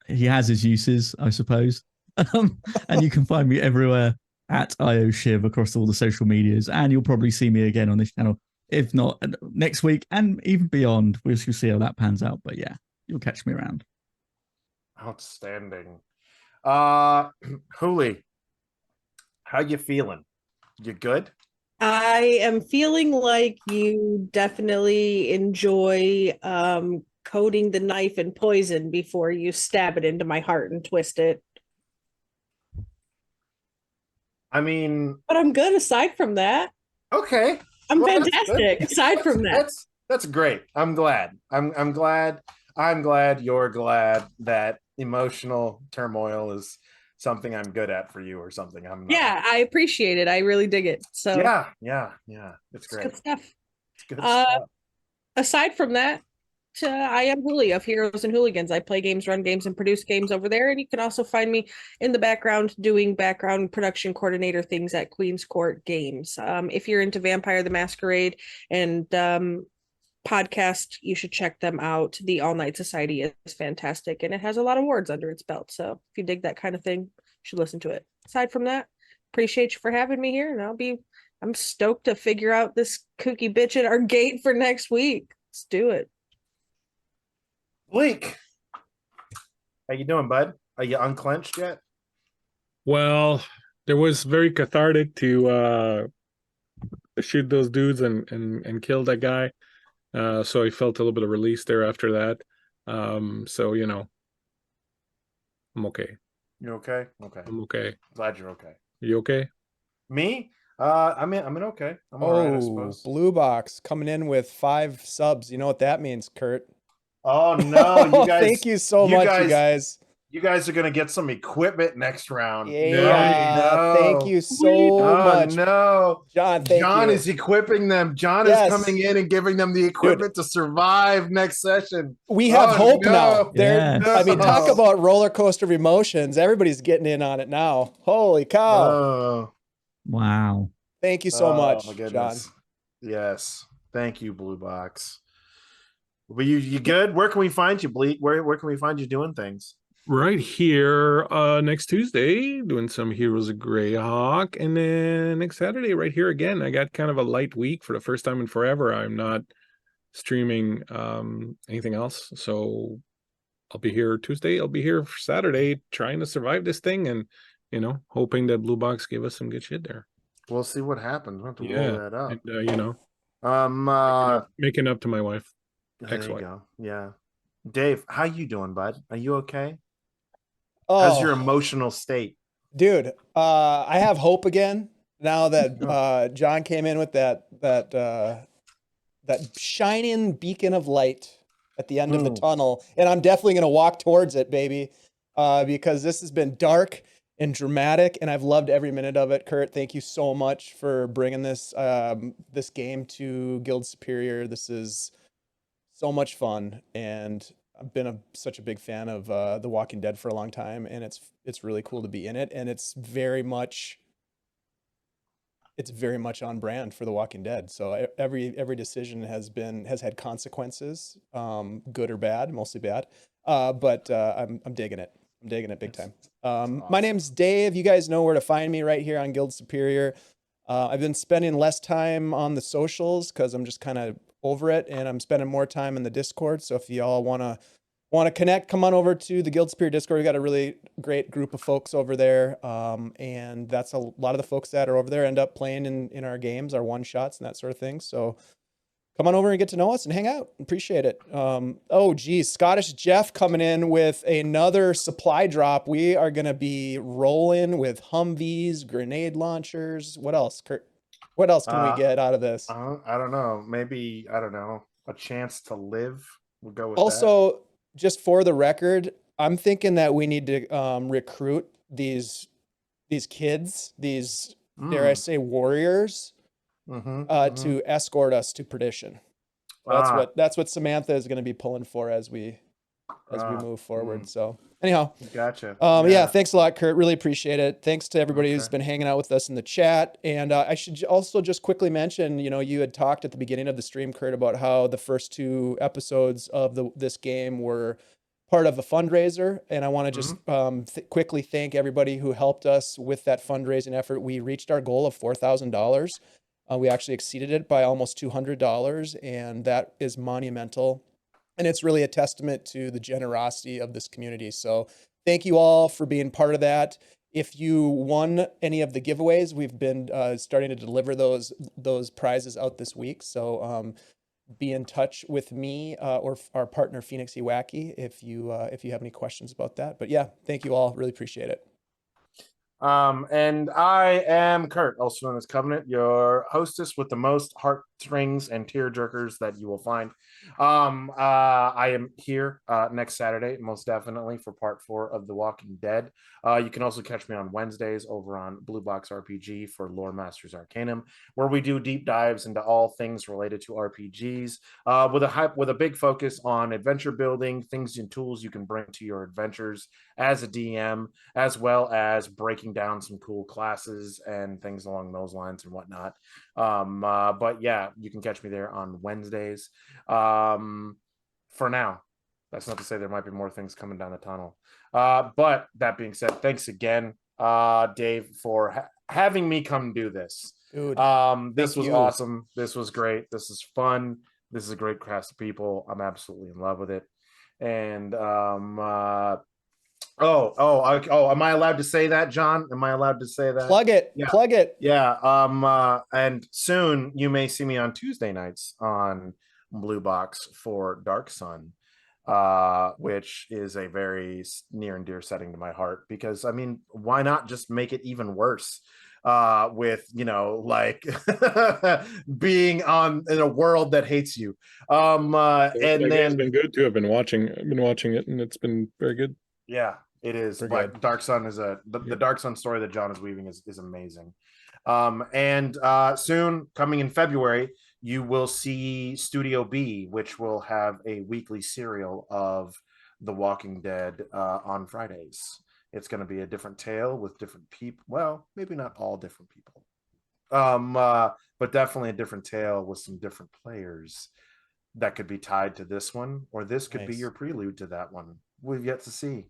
He has his uses, I suppose. And you can find me everywhere at IOShiv across all the social medias. And you'll probably see me again on this channel, if not next week and even beyond. We'll see how that pans out. But yeah, you'll catch me around. Outstanding. Huli, how you feeling? You good? I am feeling like you definitely enjoy coating the knife in poison before you stab it into my heart and twist it. I mean, But I'm good aside from that. okay. I'm Well, that's fantastic good. aside from that. That's great. I'm glad. I'm glad. I'm glad you're glad that emotional turmoil is something I'm good at for you or something I'm not. Yeah, I appreciate it. I really dig it. So Yeah. It's great. good stuff. It's good stuff. Aside from that, I am Huli of Heroes and Hooligans. I play games, run games, and produce games over there. And you can also find me in the background doing background production coordinator things at Queen's Court Games. If you're into Vampire the Masquerade and podcast, you should check them out. The All Night Society is fantastic, and it has a lot of awards under its belt. So if you dig that kind of thing, you should listen to it. Aside from that, appreciate you for having me here, and I'm stoked to figure out this kooky bitch at our gate for next week. Let's do it. Bleak, how you doing, bud? Are you unclenched yet? Well, it was very cathartic to shoot those dudes and kill that guy. So I felt a little bit of release there after that. So I'm okay. You okay? Okay. I'm okay. Glad you're okay. You okay? Me? I'm okay. I'm all right, I suppose. Blue Box coming in with 5 subs. You know what that means, Kurt? Oh no, you guys! Thank you so much, you guys. You guys are gonna get some equipment next round. Yeah, no. thank you so much. No, John, John you. is equipping them. John is coming in and giving them the equipment to survive next session. We have hope now. Yes. I mean, talk about roller coaster of emotions. Everybody's getting in on it now. Holy cow. Oh. Wow. Thank you so much, my John. goodness. Yes. Thank you, Blue Box. Well, you good? Where can we find you, Bleak? Where can we find you doing things? Right here next Tuesday, doing some Heroes of Greyhawk, and then next Saturday right here again. I got kind of a light week for the first time in forever. I'm not streaming anything else, so I'll be here Tuesday. I'll be here for Saturday trying to survive this thing, and hoping that Blue Box gave us some good shit there. We'll see what happens. We'll have to roll that up. And, making up to my wife. There you go. Yeah. Dave, how you doing, bud? Are you okay? Oh, how's your emotional state? Dude, I have hope again now that John came in with that shining beacon of light at the end of the tunnel, and I'm definitely going to walk towards it, baby, because this has been dark and dramatic, and I've loved every minute of it. Kurt, thank you so much for bringing this this game to Guild Superior. This is so much fun, and I've been such a big fan of The Walking Dead for a long time, and it's really cool to be in it, and it's very much it's very much on brand for The Walking Dead. So every decision has had consequences, good or bad, mostly bad. But I'm digging it. I'm digging it big time. My name's Dave. You guys know where to find me, right here on Guild Superior. I've been spending less time on the socials because I'm just kind of over it, and I'm spending more time in the Discord. So if y'all want to connect, come on over to the Guild Superior Discord. We got a really great group of folks over there, and that's a lot of the folks that are over there end up playing in our games, our one shots and that sort of thing. So come on over and get to know us and hang out. Appreciate it. Oh, geez. Scottish Jeff coming in with another supply drop. We are going to be rolling with Humvees, grenade launchers. What else, Kurt? What else can we get out of this? I don't know. Maybe, I don't know, a chance to live. We'll go with that. Also, just for the record, I'm thinking that we need to recruit these kids, these, dare I say, warriors, to escort us to perdition. That's what Samantha is going to be pulling for as we move forward. So anyhow, gotcha. Yeah, thanks a lot, Kurt. Really appreciate it. Thanks to everybody who's been hanging out with us in the chat. And I should also just quickly mention, you had talked at the beginning of the stream, Kurt, about how the first 2 episodes of this game were part of a fundraiser. And I want to just quickly thank everybody who helped us with that fundraising effort. We reached our goal of $4,000. We actually exceeded it by almost $200, and that is monumental. And it's really a testament to the generosity of this community. So thank you all for being part of that. If you won any of the giveaways, we've been starting to deliver those prizes out this week. So be in touch with me or our partner Phoenix Wacky if you have any questions about that. But yeah, thank you all. Really appreciate it. And I am Kurt, also known as KuVenet, your hostess with the most heartstrings and tear jerkers that you will find. I am here next Saturday, most definitely, for part 4 of The Walking Dead. You can also catch me on Wednesdays over on Blue Box RPG for Lore Masters Arcanum, where we do deep dives into all things related to RPGs, with a big focus on adventure building, things and tools you can bring to your adventures as a DM, as well as breaking down some cool classes and things along those lines and whatnot. But yeah, you can catch me there on Wednesdays. For now, that's not to say there might be more things coming down the tunnel. But that being said, thanks again, Dave, for having me come do this. Dude, this was awesome. This was great. This is fun. This is a great cast of people. I'm absolutely in love with it. And am I allowed to say that, John? Am I allowed to say that? Plug it. Yeah. Plug it. Yeah. And soon you may see me on Tuesday nights on Blue Box for Dark Sun, which is a very near and dear setting to my heart, because I mean, why not just make it even worse? With being in a world that hates you. And then it's been good too. I've been watching it, and it's been very good. Yeah, it is. But Dark Sun is the Dark Sun story that John is weaving is amazing. And soon, coming in February, you will see Studio B, which will have a weekly serial of The Walking Dead on Fridays. It's going to be a different tale with different people. Well, maybe not all different people, but definitely a different tale with some different players that could be tied to this one, or this could be your prelude to that one. We've yet to see.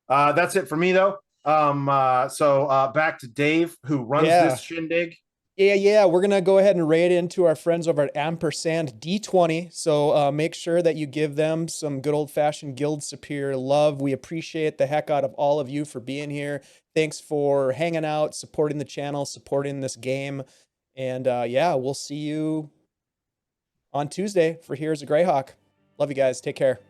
That's it for me, though. So back to Dave, who runs this shindig. Yeah. We're going to go ahead and raid into our friends over at Ampersand D20. So make sure that you give them some good old-fashioned Guild Superior love. We appreciate the heck out of all of you for being here. Thanks for hanging out, supporting the channel, supporting this game. And we'll see you on Tuesday for Here's a Greyhawk. Love you guys. Take care.